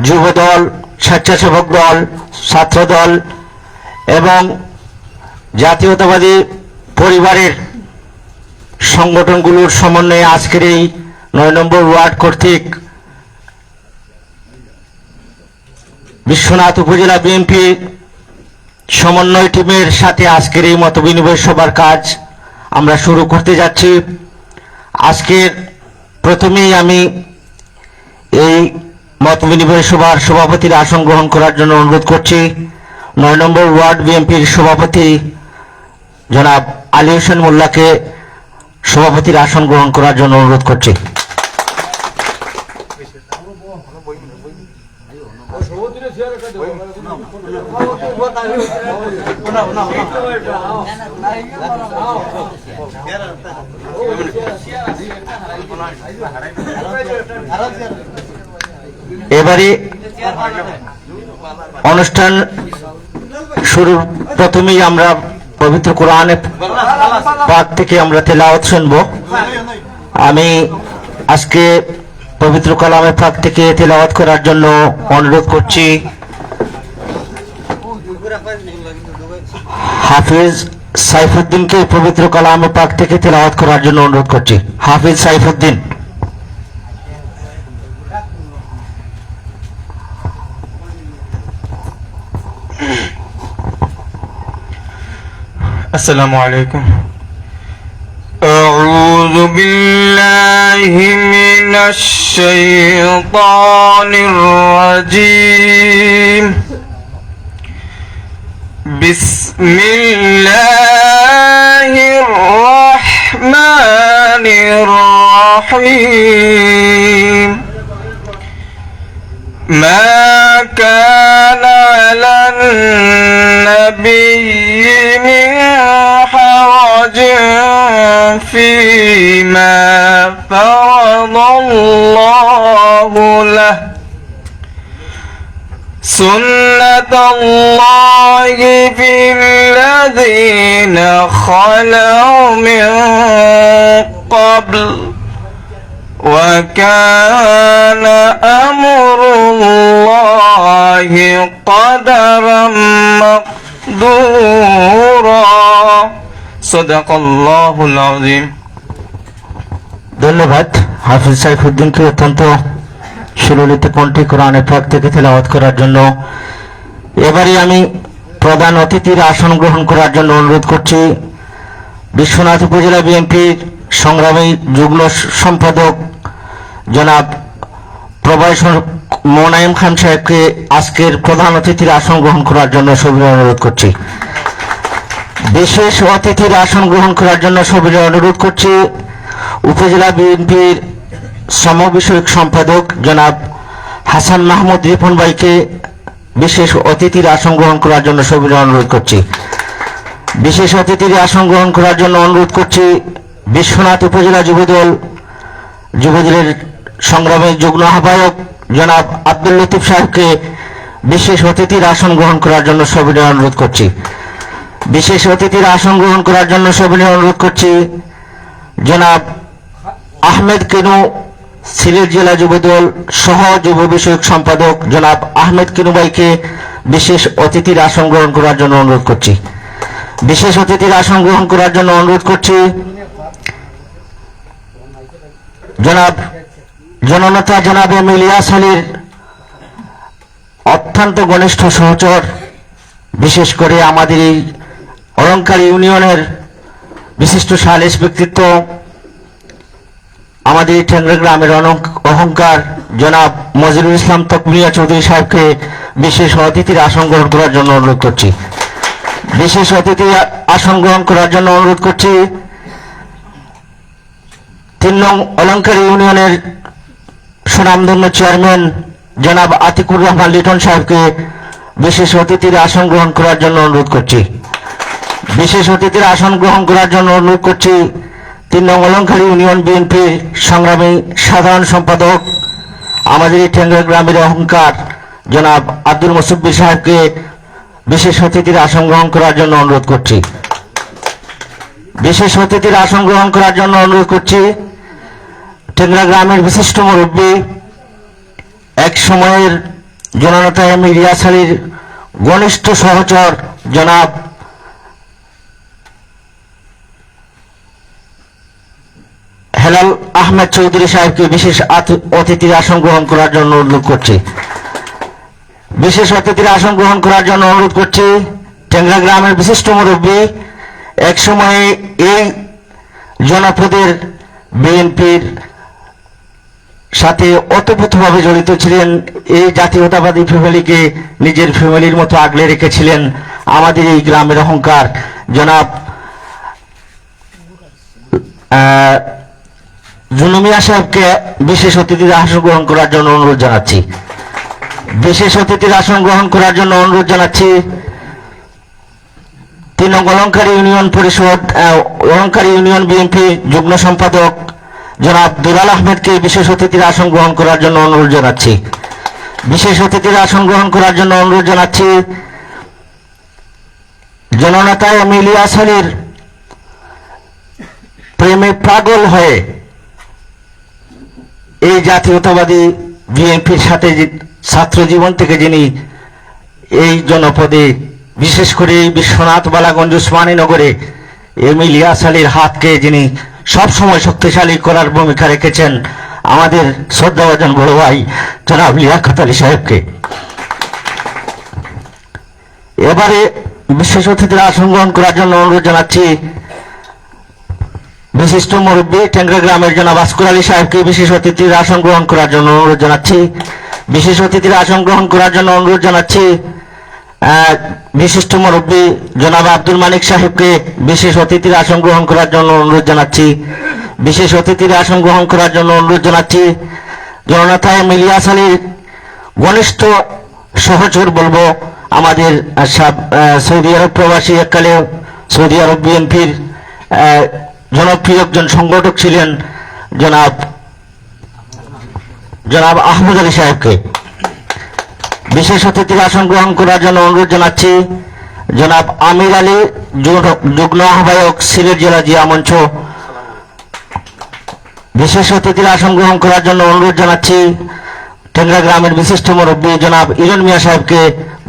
যুবদল, স্বেচ্ছাসেবক দল, ছাত্রদল এবং জাতীয়তাবাদী পরিবারের সংগঠনগুলোর সমন্বয়ে আজকের এই ৯ নম্বর ওয়ার্ড কর্তৃক বিশ্বনাথ উপজেলা বিএনপি সমন্বয় টিমের সাথে আজকের এই মতবিনিময় সভার কাজ আমরা শুরু করতে যাচ্ছি। আজকের প্রথমেই আমি এই মতবিনিময় সভার সভাপতির আসন গ্রহণ করার জন্য অনুরোধ করছি ৯ নম্বর ওয়ার্ড বিএনপির সভাপতি জনাব আলী হোসেন মোল্লাকে সভাপতির আসন গ্রহণ করার জন্য অনুরোধ করছি। এবারে অনুষ্ঠান শুরুর প্রথমেই আমরা পবিত্র কোরআনে পাক থেকে আমরা তেলাওয়াত শুনব। আমি আজকে পবিত্র কালামে পাক থেকে তেলাওয়াত করার জন্য অনুরোধ করছি হাফিজ সাইফুদ্দিনকে পবিত্র কালামে পাক থেকে তেলাওয়াত করার জন্য অনুরোধ করছি। হাফিজ সাইফুদ্দিন। السلام عليكم. أعوذ بالله من الشيطان الرجيم. بسم الله الرحمن الرحيم. ما كان على النبي من حرج فيما فرض الله له سنة الله في الذين خلوا من قبل وكان أمر الله قدرا مقدورا صدق الله العظيم. ধন্যবাদ হাফিজ সাইফুদ্দিনকে অত্যন্ত সুললিত কণ্ঠে কোরআনে পাক থেকে তেলাওয়াত করার জন্য। এবারে আমি প্রধান অতিথির আসন গ্রহণ করার জন্য অনুরোধ করছি বিশ্বনাথ উপজেলা বিএনপির সংগ্রামী যুগ্ম সম্পাদক জনাব প্রভাষক মোনায়েম খান সাহেবকে আজকের প্রধান অতিথির আসন গ্রহণ করার জন্য সবিনয় অনুরোধ করছি। বিশেষ অতিথির আসন গ্রহণ করার জন্য সবিনয় অনুরোধ করছি উপজেলা বিএনপির শ্রম বিষয়ক সম্পাদক জনাব হাসান মাহমুদ রিপন ভাইকে বিশেষ অতিথির আসন গ্রহণ করার জন্য সবিনয় অনুরোধ করছি। বিশেষ অতিথির আসন গ্রহণ করার জন্য অনুরোধ করছি বিশ্বনাথ উপজেলা যুবদলের সংগ্রামী যুগ্ম আহ্বায়ক জনাব আব্দুল লতিফ সাহেবকে বিশেষ অতিথির আসন গ্রহণ করার জন্য সবিনয় অনুরোধ করছি। বিশেষ অতিথির আসন গ্রহণ করার জন্য সবিনয় অনুরোধ করছি জনাব আহমেদ কিনু সিলেট জেলা যুবদল সহ যুব বিষয়ক সম্পাদক জনাব আহমেদ কিনু ভাইকে বিশেষ অতিথির আসন গ্রহণ করার জন্য অনুরোধ করছি। বিশেষ অতিথির আসন গ্রহণ করার জন্য অনুরোধ করছি জননেতা জনাব এম ইলিয়াস আলীর অত্যন্ত ঘনিষ্ঠ সহচর, বিশেষ করে আমাদের এই অলঙ্কার ইউনিয়নের বিশিষ্ট সালিস ব্যক্তিত্ব, আমাদের এই টেংরা গ্রামের অহংকার জনাব মজিরুল ইসলাম তকমিয়া চৌধুরী সাহেবকে বিশেষ অতিথির আসন গ্রহণ করার জন্য অনুরোধ করছি। বিশেষ অতিথির আসন গ্রহণ করার জন্য অনুরোধ করছি ৩ নং অলঙ্কার ইউনিয়নের সুনামধন্য চেয়ারম্যান জনাব আতিকুর রহমান লিটন সাহেবকে বিশেষ অতিথির আসন গ্রহণ করার জন্য অনুরোধ করছি। বিশেষ অতিথির আসন গ্রহণ করার জন্য অনুরোধ করছি ৩ নং অলঙ্কার ইউনিয়ন বিএনপি সংগ্রামী সাধারণ সম্পাদক আমাদের এই টেংরা গ্রামের অহংকার জনাব আব্দুল মুসব্বির সাহেবকে বিশেষ অতিথির আসন গ্রহণ করার জন্য অনুরোধ করছি। বিশেষ অতিথির আসন গ্রহণ করার জন্য অনুরোধ করছি টেংরা গ্রামের বিশিষ্ট মুরব্বী এক সময়ের জননেতা এম ইলিয়াস আলীর ঘনিষ্ঠ সহচর জনাব হেলাল আহমেদ চৌধুরী সাহেবকে বিশেষ অতিথির আসন গ্রহণ করার জন্য অনুরোধ করছি। বিশেষ অতিথির আসন গ্রহণ করার জন্য অনুরোধ করছি টেংরা গ্রামের বিশিষ্ট মুরব্বী, এক সময়ে এই জনপদের বিএনপির সাথে ওতপ্রোতভাবে জড়িত ছিলেন, এই জাতীয়তাবাদী ফ্যামিলিকে নিজের ফ্যামিলির মতো আগলে রেখেছিলেন, আমাদের এই গ্রামের অহংকার জনাব জুনুমিয়া সাহেবকে বিশেষ অতিথির আসন গ্রহণ করার জন্য অনুরোধ জানাচ্ছি। বিশেষ অতিথির আসন গ্রহণ করার জন্য অনুরোধ জানাচ্ছি 3 নং অলঙ্কারী ইউনিয়ন পরিষদ অলঙ্কারী ইউনিয়ন বিএনপি যুগ্ম সম্পাদক জনাব দুলাল আহমেদকে বিশেষ অতিথির আসন গ্রহণ করার জন্য অনুরোধ জানাচ্ছি। বিশেষ অতিথির আসন গ্রহণ করার জন্য অনুরোধ জানাচ্ছি জননেতা এম ইলিয়াস আলীর প্রেমে পাগল হয়ে এই জাতীয়তাবাদী বিএনপির সাথে ছাত্র জীবন থেকে যিনি এই জনপদে বিশেষ করে এই বিশ্বনাথ বালাগঞ্জ উসমানীনগরে এম ইলিয়াস আলীর হাতকে যিনি সবসময় শক্তিশালী করার ভূমিকা রেখেছেন, আমাদের শ্রদ্ধাভাজন বড় ভাই জনাব লিয়াকত আলী সাহেবকে। এবারে বিশেষ অতিথির আসন গ্রহণ করার জন্য অনুরোধ জানাচ্ছি বিশিষ্ট মুরব্বী টেংরা গ্রামের জনাব আসকুর আলী সাহেবকে বিশেষ অতিথির আসন গ্রহণ করার জন্য অনুরোধ জানাচ্ছি। বিশেষ অতিথির আসন গ্রহণ করার জন্য অনুরোধ জানাচ্ছি বিশিষ্ট মুরব্বী জনাব আব্দুল মানিক সাহেবকে বিশেষ অতিথির আসন গ্রহণ করার জন্য অনুরোধ জানাচ্ছি। বিশেষ অতিথির আসন গ্রহণ করার জন্য অনুরোধ জানাচ্ছি জননেতা এম ইলিয়াস আলীর ঘনিষ্ঠ সহচর বলবো, আমাদের সৌদি আরব প্রবাসী, এককালে সৌদি আরব বিএনপির জনপ্রিয় একজন সংগঠক ছিলেন জনাব আহমদ আলী সাহেবকে বিশেষ অতিথির আসন গ্রহণ করার জন্য অনুরোধ জানাচ্ছি জনাব আমির আলী যুগ্ম আহ্বায়ক সিলেট জেলা জিয়া মঞ্চ। বিশেষ অতিথির আসন গ্রহণ করার জন্য অনুরোধ জানাচ্ছি টেংরা গ্রামের বিশিষ্ট মুরব্বী জনাব ইরন মিয়া সাহেবকে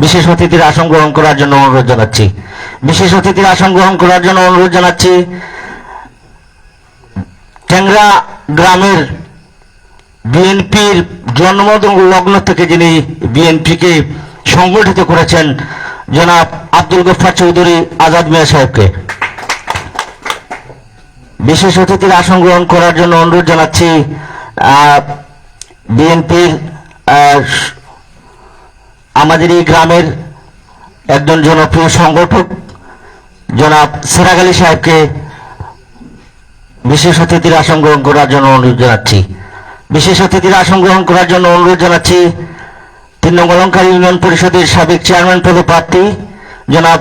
বিশেষ অতিথির আসন গ্রহণ করার জন্য অনুরোধ জানাচ্ছি। বিশেষ অতিথির আসন গ্রহণ করার জন্য অনুরোধ জানাচ্ছি টেংরা গ্রামের বিএনপির জন্মলগ্ন থেকে যিনি বিএনপিকে সংগঠিত করেছেন জনাব আব্দুল গফফার চৌধুরী আজাদ মিয়া সাহেবকে বিশেষ অতিথির আসন গ্রহণ করার জন্য অনুরোধ জানাচ্ছি বিএনপির আমাদের এই গ্রামের একজন জনপ্রিয় সংগঠক জনাব সেরাগ আলী সাহেবকে বিশেষ অতিথির আসন গ্রহণ করার জন্য অনুরোধ জানাচ্ছি। বিশেষ অতিথির আসন গ্রহণ করার জন্য অনুরোধ জানাচ্ছি 3 নং অলঙ্কার ইউনিয়ন পরিষদের সাবেক চেয়ারম্যান পদপ্রার্থী জনাব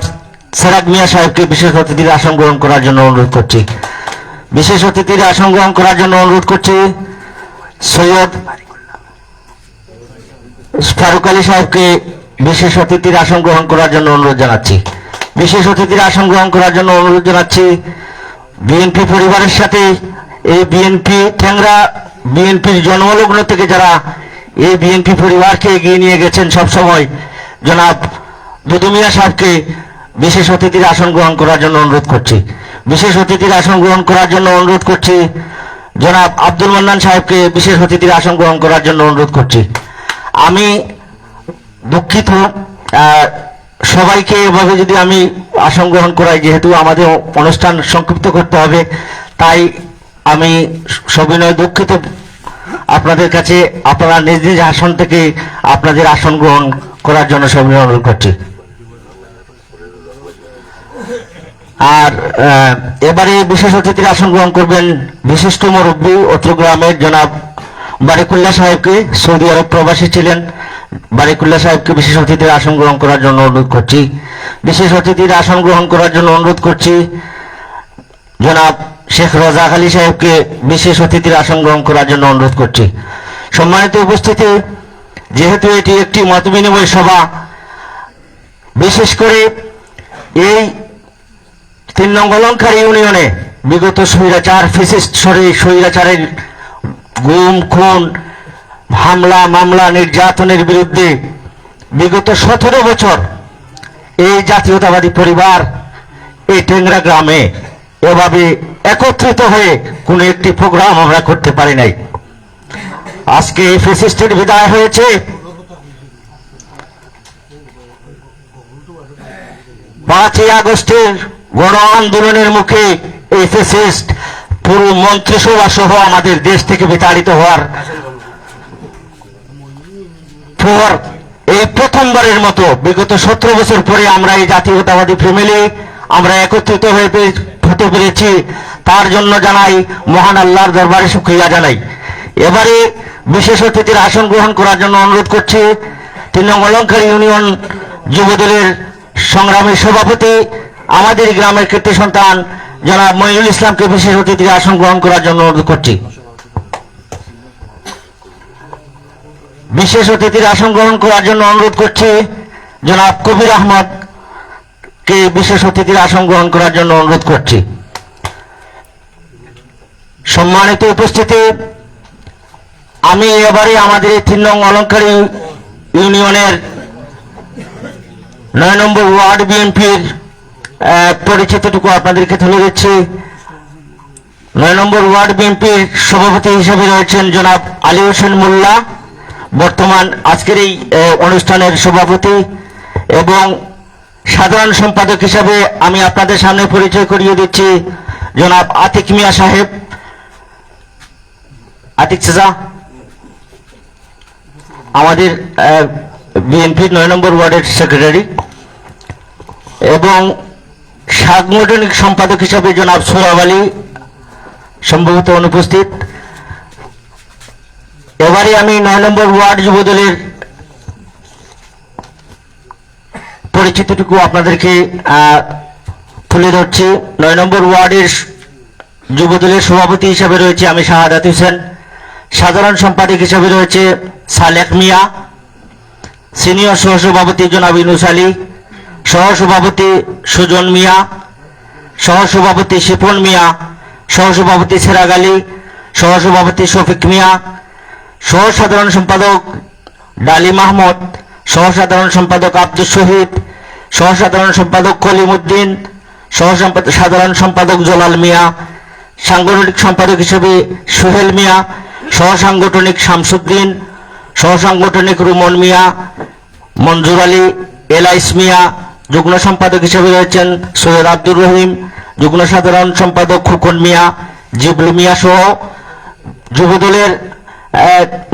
সেরাগ মিয়া সাহেবকে বিশেষ অতিথির আসন গ্রহণ করার জন্য অনুরোধ করছি। বিশেষ অতিথির আসন গ্রহণ করার জন্য অনুরোধ করছি সৈয়দ ফারুক আলী সাহেবকে বিশেষ অতিথির আসন গ্রহণ করার জন্য অনুরোধ জানাচ্ছি। বিশেষ অতিথির আসন গ্রহণ করার জন্য অনুরোধ জানাচ্ছি বিএনপি পরিবারের সাথে এই বিএনপি টেংরা বিএনপির জন্মলগ্ন থেকে যারা এই বিএনপি পরিবারকে এগিয়ে নিয়ে গেছেন সবসময় জনাব দুদু মিয়া সাহেবকে বিশেষ অতিথির আসন গ্রহণ করার জন্য অনুরোধ করছি। বিশেষ অতিথির আসন গ্রহণ করার জন্য অনুরোধ করছি জনাব আব্দুল মান্নান সাহেবকে বিশেষ অতিথির আসন গ্রহণ করার জন্য অনুরোধ করছি। আমি দুঃখিত সবাইকে এভাবে যদি আমি আসন গ্রহণ করাই, যেহেতু আমাদের অনুষ্ঠান সংক্ষিপ্ত করতে হবে, তাই আমি সবিনয় দুঃখিত আপনাদের কাছে। আপনারা নিজ নিজ আসন থেকে আপনাদের আসন গ্রহণ করার জন্য সবিনয় অনুরোধ করছি। আর এবারে বিশেষ অতিথির আসন গ্রহণ করবেন বিশিষ্ট মুরব্বী অত্র গ্রামের জনাব বারিকুল্লাহ সাহেবকে, সৌদি আরব প্রবাসী ছিলেন। বারিকুল্লাহ সাহেবকে বিশেষ অতিথির আসন গ্রহণ করার জন্য অনুরোধ করছি। বিশেষ অতিথির আসন গ্রহণ করার জন্য অনুরোধ করছি জনাব শেখ রাজাক আলী সাহেবকে বিশেষ অতিথির আসন গ্রহণ করার জন্য অনুরোধ করছি। সম্মানিত উপস্থিতি, যেহেতু এটি একটি মত বিনিময় সভা, বিশেষ করে এই 3 নং অলঙ্কার ইউনিয়নে বিগত স্বৈরাচার ফ্যাসিস্ট স্বৈরাচারের গুম খুন হামলা মামলা নির্যাতনের বিরুদ্ধে বিগত 17 বছর এই জাতীয়তাবাদী পরিবার এই টেংরা গ্রামে এভাবে একত্রিত হয়ে কোনো একটি প্রোগ্রাম আমরা করতে পারি নাই। আজকে এই ফ্যাসিস্টের বিদায় হয়েছে, 5ই আগস্টের গণ আন্দোলনের মুখে এই ফ্যাসিস্ট পুরো মন্ত্রিসভা সহ আমাদের দেশ থেকে বিতাড়িত হওয়ার পর এই প্রথমবারের মতো বিগত 17 বছর পরে আমরা এই জাতীয়তাবাদী ফ্যামিলি আমরা একত্রিত হতে পেরেছি। তার জন্য জানাই মহান আল্লাহর দরবারে শুকরিয়া জানাই। এবারে বিশেষ অতিথির আসন গ্রহণ করার জন্য অনুরোধ করছি 3 নং অলঙ্কার ইউনিয়ন যুবদলের সংগ্রামী সভাপতি আমাদের গ্রামের কীর্তি সন্তান জনাব মঈনুল ইসলামকে বিশেষ অতিথির আসন গ্রহণ করার জন্য অনুরোধ করছি। বিশেষ অতিথির আসন গ্রহণ করার জন্য অনুরোধ করছি জনাব কবির আহমদ কে বিশেষ অতিথির আসন গ্রহণ করার জন্য অনুরোধ করছি। সম্মানিত উপস্থিতি, আমি এবারে আমাদের 3 নং অলঙ্কারী ইউনিয়নের 9 নম্বর ওয়ার্ড বিএনপির পরিচিতিটুকু আপনাদেরকে তুলে দিচ্ছি। 9 নম্বর ওয়ার্ড বিএনপির সভাপতি হিসেবে রয়েছেন জনাব আলী হোসেন মোল্লা, বর্তমান আজকের এই অনুষ্ঠানের সভাপতি, এবং সাধারণ সম্পাদক হিসাবে আমি আপনাদের সামনে পরিচয় করিয়ে দিচ্ছি জনাব আতিক মিয়া সাহেব, আতিক চাচা, আমাদের বিএনপির 9 নম্বর ওয়ার্ডের সেক্রেটারি, এবং সাংগঠনিক সম্পাদক হিসাবে জনাব সোহরাব আলী সম্ভবত অনুপস্থিত। এবারে আমি 9 নম্বর ওয়ার্ড যুবদলের পরিচিতিটুকু আপনাদেরকে তুলে ধরছি। 9 নম্বর ওয়ার্ডের যুবদলের সভাপতি হিসাবে রয়েছে আমি শাহাদাত হোসেন, সাধারণ সম্পাদক হিসাবে রয়েছে সালেক মিয়া, সিনিয়র সহসভাপতি জনাব ইউনুস আলী, সহসভাপতি সুজন মিয়া, সহসভাপতি শিপন মিয়া, সহসভাপতি সেরাগ আলী, সহসভাপতি শফিক মিয়া, সহসাধারণ সম্পাদক ডালিম আহমদ, সহসাধারণ সম্পাদক আব্দুল শহীদ, সহসাধারণ সম্পাদক কলিম উদ্দিন, সাধারণ সম্পাদক জলাল মিয়া, সাংগঠনিক সম্পাদক হিসেবে সোহেল মিয়া, সহসাংগঠনিক শামসুদ্দিন, সহসাংগঠনিক রুমন মিয়া, মঞ্জুর আলী, এলাইস মিয়া, যুগ্ম সম্পাদক হিসেবে রয়েছেন সৈয়দ আব্দুর রহিম, যুগ্ম সাধারণ সম্পাদক খুকন মিয়া, জিবলু মিয়া সহ যুবদলের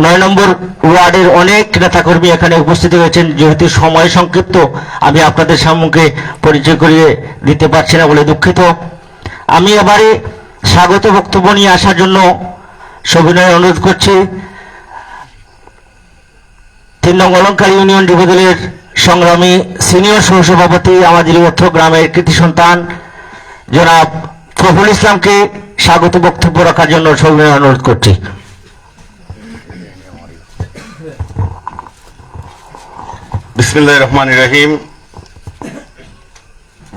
9 নম্বর ওয়ার্ডের অনেক নেতাকর্মী এখানে উপস্থিত হয়েছেন। যেহেতু সময় সংক্ষিপ্ত আমি আপনাদের সম্মুখে পরিচয় করিয়ে দিতে পারছি না বলে দুঃখিত। আমি এবারে স্বাগত বক্তব্য নিয়ে আসার জন্য সবিনয় অনুরোধ করছি 3 নং অলঙ্কার ইউনিয়ন যুবদলের সংগ্রামী সিনিয়র সহসভাপতি আমাদের অত্র গ্রামের কৃতি সন্তান জনাব ফখরুল ইসলামকে স্বাগত বক্তব্য রাখার জন্য সবিনয় অনুরোধ করছি। বিসমিল্লাহির রহমানির রহিম।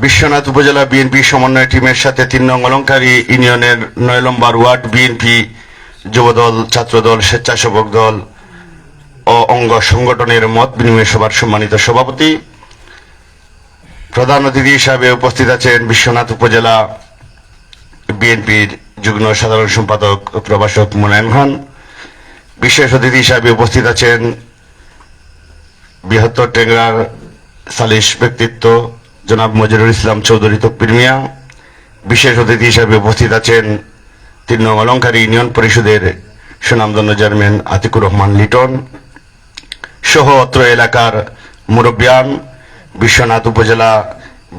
বিশ্বনাথ উপজেলা বিএনপি সমন্বয় টিমের সাথে 3 নং অলঙ্কারী ইউনিয়নের 9 নম্বর ওয়ার্ড বিএনপি যুবদল, ছাত্রদল, স্বেচ্ছাসেবক দল ও অঙ্গ সংগঠনের মত বিনিময় সভার সম্মানিত সভাপতি, প্রধান অতিথি হিসাবে উপস্থিত আছেন বিশ্বনাথ উপজেলা বিএনপির যুগ্ম সাধারণ সম্পাদক প্রভাষক মুনায়েম খান, বিশেষ অতিথি হিসাবে উপস্থিত আছেন বৃহত্তর টেংরার সালিশ ব্যক্তিত্ব জনাব মজিরুল ইসলাম চৌধুরী তকবীর মিয়া, বিশেষ অতিথি হিসাবে উপস্থিত আছেন 3 নং অলঙ্কারী ইউনিয়ন পরিষদের সুনামধন্য চেয়ারম্যান আতিকুর রহমান লিটন সহ অত্র এলাকার মুরব্বিয়ান, বিশ্বনাথ উপজেলা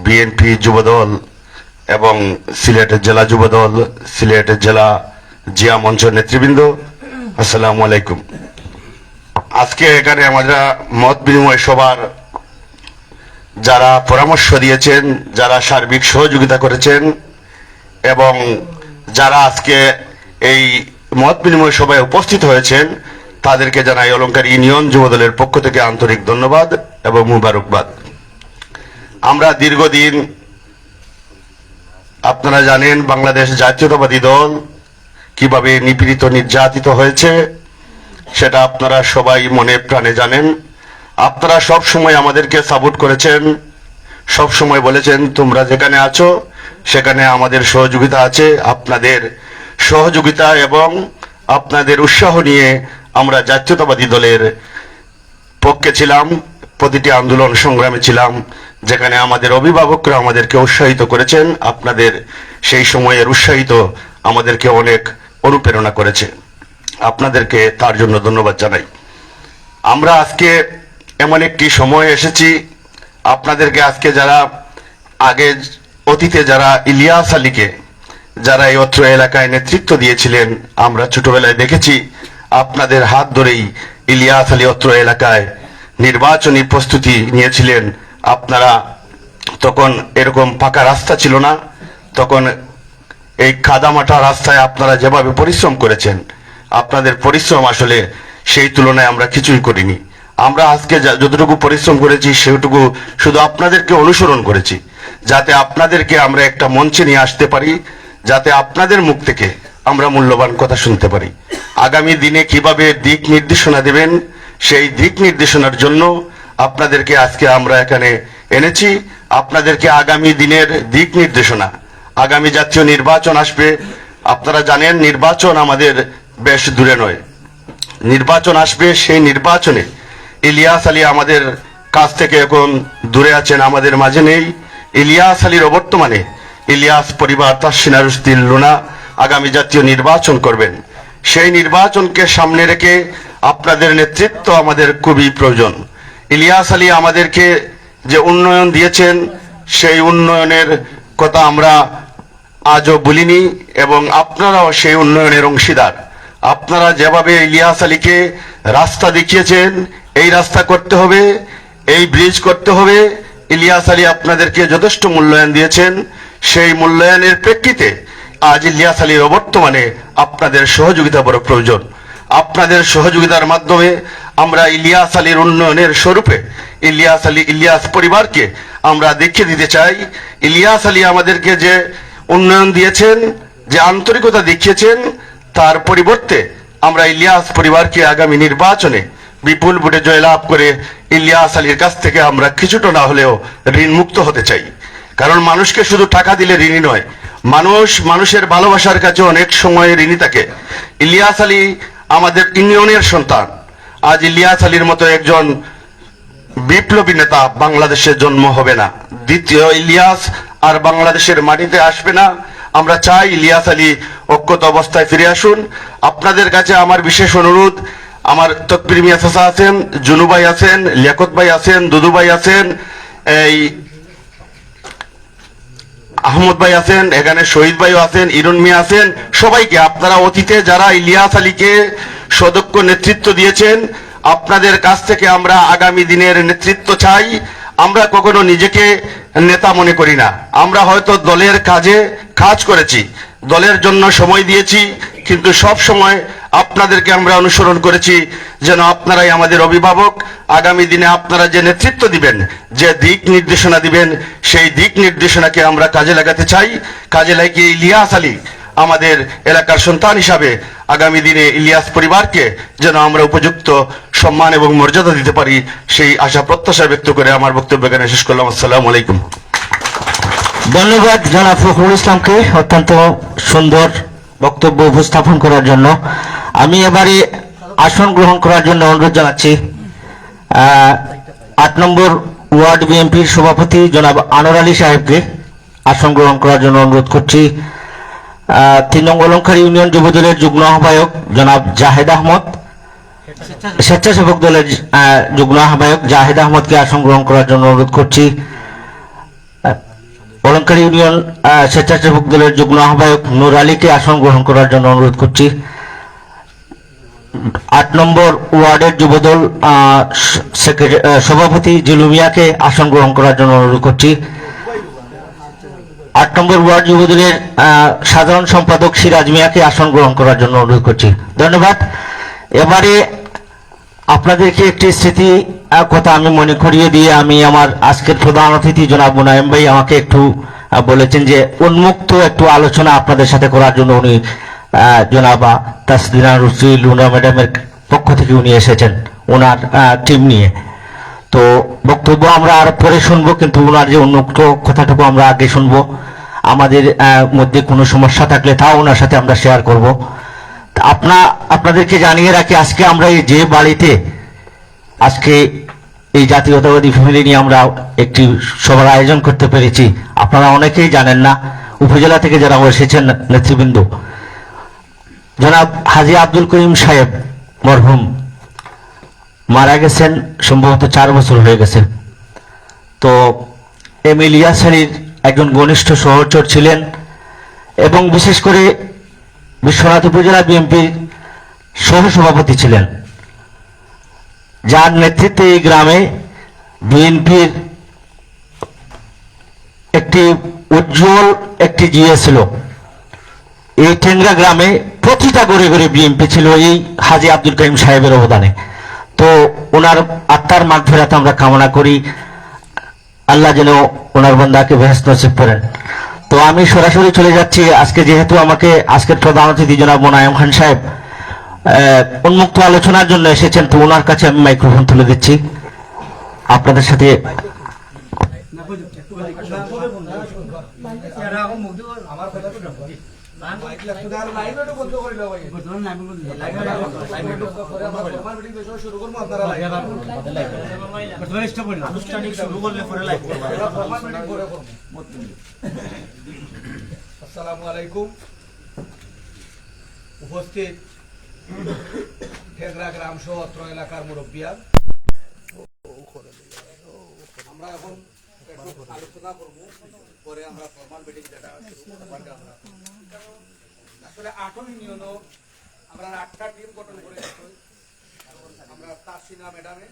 বিএনপি যুবদল এবং সিলেটের জেলা যুবদল, সিলেটের জেলা জিয়া মঞ্চ নেতৃবৃন্দ, আসসালামু আলাইকুম। আজকে এখানে আমরা মত বিনিময় সভার যারা পরামর্শ দিয়েছেন, যারা সার্বিক সহযোগিতা করেছেন এবং যারা আজকে এই মত বিনিময় সভায় উপস্থিত হয়েছেন তাদেরকে জানাই অলঙ্কার ইউনিয়ন যুবদলের পক্ষ থেকে আন্তরিক ধন্যবাদ এবং মুবারকবাদ। আমরা দীর্ঘদিন, আপনারা জানেন বাংলাদেশ জাতীয়তাবাদী দল কিভাবে নিপীড়িত নির্যাতিত হয়েছে সেটা আপনারা সবাই মনে প্রাণে জানেন। আপনারা সব সময় আমাদেরকে সাপোর্ট করেছেন, সব সময় বলেছেন তোমরা যেখানে আছো সেখানে আমাদের সহযোগিতা আছে। আপনাদের সহযোগিতা এবং আপনাদের উৎসাহ নিয়ে আমরা জাতীয়তাবাদী দলের পক্ষে ছিলাম, প্রতিটি আন্দোলন সংগ্রামে ছিলাম, যেখানে আমাদের অভিভাবকরা আমাদেরকে উৎসাহিত করেছেন। আপনাদের সেই সময়ের উৎসাহিত আমাদেরকে অনেক অনুপ্রেরণা করেছে, আপনাদেরকে তার জন্য ধন্যবাদ জানাই। আমরা আজকে এমন একটি সময় এসেছি, আপনাদেরকে আজকে যারা আগে অতীতে যারা ইলিয়াস আলীকে যারা এই অত্র এলাকায় নেতৃত্ব দিয়েছিলেন, আমরা ছোটবেলায় দেখেছি আপনাদের হাত ধরেই ইলিয়াস আলী অত্র এলাকায় নির্বাচনী প্রস্তুতি নিয়েছিলেন। আপনারা তখন এরকম পাকা রাস্তা ছিল না, তখন এই কাদামাটা রাস্তায় আপনারা যেভাবে পরিশ্রম করেছেন, আপনাদের পরিশ্রম আসলে সেই তুলনায় আমরা কিছুই করিনি। আমরা আজকে যতটুকু পরিশ্রম করেছি সেটুকু শুধু আপনাদেরকে অনুসরণ করেছি, যাতে আপনাদেরকে আমরা একটা মঞ্চে নিয়ে আসতে পারি, যাতে আপনাদের মুখ থেকে আমরা মূল্যবান কথা শুনতে পারি। আগামী দিনে কিভাবে দিক নির্দেশনা দেবেন, সেই দিক নির্দেশনার জন্য আপনাদেরকে আজকে আমরা এখানে এনেছি। আপনাদেরকে আগামী দিনের দিক নির্দেশনা, আগামী জাতীয় নির্বাচন আসবে, আপনারা জানেন নির্বাচন আমাদের বেশ দূরে নয়, নির্বাচন আসবে। সেই নির্বাচনে ইলিয়াস আলী আমাদের কাছ থেকে এখন দূরে আছেন, আমাদের মাঝে নেই। ইলিয়াস আলীর বর্তমানে ইলিয়াস পরিবার তাসিনা রুশদী লুনা আগামী জাতীয় নির্বাচন করবেন। সেই নির্বাচনকে সামনে রেখে আপনাদের নেতৃত্ব আমাদের খুবই প্রয়োজন। ইলিয়াস আলী আমাদেরকে যে উন্নয়ন দিয়েছেন, সেই উন্নয়নের কথা আমরা আজও বলিনি, এবং আপনারাও সেই উন্নয়নের অংশীদার। আপনারা যেভাবে ইলিয়াস আলীকে রাস্তা দেখিয়েছেন, এই রাস্তা করতে হবে, এই ব্রিজ করতে হবে, ইলিয়াস আলী আপনাদেরকে যথেষ্ট মূল্যায়ন দিয়েছেন। সেই মূল্যায়নের প্রেক্ষিতে আজ ইলিয়াস আলীর বর্তমানে আপনাদের সহযোগিতা বড় প্রয়োজন। আপনাদের সহযোগিতার মাধ্যমে আমরা ইলিয়াস আলীর উন্নয়নের স্বরূপে ইলিয়াস পরিবারকে আমরা দেখিয়ে দিতে চাই। ইলিয়াস আলী আমাদেরকে যে উন্নয়ন দিয়েছেন, যে আন্তরিকতা দেখিয়েছেন, তার পরিবর্তে আমরা ইলিয়াস পরিবারকে আগামী নির্বাচনে বিপুল ভোটে জয়লাভ করে ইলিয়াস আলীর কাছ থেকে আমরা কিছুটা না হলেও ঋণ মুক্ত হতে চাই। কারণ মানুষকে শুধু টাকা দিলে ঋণী নয়, মানুষের ভালোবাসার কাছে অনেক সময় ঋণী থাকে। ইলিয়াস আলী আমাদের ইউনিয়নের সন্তান। আজ ইলিয়াস আলীর মতো একজন বিপ্লবী নেতা বাংলাদেশে জন্ম হবে না, দ্বিতীয় ইলিয়াস আর বাংলাদেশের মাটিতে আসবে না। আমরা চাই ইলিয়াস আলী অক্ষত অবস্থায় ফিরে আসুন। আপনাদের কাছে আমার বিশেষ অনুরোধ, আমার তকবীর মিয়া চাচা আছেন, জুনু ভাই আছেন, লিয়াকত ভাই আছেন, দুদু ভাই আছেন, এই আহমদ ভাই আছেন, এখানে শহীদ ভাইও আছেন, ইরুন মিয়া আছেন, সবাইকে আপনারা অতীতে যারা ইলিয়াস আলীকে সদক্ষ নেতৃত্ব দিয়েছেন, আপনাদের কাছ থেকে আমরা আগামী দিনের নেতৃত্ব চাই। আমরা কখনো নিজেকে নেতা মনে করি না, আমরা হয়তো দলের কাজ করেছি, দলের জন্য সময় দিয়েছি, কিন্তু সব সময় আপনাদেরকে আমরা অনুসরণ করেছি যেন আপনারাই আমাদের অভিভাবক। আগামী দিনে আপনারা যে নেতৃত্ব দিবেন, যে দিক নির্দেশনা দিবেন, সেই দিক নির্দেশনাকে আমরা কাজে লাগাতে চাই। কাজে লাগিয়ে ইলিয়াস আলী আমাদের এলাকার সন্তান হিসাবে আগামী দিনে ইলিয়াস পরিবারকে যেন আমরা উপযুক্ত সম্মান এবং মর্যাদা দিতে পারি, সেই আশা প্রত্যাশা ব্যক্ত করে আমার বক্তব্য এখানে শেষ করলাম। আসসালামু আলাইকুম। ধন্যবাদ জনাব ফখরুল ইসলামকে অত্যন্ত সুন্দর বক্তব্য উপস্থাপন করার জন্য। আমি এবারে আসন গ্রহণ করার জন্য অনুরোধ জানাচ্ছি 8 নম্বর ওয়ার্ড বিএনপির সভাপতি জনাব আনোয়ার আলী সাহেবকে আসন গ্রহণ করার জন্য অনুরোধ করছি। 3 নং অলঙ্কারী ইউনিয়ন যুবদলের যুগ্ম আহ্বায়ক জনাব জাহেদ আহমদ, স্বেচ্ছাসেবক দলের যুগ্ম আহ্বায়ক জাহেদ আহমদকে আসন গ্রহণ করার জন্য অনুরোধ করছি। অলঙ্কারী ইউনিয়ন স্বেচ্ছাসেবক দলের যুগ্ম আহ্বায়ক নূর আলীকে আসন গ্রহণ করার জন্য অনুরোধ করছি। 8 নম্বর ওয়ার্ডের যুবদল সভাপতি জিলু মিয়াকে আসন গ্রহণ করার জন্য অনুরোধ করছি। 8 নম্বর ওয়ার্ড যুবদলের সাধারণ সম্পাদক সিরাজ মিয়াকে আসন গ্রহণ করার জন্য অনুরোধ করছি। ধন্যবাদ। এবারে আপনাদেরকে একটি স্মৃতি কথা আমি মনে করিয়ে দিয়ে আমি আমার আজকের প্রধান অতিথি জনাব মুনায়েম ভাই আমাকে একটু বলেছেন যে উন্মুক্ত একটু আলোচনা আপনাদের সাথে করার জন্য উনি জনাব তাসলিনা রুশদী লুনা ম্যাডামের পক্ষ থেকে উনি এসেছেন ওনার টিম নিয়ে। তো বক্তব্য আমরা আর পরে শুনবো, কিন্তু ওনার যে উন্মুক্ত কথাটুকু আমরা আগে শুনবো। আমাদের মধ্যে কোনো সমস্যা থাকলে তাও ওনার সাথে আমরা শেয়ার করব। আপনাদেরকে জানিয়ে রাখি, আজকে আমরা এই যে বাড়িতে আজকে এই জাতীয়তাবাদী ফ্যামিলি নিয়ে আমরা একটি সভার আয়োজন করতে পেরেছি, আপনারা অনেকেই জানেন না। উপজেলা থেকে যারা এসেছেন নেতৃবৃন্দ, জনাব হাজী আব্দুল করিম সাহেব মরহুম মারা গেছেন, সম্ভবত 4 বছর হয়ে গেছে। তো এম ইলিয়াস আলীর একজন ঘনিষ্ঠ সহচর ছিলেন এবং বিশেষ করে বিশ্বনাথ উপজেলা বিএনপির সহসভাপতি ছিলেন, যার নেতৃত্বে এই গ্রামে বিএনপির একটি উজ্জ্বল একটি জিয়ে ছিল। এই টেংরা গ্রামে প্রতিটা ঘরে ঘরে বিএনপি ছিল এই হাজী আব্দুল করিম সাহেবের অবদানে। তো ওনার আত্মার মাগফিরাত আমরা কামনা করি, আল্লাহ যেন ওনার বান্দাকে বেহেশত নসিব করেন। তো আমি সরাসরি চলে যাচ্ছি, আজকে যেহেতু আমাকে আজকের প্রধান অতিথি জনাব মোনায়েম খান সাহেব উন্মুক্ত আলোচনার জন্য এসেছেন, তো ওনার কাছে আমি মাইক্রোফোন তুলে দিচ্ছি আপনাদের সাথে। আসসালামু আলাইকুম। উপস্থিত ঠেকরা গ্রাম সহ অত্র এলাকার মুরব্বিয়ান, আমরা এখন আলোচনা করবো, পরে আমরা ফরমাল মিটিং যেটা আসলে 8 ইউনিয়ন আমরা 8টা টিম গঠন করে আমরা তাসিনা ম্যাডামে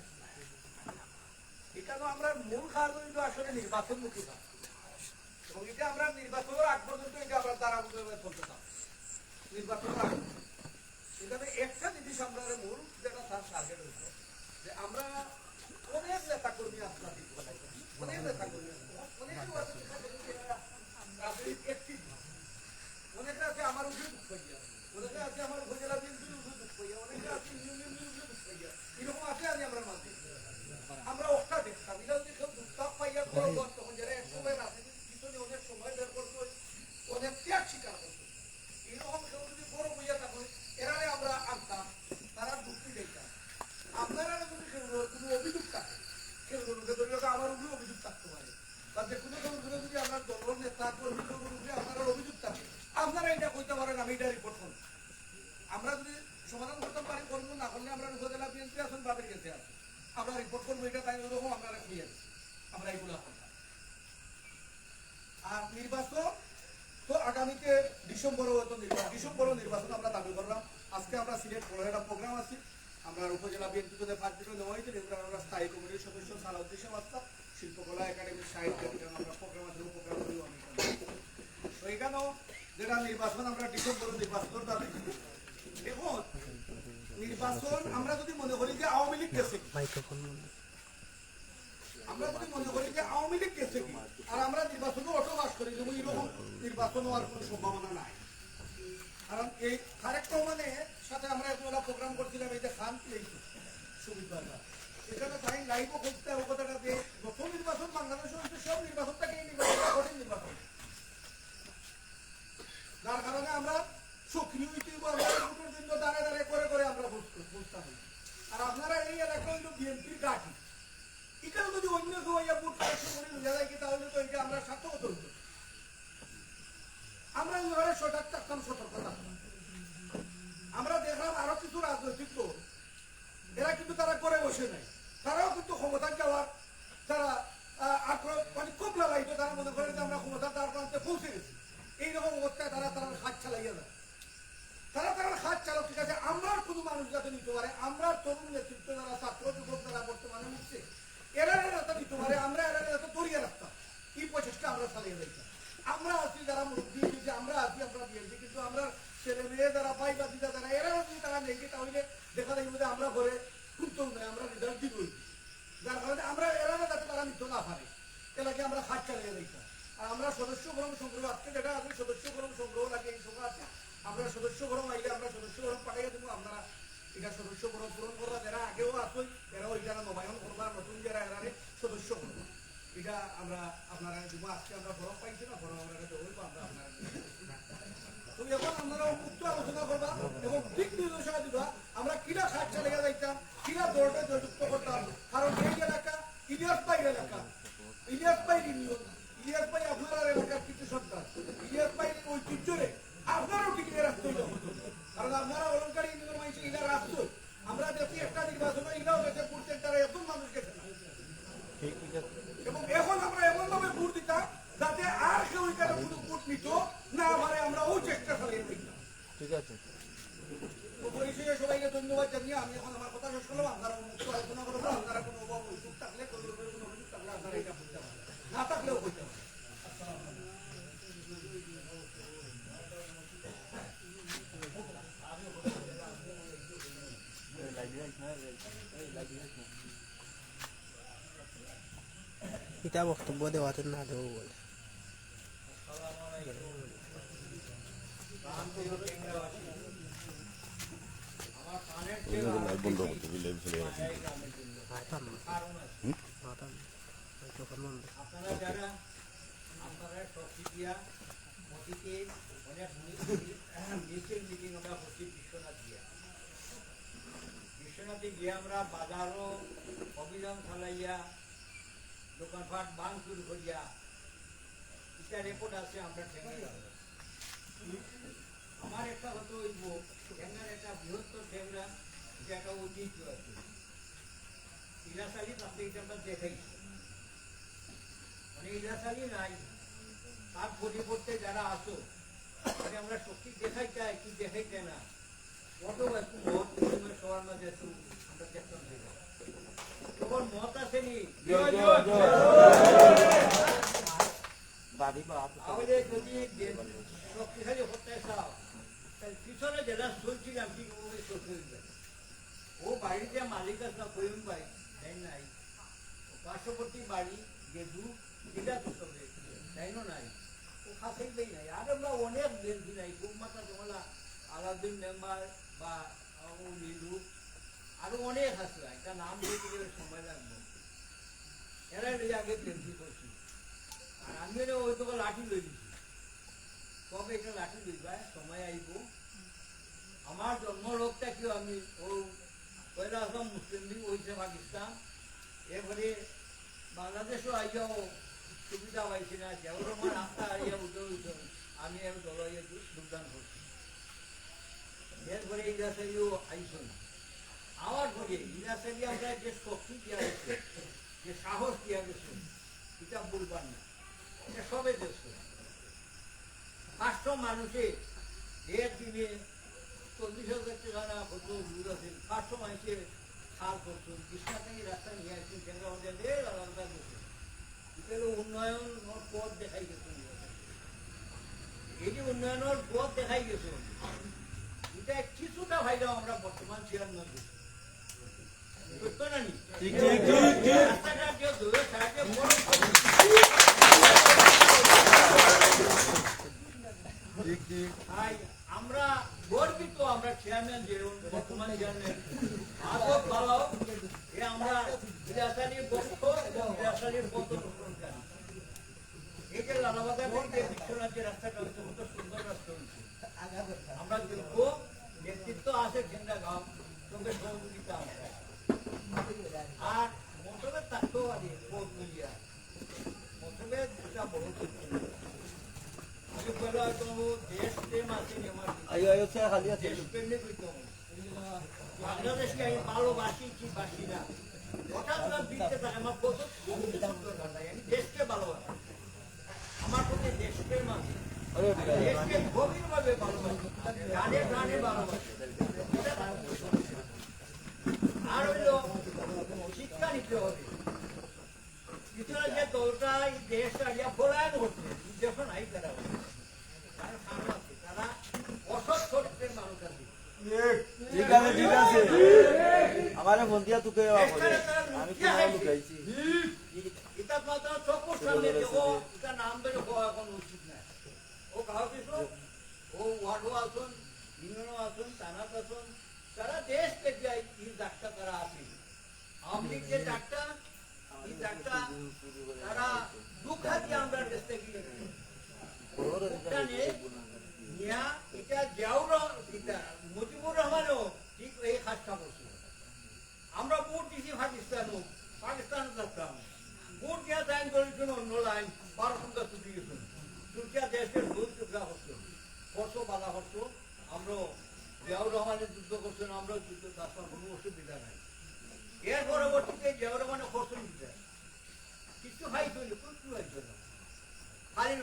এখানে আমরা মূল কাজ হইল আসলে নির্বাচনমুখী কাজ, এবং এটা আমরা নির্বাচনের আগ পর্যন্ত এটা আমরা দ্বারা চলতে চাই। নির্বাচনের আগ এখানে একটা জিনিস আমরা মূল যেটা তার টার্গেট হইল যে আমরা অনেক নেতা কর্মী আপনার অনেক নেতা কর্মী অনেকে আছে আমার উপরে দুঃখ পাইয়া, অনেকে আছে আমার উপজেলা বিএনপির উপরে দুঃখ পাইয়া, অনেকে আছে ইউনিয়নের উপরে দুঃখ পাইয়া, এরকম আছে আমি আমরা মাঝে আমরা ওটা দেখতাম। এটা যদি কেউ দুঃখ পাইয়া করবো তখন যারা একসময় রাজনীতির পিছনে অনেক সময় বের করতো, অনেক ত্যাগ স্বীকার করতো, এরকম কেউ যদি বড় বইয়া থাকো এরারে আমরা আনতাম, তারা যুক্তি দিতাম। আপনারা যদি কেউ কোনো অভিযোগ থাকে, কেউ আমার উপরে অভিযোগ থাকতে পারে, বা যে কোনো কেউ যদি আপনার দলের নেতা কর্মীর উপরে আপনার অভিযোগ থাকে, আপনারা এটা কইতে পারেন, আমি এটা রিপোর্ট করবো। আমরা যদি সমাধান করতে পারি করবো, না করলে আমরা উপজেলা বিএনপি আসুন বাদের গেছে আছি, আমরা রিপোর্ট করবো, এটা তাই ওরকম আপনারা খুঁজে আমরা এইগুলো করতাম। আর নির্বাচন তো আগামীতে ডিসেম্বরও নির্বাচন আমরা দাবি করলাম। আজকে আমরা সিলেট বড় একটা প্রোগ্রাম আছে, আমরা উপজেলা বিএনপি থেকে 5 দিনে নেওয়া হয়েছে, এগুলো আমরা স্থায়ী কমিটির সদস্য সালাউদ্দিন বাস্তা শিল্পকলা একাডেমির সাহিত্য আমরা প্রোগ্রাম করি অনেক। তো এখানেও যেটা নির্বাচন আমরা ডিসেম্বরে নির্বাচন দাবি। এখন নির্বাচন আমরা যদি মনে করি যে আওয়ামী লীগ গেছে, আমরা যদি মনে করি যে আওয়ামী লীগ গেছে আর আমরা নির্বাচনে অটো পাস করি, যেমন এরকম নির্বাচন হওয়ার কোনো সম্ভাবনা নাই। কারণ এই তারেক রহমানের সাথে আমরা একটা প্রোগ্রাম করছিলাম, এই যে খান সুবিধা এখানে তাই লাইভও করতে হবে কথাটা যে নতুন নির্বাচন বাংলাদেশের হচ্ছে সব নির্বাচনটাকে কঠিন নির্বাচন, যার কারণে আমরা সক্রিয় ভোটের জন্য দাঁড়ায় করে আমরা বুঝতে হবে। আর আপনারা এই এলাকা হইল বিএনপির ঘাঁটি, এখানে যদি অন্য কেউ ভোট কালেকশন করে বুঝা যায় কি, তাহলে তো এটা আমরা সার্থকত হইত। আমরা এইভাবে সজাগ থাকতাম, সতর্ক থাকতাম। আমরা দেখলাম আরো কিছু রাজনৈতিক দল এরা কিন্তু তারা করে বসে নাই, তারাও কিন্তু ক্ষমতা যাওয়ার তারা মানে খুব লাগাইতো, তারা মনে করেন যে আমরা ক্ষমতা তার প্রান্তে পৌঁছে গেছি। এইরকম অবস্থায় তারা হাত চালাইয়া যায়, তারা হাত চালাক। ঠিক আছে, আমরা কোনো মানুষ যাতে নিতে পারে, আমরা তরুণ নেতৃত্ব যারা ছাত্র যুবক যারা বর্তমানে উঠছে এরা যাতে নিতে পারে, আমরা এরা যাতে দরিয়ে রাখতাম, এই প্রচেষ্টা আমরা চালিয়ে যাইতাম। আমরা আছি যারা মুরব্বী, আমরা আছি, আমরা দিয়েছি, কিন্তু আমরা ছেলে মেয়ে যারা ভাই বা দিদা যারা এরা যদি তারা নেই, তাহলে দেখা যাবে যে আমরা ঘরে খুঁজতেও নেই, আমরা রেজাল্ট দিবই, যার কারণে আমরা এরা যাতে তারা নিতে না পারে এলাকে আমরা হাত চালিয়ে দিতাম। আর আমরা সদস্য ফরম সংগ্রহ আজকে যেটা আছে সদস্য ফরম সংগ্রহ লাগে, এই সময় আছে আমরা সদস্য ফরম আইলে আমরা সদস্য ফরম পাঠাইয়া দেবো, আপনারা এটা সদস্য পূরণ করবা, যারা আগেও আসো এরাও এটা নবায়ন করবা, নতুন যারা এরারে সদস্য করবা। এটা আমরা আপনারা দিব। আজকে আমরা বরফ পাইছি না, বরফ আমরা দেবো, আমরা আপনারা তুমি এখন আপনারা উক্ত আলোচনা করবা এবং দিক নির্দেশনা দিবা আমরা কিনা খাচ্ছা লেগে যাইতাম, কিনা দৌড়টা যুক্ত করতাম। কারণ এই এলাকা ইলিয়াস ভাইয়ের এলাকা, ইলিয়াস ভাই ইউনিয়ন, ইলিয়াস ভাই আপনার এলাকার কিছু সন্তান, ইলিয়াস ভাই ঐতিহ্যরে আপনারও টিকিয়ে রাখতে হবে। কারণ আপনারা অলঙ্কারী ইউনিয়নের মানুষ ইলা রাখতো, আমরা দেখি একটা নির্বাচন ইলাও গেছে ভোট সেন্টারে এত মানুষ গেছে না। এবং এখন আমরা এমন ভাবে ভোট দিতাম যাতে আর কেউ এখানে কোনো ভোট নিত না পারে, আমরা ওই চেষ্টা চালিয়ে দিতাম। ঠিক আছে, তো পরিচয়ে সবাইকে ধন্যবাদ জানিয়ে আমি এখন আমার কথা শেষ করলাম। আপনারা মুক্ত আলোচনা করবো, আপনারা কোনো অভিযোগ থাকলে কোনো অভিযোগ থাকলে আপনারা এটা বলতে পারেন, না থাকলেও বলতে পারেন। এটা বক্তব্য দেওয়াতে না দেবো বলে আপনারা যারা আপনারা সক্রিয়া অতীতে অনেক মিছিল মিটিং আমরা করছি বিশ্বনাথে গিয়ে আমরা বাজারও অভিযান চালাইয়া দোকানপাট ভাঙচুর করিয়া এটা রেকর্ড আছে আমরা ঠেঙ্গা। আমার একটা হতো হইব ঠেঙ্গার একটা বৃহত্তর ঠেঙ্গা, এটা একটা ঐতিহ্য আছে। ইলাশালি তাতে এটা আমরা দেখাইছি, মানে ইলাশালি নাই, তার পরিবর্তে যারা আসো মানে আমরা শক্তি দেখাই চাই কি দেখাইতে না, কত একটু মত সবার মাঝে একটু আমরা চেষ্টা করি। তখন মত আসেনি, আমাদের যদি শক্তিশালী হতে চাও পিছনে যেটা চলছিলাম ঠিক ও বাড়িতে মালিক আছে না কইম ভাই নাই, পার্শ্ববর্তী বাড়ি গেদু এটা তো তবে তাইও নাই, ও খাসেই দেই নাই। আর আমরা অনেক বেশি নাই, খুব মাত্রা তোমরা আলাউদ্দিন মেম্বার বা লিলু আরো অনেক আছে, একটা নাম বলতে গেলে সময় লাগবে। এরা আগে বেশি করছি, আর আমি ওই তোকে লাঠি লই দিছি, কবে এটা লাঠি লইবা সময় আইব। আমার জন্মলোকটা কি আমি ও পয়লা আসলাম মুসলিম লীগ হয়েছে পাকিস্তান, এরপরে বাংলাদেশও আইয়াও সুবিধা পাইছি না, যেমন আমার রাস্তা আইয়া উঠে উঠে আমি আর দল যোগদান করছি। এরপরে ইরাসালিও আইসন আমার পরে ইরাসালি আমরা যে শক্তি দেওয়া হয়েছে, যে সাহস দেওয়া গেছে, এটা বলবার না, এটা সবে দেশ 500 মানুষে এর দিনে 40,000 টাকা না কত দূর আছে, 500 মানুষের খাল করছেন, কৃষ্ণা থেকে রাস্তা নিয়ে আসছেন, কেন্দ্র আলাদা গেছে, এটা উন্নয়ন পথ দেখাই গেছেন। এই যে উন্নয়নের পথ দেখাই গেছে, এটা কিছুটা ভাইরাও আমরা বর্তমান চেয়ারম্যান সত্য না নি রাস্তাটা যে ধরে সাহায্য আমরা গর্বিত, আমরা চেয়ারম্যান যে বর্তমান চেয়ারম্যান আজব বাবাও এ আমরা বিরাসালির পক্ষ এবং বিরাসালির পথ অনুসরণকারী। এই যে লালাবাজার থেকে বিশ্বনাথ যে রাস্তাটা হচ্ছে কত সুন্দর রাস্তা হচ্ছে, আমরা দেখবো নেতৃত্ব আছে ঝেন্ডা গাঁও সঙ্গে সহযোগিতা আছে, আর মৌসুমের থাকতেও আগে পথ মিলিয়া মৌসুমের দুটা বড় দেশ প্রেম আছে, দেশ প্রেমে বাংলাদেশকে আমি ভালোবাসি কি বাসি না, হঠাৎ দিতে থাকে আমার কত আমি দেশকে ভালোবাসি, আমার প্রতি দেশ প্রেম আছে, দেশকে গভীর ভাবে ভালোবাসি, গানে গানে ভালোবাসি। আর হইল শিক্ষা নিতে হবে, পিছনে যে দলটা দেশটা পলায়ন করছে যখন আই তারা তারা অসৎ চরিত্রের মানুষ আছে। ঠিক আছে আমারে ফোন দিয়া তোকে আমি তোমার লুকাইছি এটা মাত্র চোখের সামনে দেখো, এটা নাম ধরে হওয়া এখন উচিত না। ও কাউ কিছু ও ওয়ার্ডও আসুন, ইউনিয়নও আসুন, থানাত আসুন, তারা দেশ থেকে এই ডাক্তার তারা আছে আওয়ামী লীগ যে ডাক্তার এই ডাক্তার তারা দুঃখা দিয়ে আমরা দেশ থেকে এটা জিয়াউর মুজিবুর রহমানও ঠিক এই কাজটা করছে আমরা ভোট দিছি পাকিস্তান থাকতাম ভোট দিয়া লাইন করেছিল অন্য লাইন 12 সংখ্যা ছুটি গেছিল তুর্কিয়া দেশের ভোট টুকরা হতো করছো বাধা করছো আমরা জিয়াউর রহমানের যুদ্ধ করছেন আমরা যুদ্ধ করতাম কোনো অসুবিধা নাই এর পরবর্তীতে জিয়াউর রহমানের করছেন কিছু খাইছিল কিছু খাইছিল খালি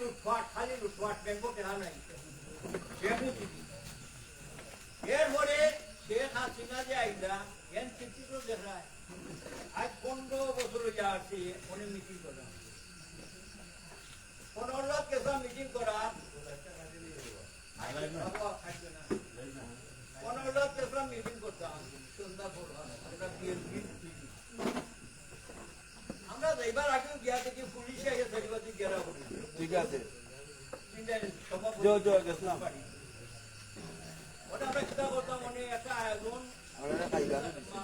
লুটপাট ব্যাংক দেখা নাই এরপরে শেখ হাসিনা যে আইলা এন চিত্র দেখায় আজ 15 বছর আসছে উনি মিটিং করা 15 লাখ কেসা মিটিং করা 15 লাখ কেসা মিটিং করতাম সন্ধ্যা পর আমরা যাইবার আগে গিয়া থেকে পুলিশে এসে সারিবাতি গেরা করি ঠিক আছে সভাপতি গেছিলাম ওটা আমরা চিন্তা করতাম মানে একটা আয়োজন আমরা খাইবা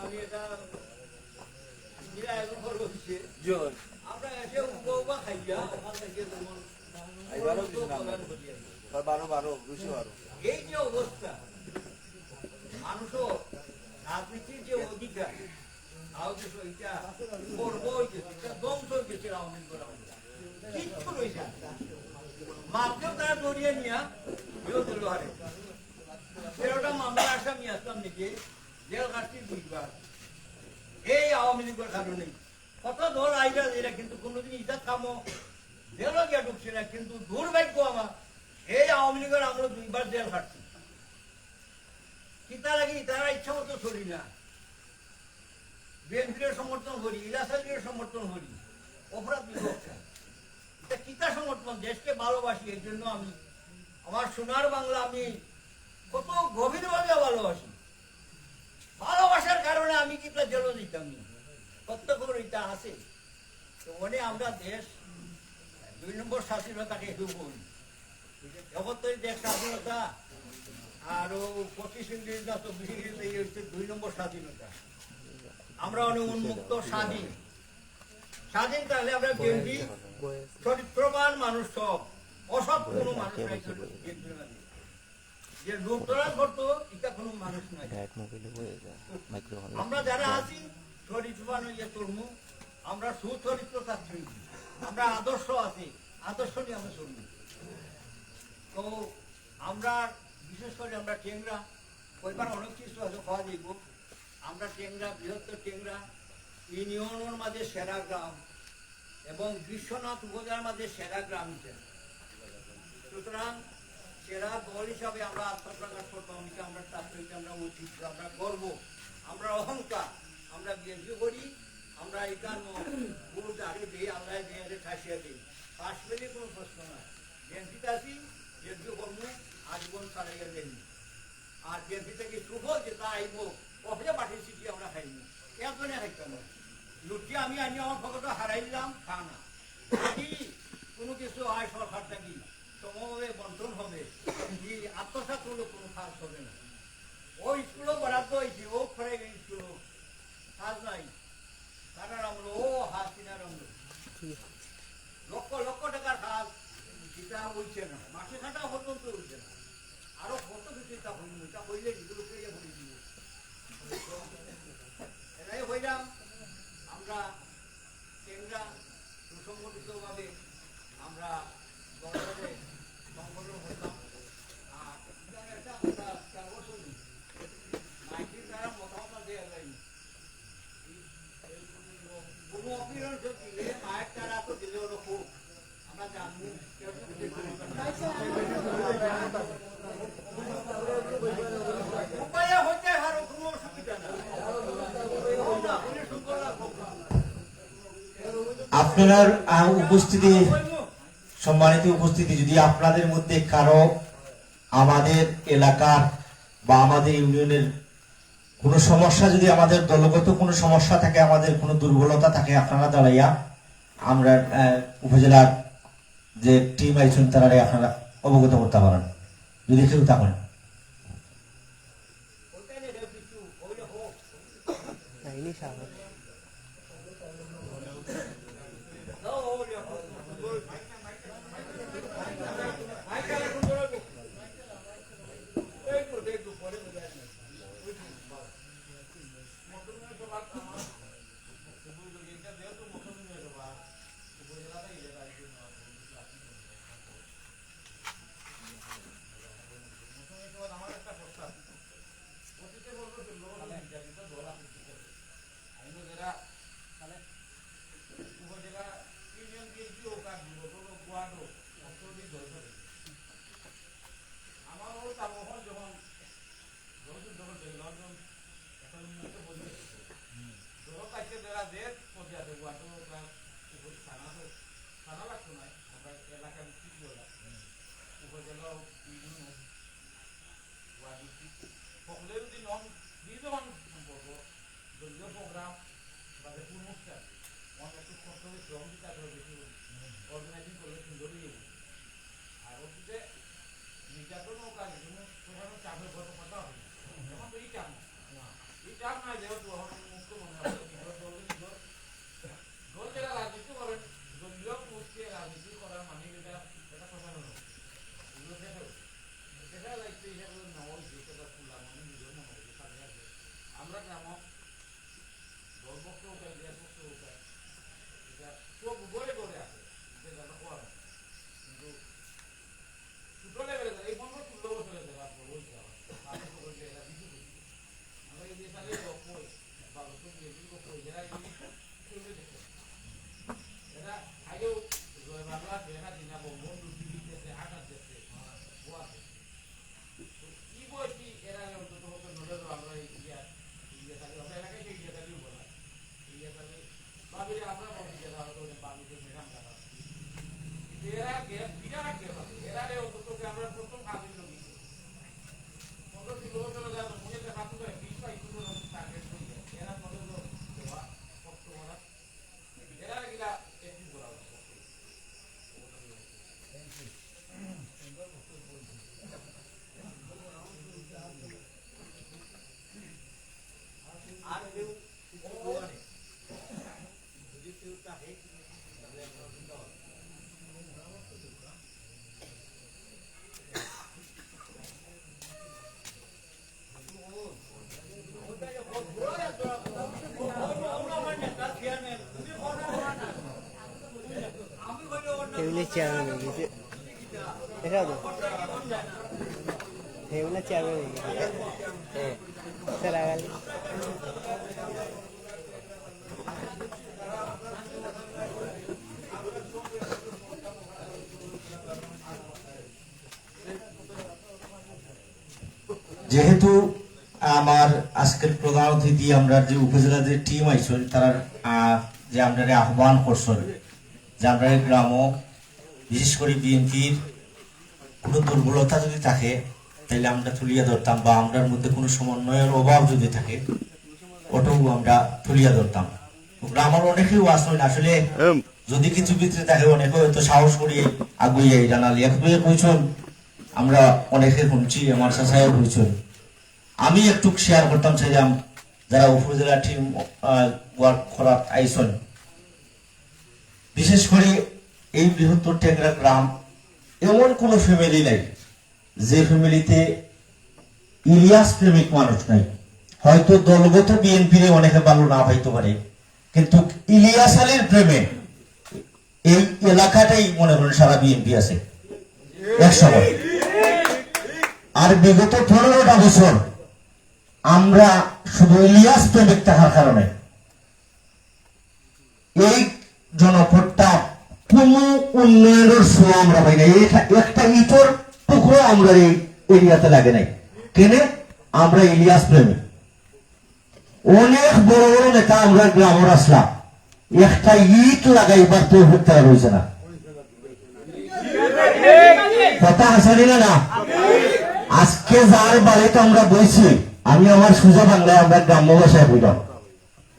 আমি এটা আয়োজন করবো জোর আমরা এসে উপা খাইয়া ওখান থেকে যেমন আইবারও দিছিলাম 12 এই যে অবস্থা মানুষও রাজনীতির যে অধিকার করব ধ্বংস হয়েছে আওয়ামী লীগ কিচ্ছু রয়েছে মাপকেও তারা জড়িয়ে নিয়ে বিরোধী হারে 13টা মামলা আসামি আসলাম নাকি জেল কাটছি 2বার এই আওয়ামী লীগের কারণে কত দল আইরা এরা কিন্তু কোনোদিন ইটা কামো জেলও গিয়ে ঢুকছে না কিন্তু দুর্ভাগ্য আমার এই আওয়ামী লীগের আমরা 2বার জেল কাটছি কিতা লাগি তারা ইচ্ছা মতো চলি না বিএনপির সমর্থন করি ইলাসালির সমর্থন করি অপরাধ বিপক্ষে এটা কিতা সমর্থন দেশকে ভালোবাসি এই জন্য আমি আমার সোনার বাংলা আমি কত গভীরভাবে ভালোবাসি ভালোবাসার কারণে আমি কিতা জেলও দিতাম প্রত্যেক এটা আছে তো মানে আমরা দেশ 2 নম্বর স্বাধীনতাকে একটু বলি জগতের দেশ স্বাধীনতা আর 25 ইংরেজ না 24 ইংরেজ এই হচ্ছে 2 নম্বর স্বাধীনতা আমরা অনেক উন্মুক্ত স্বাধীন তাহলে আমরা বিএনপি চরিত্রবান মানুষ সব অসৎ কোনো মানুষ নাই যে লোকতরা করতো এটা কোনো মানুষ নাই আমরা যারা আছি চরিত্রবান হইয়া চলমু আমরা সুচরিত্র থাকছি আমরা আদর্শ আছি আদর্শ নিয়ে আমরা চলবো তো আমরা বিশেষ করে আমরা টেংরা কইবার অনেক কিছু আছে খাওয়া যাইব আমরা টেংরা বৃহত্তর টেংরা ইউনিয়নের মাঝে সেরা গ্রাম এবং বিশ্বনাথ উপজেলার মাঝে সেরা গ্রাম হিসেবে সুতরাং সেরা দল হিসাবে আমরা আত্মপ্রকাশ করতাম আমরা চাকরিতে আমরা উচিত আমরা গর্ব আমরা অহংকার আমরা বিএনপি করি আমরা এখান ভোট আগে দিই আমরা খাসিয়া দিই পাশ পেলে কোনো প্রশ্ন নয় বিএনপিতে আছি বিএনপি কর্ম আজীবন চালাইয়া দেয়নি আর বিএনপি থেকে শুভ যেটা আইব কখনো পাঠিয়ে চিঠি আমরা খাইনি একজনে খাইতাম লুটি আমি আনি আমার পকেটে হারাই দিলাম খা না যদি কোনো কিছু আয় সরকার থাকি সমভাবে বন্টন হবে আত্মসাত হলে কোনো কাজ হবে না ও স্কুলও বরাদ্দ হয়েছে ও প্রাইভেট স্কুলও কাজ নাই কারণ আমরা ও হাত কিনার আমরা লক্ষ লক্ষ টাকার কাজ সেটা হইছে না মাসে খাটা পর্যন্ত হইছে না আরো কত কিছু এটা হইল এটা হইলে এগুলো পেয়ে হয়ে দিব এটাই হইলাম আমরা কেন্দ্রা সুসংগঠিতভাবে আমরা দলভাবে সংগঠন হতাম আর একটা আমরা 4 বছর মাইকির দ্বারা মতামত দেওয়া যায়নি কোনো অপিনিয়ন দিলে মায়ের তারা তো দিলে হলো খুব আমরা জানবো উপায় হইতে আরো কোনো অসুবিধা না আপনার উপস্থিতি সম্মানিত উপস্থিতি যদি আপনাদের মধ্যে কারো আমাদের এলাকার বা আমাদের ইউনিয়নের কোনো সমস্যা যদি আমাদের দলগত কোনো সমস্যা থাকে আমাদের কোনো দুর্বলতা থাকে আপনারা দাঁড়াইয়া আমরা উপজেলার যে টিম আইছেন তারা আপনারা অবগত করতে পারেন যদি কেউ থাকেন টেবিলের চেয়ারম্যান হয়ে গেছে দেখা তো টেবিলের চেয়ারম্যান হয়ে গেছে হ্যাঁ সারা গালি যেহেতু আমার আজকের প্রধান অতিথি আমরা যে উপজেলা যে টিম আইসন তারা যে আমরা আহ্বান করছেন যে আমরা গ্রাম বিশেষ করে বিএনপির কোনো দুর্বলতা যদি থাকে তাহলে আমরা তুলিয়া ধরতাম বা আমরার মধ্যে কোনো সমন্বয়ের অভাব যদি থাকে ওটাও আমরা তুলিয়া ধরতাম গ্রামের অনেকেও আসেন আসলে যদি কিছু ভিতরে থাকে অনেকে হয়তো সাহস করিয়ে আগুয়ে জানালি একটু কইছেন আমরা অনেকে শুনছি আমার চাচাইও কইছেন আমি একটু শেয়ার করতাম চাইলাম যারা উপজেলা টিম ওয়ার্ক করার আইসন বিশেষ করে এই বৃহত্তর টেকরা গ্রাম এমন কোন ফ্যামিলি নাই যে ফ্যামিলিতে ইলিয়াস প্রেমিক মানুষ নাই হয়তো দলগত বিএনপির অনেকে ভালো না পাইতে পারে কিন্তু ইলিয়াস আলীর প্রেমে এই এলাকাটাই মনে করেন সারা বিএনপি আছে একসময় আর বিগত 15টা বছর আমরা শুধু ইলিয়াস প্রেমিক থাকার কারণে এই জনপদটা কোন উন্নয়নের ছোঁয়া আমরা পাই না একটা ইটর টুকরো আমরা এই এরিয়াতে লাগে নাই কেন আমরা ইলিয়াস প্রেমী অনেক বড় বড় নেতা আমরা গ্রামের আসলাম একটা ইট লাগাইবার তো তারা রয়েছে না কথা হাসানি না আজকে যার বাড়িতে আমরা বইছি আমি আমার সোজা বাংলায় আমরা গ্রাম্য ভাষায় বললাম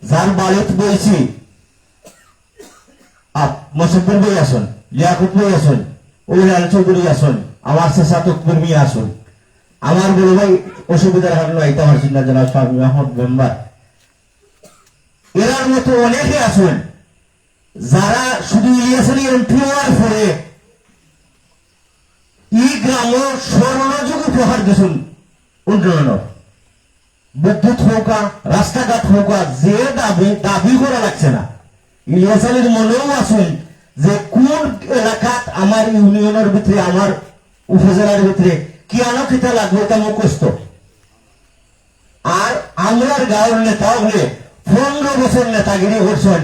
যার বাড়িতে বইছি মসজিদ বই আসুন লিয়াকুত বই আসুন ওইলাল চৌধুরী আসুন আমার চেষ্টা তকবীর মিয়া আসুন আমার বড় ভাই অসুবিধার কারণে আইতে পারছেন না জনাব স্বামী আহমদ মেম্বার এরার মতো অনেকে আসুন যারা শুধু ইলিয়াসের এমপি হওয়ার পরে এই গ্রাম স্বর্ণযুগ উপহার দিয়েছেন উন্নয়ন বিদ্যুৎ হোকা রাস্তাঘাট হোকা যে দাবি করা লাগছে না ইলিয়াস আলীর মনেও আসুন যে কোন এলাকাত আমার ইউনিয়নের ভিতরে আমার উপজেলার ভিতরে কি আনো খেতে লাগবে তা মুখস্থ আর আমরার গাঁয়ের নেতা হলে 15 বছর নেতাগিরি করছেন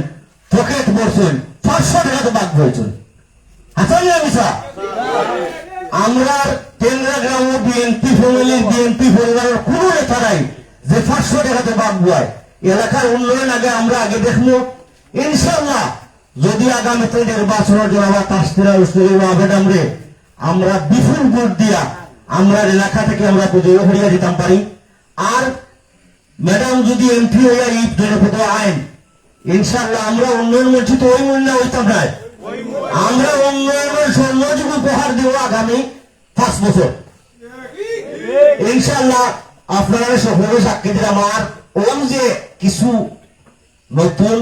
পকেট করছেন 500 টাকা তো বাদ হয়েছেন হাসান মিসা আমরা টেংরা গ্রাম বিএনপি ফ্যামিলির বিএনপি পরিবারের কোন নেতা নাই যে 500 টাকাতে বাদ দেয়। এলাকার উন্নয়ন আমরা আগে দেখবো ইনশাআল্লাহ। যদি আগামীতে নির্বাচনের জন্য আবার তাস্তিরা আবেদনরে আমরা বিপুল ভোট দিয়া আমরা এলাকা থেকে আমরা বিজয়ী হইয়া দিতাম পারি। আর ম্যাডাম যদি এমপি হইয়া এই জনপদ আইন ইনশাআল্লাহ আমরা উন্নয়ন বঞ্চিত ওই মূল্য হইতাম না। আমরা উন্নয়নের স্বর্ণযুগ উপহার দেব আগামী 5 বছর ইনশাআল্লাহ। আপনারা সকলে সাক্ষী দিন আমার ওম যে কিছু নতুন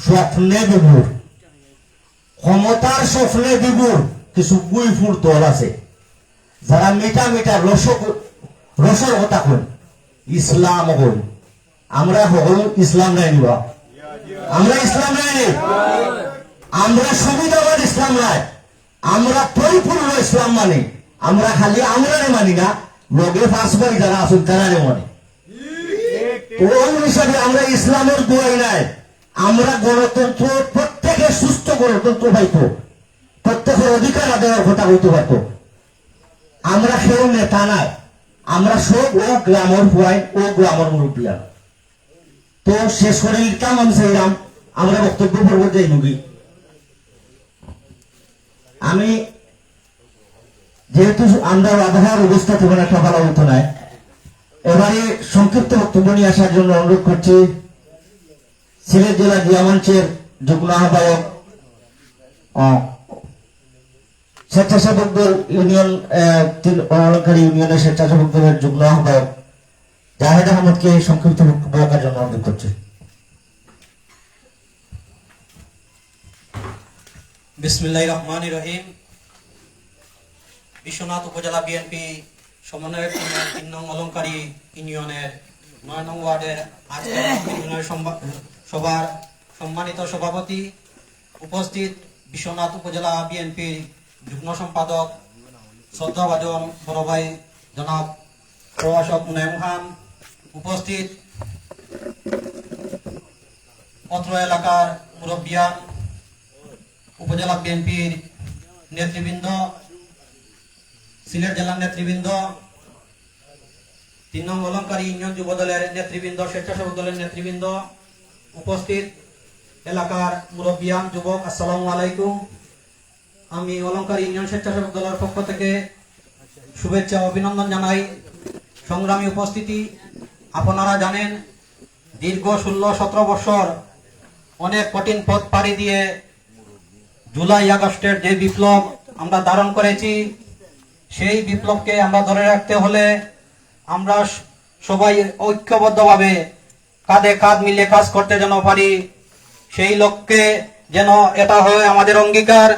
স্বপ্নে বিভোর ক্ষমতার স্বপ্নে বিভোর কিছু গুইফুর দল আছে যারা মিটা মিটা রসর কথা কন ইসলাম হল। আমরা হল ইসলাম নাই নিবা, আমরা ইসলাম নাই, আমরা সুবিধাবাদ ইসলাম নাই, আমরা পরিপূর্ণ ইসলাম মানি। আমরা খালি আমরা মানি না, লগে 5 বাড়ি যারা আসুন তারা মানে। তো ওই হিসাবে আমরা ইসলামের দোয়াই নাই, আমরা গণতন্ত্র প্রত্যেকের সুস্থ গণতন্ত্র পাইতো, প্রত্যেকের অধিকার আদায়ের কথা হইতে পারত। আমরা কেউ নেতা নাই, আমরা সব ও গ্রামের হুয়াই ও গ্রামের মুরব্বিয়া। তো শেষ করে লিখতাম আমি চাইলাম আমরা বক্তব্য পর্ব যাই মুগি। আমি যেহেতু আমরা আবহাওয়ার অবস্থা তেমন একটা ভালো হতো না, এবারে সংক্ষিপ্ত বক্তব্য নিয়ে আসার জন্য অনুরোধ করছি সিলেট জেলা জিয়া মঞ্চের যুগ্ম আহ্বায়ক স্বেচ্ছাসেবক দল ইউনিয়ন অলঙ্কারী ইউনিয়নের স্বেচ্ছাসেবক দলের যুগ্ম আহ্বায়ক জাহেদ আহমদকে সংক্ষিপ্ত বক্তব্য রাখার জন্য অনুরোধ করছি। বিসমিল্লাহির রহমানির রহিম। বিশ্বনাথ উপজেলা বিএনপি সমন্বয়ের 3 নং অলঙ্কারী ইউনিয়নের 9 নং ওয়ার্ডের আজকের ইউনিয়নের সভার সম্মানিত সভাপতি, উপস্থিত বিশ্বনাথ উপজেলা বিএনপির যুগ্ম সম্পাদক শ্রদ্ধাভাজন বড় ভাই জনাব প্রভাষক মুনায়েম খান, উপস্থিত অত্র এলাকার মুরব্বিয়ান, উপজেলা বিএনপির নেতৃবৃন্দ, সিলেট জেলার নেতৃবৃন্দ, 3 নং অলঙ্কারী ইউনিয়ন যুব দলের নেতৃবৃন্দ, স্বেচ্ছাসেবক দলের নেতৃবৃন্দ, উপস্থিত এলাকার মুরব্বিয়ান, যুবক, আসসালামু আলাইকুম। আমি অলঙ্কারী ইউনিয়ন স্বেচ্ছাসেবক দলের পক্ষ থেকে শুভেচ্ছা ও অভিনন্দন জানাই। সংগ্রামী উপস্থিতি, আপনারা জানেন দীর্ঘ 16-17 বছর অনেক কঠিন পথ পাড়ি দিয়ে জুলাই আগস্টের যে বিপ্লব আমরা ধারণ করেছি, সেই বিপ্লবকে আমরা ধরে রাখতে হলে আমরা সবাই ঐক্যবদ্ধভাবে কাঁধে কাঁধ মিলিয়ে কাজ করতে যেন পারি, সেই লক্ষ্যে যেন এটা হয় আমাদের অঙ্গীকার।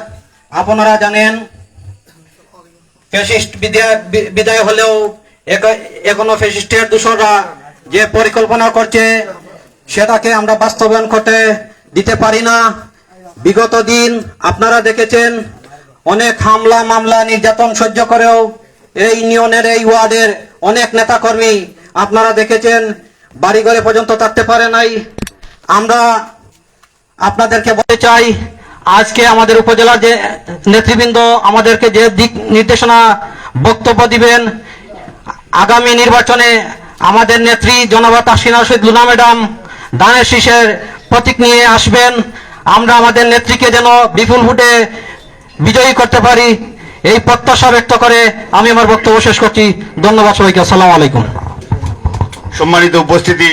আপনারা জানেন ফ্যাসিস্ট বিদায় হলেও এখনো ফ্যাসিস্টের দূষররা যে পরিকল্পনা করছে সেটাকে আমরা বাস্তবায়ন করতে দিতে পারি না। বিগত দিন আপনারা দেখেছেন অনেক হামলা মামলা নির্যাতন সহ্য করেও এই ইউনিয়নের এই ওয়ার্ডের অনেক নেতাকর্মী আপনারা দেখেছেন বাড়িঘরে পর্যন্ত থাকতে পারে নাই। আমরা আপনাদেরকে বলতে চাই, আজকে আমাদের উপজেলার যে নেতৃবৃন্দ আমাদেরকে যে দিক নির্দেশনা বক্তব্য দিবেন, আগামী নির্বাচনে আমাদের নেত্রী জনাবা তাসকিনা রশিদ লুনা ম্যাডাম ধানের শীষের প্রতীক নিয়ে আসবেন। আমরা আমাদের নেত্রীকে যেন বিপুল ভোটে বিজয়ী করতে পারি, এই প্রত্যাশা ব্যক্ত করে আমি আমার বক্তব্য শেষ করছি। ধন্যবাদ সবাইকে, আসসালামু আলাইকুম। সম্মানিত উপস্থিতি,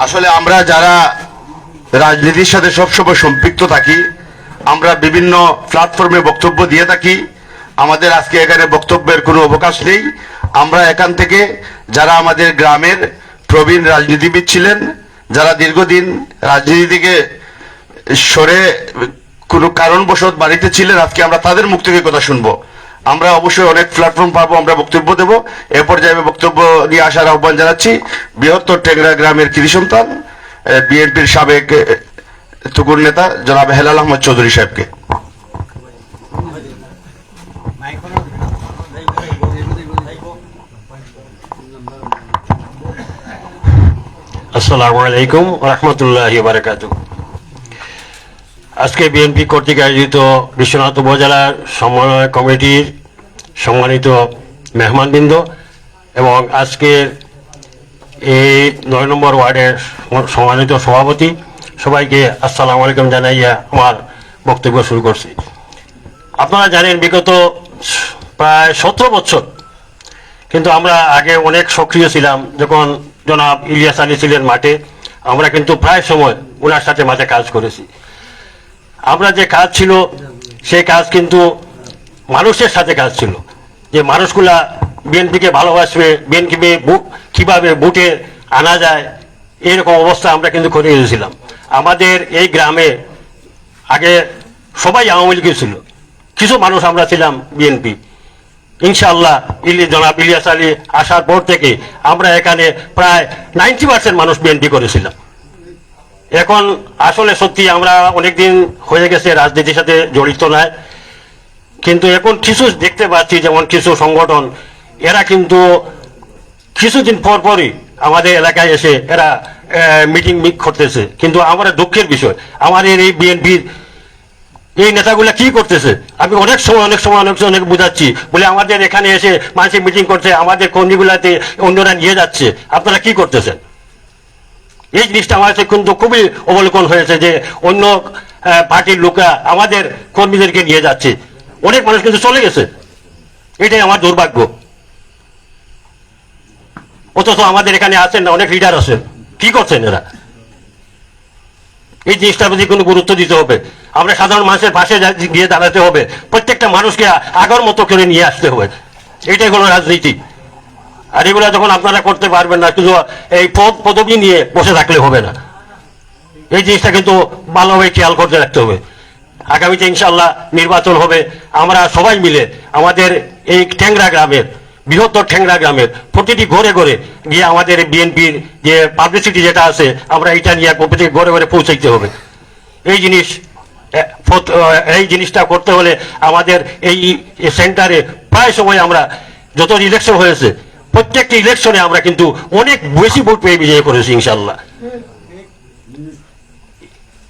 আসলে আমরা যারা রাজনীতির সাথে সবসময় সম্পৃক্ত থাকি, আমরা বিভিন্ন প্ল্যাটফর্মে বক্তব্য দিয়ে থাকি। আমাদের আজকে এখানে বক্তব্যের কোনো অবকাশ নেই। আমরা এখান থেকে যারা আমাদের গ্রামের প্রবীণ রাজনীতিবিদ ছিলেন, যারা দীর্ঘদিন রাজনীতি থেকে সরে কোনো কারণবশত বাড়িতে ছিলেন, আজকে আমরা তাদের মুখ থেকে কথা শুনবো। আমরা অবশ্যই অনেক প্ল্যাটফর্ম পাবো, আমরা বক্তব্য দেব। এ পর্যায়ে আমি বক্তব্য নিয়ে আসার আহ্বান জানাচ্ছি বৃহত্তর টেংরা গ্রামের কৃতি সন্তান বিএনপির সাবেক তুকুর নেতা জনাব হেলাল আহমদ চৌধুরী সাহেবকে। আসসালামু আলাইকুম ওয়া রাহমাতুল্লাহি ওয়া বারাকাতুহু। আজকে বিএনপি কর্তৃক আয়োজিত বিশ্বনাথ উপজেলা সমন্বয় কমিটির সম্মানিত মেহমানবৃন্দ এবং আজকের এই 9 নম্বর ওয়ার্ডের সম্মানিত সভাপতি, সবাইকে আসসালামু আলাইকুম জানাইয়া আমার বক্তব্য শুরু করছি। আপনারা জানেন বিগত প্রায় 17 বছর কিন্তু আমরা আগে অনেক সক্রিয় ছিলাম। যখন জনাব ইলিয়াস আলী ছিলেন মাঠে, আমরা কিন্তু প্রায় সময় ওনার সাথে মাঠে কাজ করেছি। আমরা যে কাজ ছিল সেই কাজ কিন্তু মানুষের সাথে কাজ ছিল, যে মানুষগুলা বিএনপিকে ভালোবাসবে, বিএনপি কিভাবে ভোটে আনা যায়, এরকম অবস্থা আমরা কিন্তু করে এসেছিলাম। আমাদের এই গ্রামে আগে সবাই আওয়ামী লীগের ছিল, কিছু মানুষ আমরা ছিলাম বিএনপি। ইনশাআল্লাহ জনাব ইলিয়াস আলী আসার পর থেকে আমরা এখানে প্রায় 90% মানুষ বিএনপি করেছিলাম। এখন আসলে সত্যি আমরা অনেকদিন হয়ে গেছে রাজনীতির সাথে জড়িত নয়, কিন্তু এখন কিছু দেখতে পাচ্ছি, যেমন কিছু সংগঠন এরা কিন্তু কিছুদিন পর পরই আমাদের এলাকায় এসে এরা মিটিং করতেছে। কিন্তু আমার দুঃখের বিষয়, আমাদের এই বিএনপির এই নেতাগুলা কি করতেছে, আমি অনেক সময় বুঝাচ্ছি, বলে আমাদের এখানে এসে মানুষের মিটিং করছে, আমাদের কর্মীগুলাতে অন্যরা নিয়ে যাচ্ছে, আপনারা কি করতেছেন? এই জিনিসটা আমার কাছে কিন্তু খুবই অবলোকন হয়েছে যে অন্য পার্টির লোকরা আমাদের কর্মীদেরকে নিয়ে যাচ্ছে। অনেক মানুষ কিন্তু চলে গেছে, এটাই আমার দুর্ভাগ্য। অথচ আমাদের এখানে আছেন না, অনেক লিডার আছেন, কি করছেন এরা? এই জিনিসটার প্রতি কোনো গুরুত্ব দিতে হবে। আমরা সাধারণ মানুষের পাশে গিয়ে দাঁড়াতে হবে, প্রত্যেকটা মানুষকে আগের মতো করে নিয়ে আসতে হবে, এটাই হলো রাজনীতি। আর এগুলো যখন আপনারা করতে পারবেন না, শুধু এই পদবি নিয়ে বসে থাকলে হবে না। এই জিনিসটা কিন্তু ভালোভাবে খেয়াল করতে রাখতে হবে। আগামীতে ইনশাল্লাহ নির্বাচন হবে, আমরা সবাই মিলে আমাদের এই ঠ্যাংরা গ্রামের, বৃহত্তর ঠ্যাংরা গ্রামের প্রতিটি ঘরে ঘরে গিয়ে আমাদের বিএনপির যে পাবলিসিটি যেটা আছে, আমরা এটা নিয়ে প্রতিটি ঘরে ঘরে পৌঁছাইতে হবে। এই জিনিসটা করতে হলে আমাদের এই সেন্টারে প্রায় সময় আমরা যত ইলেকশন হয়েছে, প্রত্যেকটি ইলেকশনে আমরা কিন্তু অনেক বেশি ভোট পেয়ে বিজয় করেছি ইনশাল্লাহ।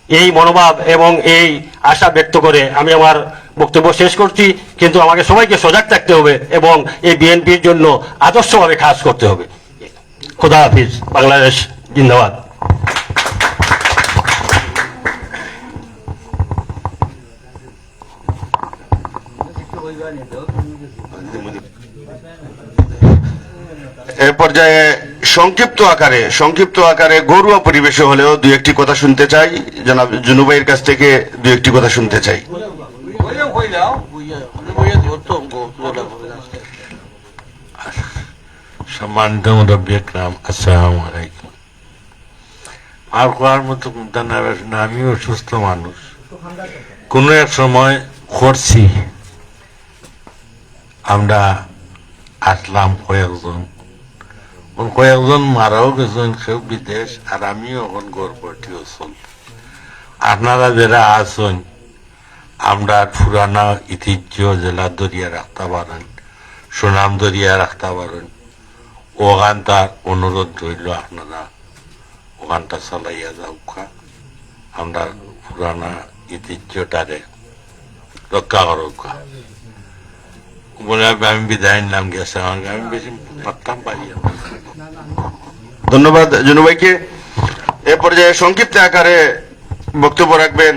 এই মনোভাব এবং এই আশা ব্যক্ত করে আমি আমার বক্তব্য শেষ করছি। কিন্তু আমাকে সবাইকে সজাগ থাকতে হবে এবং এই বিএনপির জন্য আদর্শভাবে কাজ করতে হবে। খোদা হাফিজ, বাংলাদেশ জিন্দাবাদ। এ পর্যায়ে সংক্ষিপ্ত আকারে ঘরোয়া পরিবেশে হলেও দু একটি কথা শুনতে চাই, জনাব জুনু ভাইয়ের কাছ থেকে দু একটি কথা শুনতে চাই। সম্মানিত মুরব্বী একরাম, আসসালামু আলাইকুম। আর করার মতো না, আমিও সুস্থ মানুষ, কোন এক সময় করছি আমরা আসলাম কয়েকজন মারাও গেছেন, কেউ বিদেশ, আর আমিও এখন গড়পটি অচল। আপনারা যারা আছেন, আমরা পুরানা ঐতিহ্য জেলা দরিয়া রাখতে পারেন, সুনাম দরিয়া রাখতে পারেন, ওখানটার অনুরোধ রইল আপনারা ওখানটা চালাইয়া যাওয়া, আমরা পুরানা ঐতিহ্যটারে রক্ষা করুকা বলে আমি বিদায়ের নাম গেছে, আমি বেশি পারতাম পারি। ধন্যবাদ জুনু ভাইকে। এ পর্যায়ে সংক্ষিপ্ত আকারে বক্তব্য রাখবেন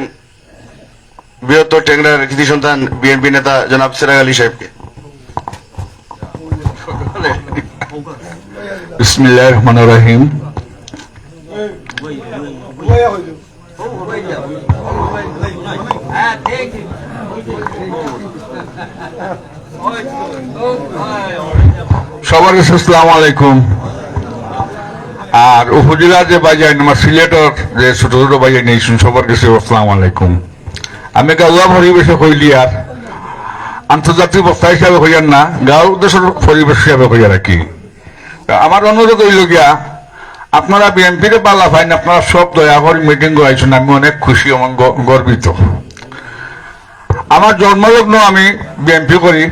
বৃহত্তর টেংরার কৃতি সন্তান বিএনপি নেতা জনাব সেরাগ আলী সাহেবকে। বিসমিল্লাহির রহমানির রহিম। সবার কাছে আসসালামু আলাইকুম। আর উপজেলা যে বাজার আমার সিলেটর যে ছোট ছোট বাজার নেই, সবার কাছে আসসালামু আলাইকুম। আমি গাঁওয়া পরিবেশে হইলি আর আন্তর্জাতিক অবস্থা হিসাবে হইয়ার না, গাঁও দেশের পরিবেশ হিসাবে হইয়া রাখি। আমার অনুরোধ হইল গিয়া, আপনারা বিএনপির পাল্লা পাইন, আপনারা সব দয়া করে মিটিং করাইছেন, আমি অনেক খুশি এবং গর্বিত। আমার জন্মলগ্ন আমি বিএনপি করি,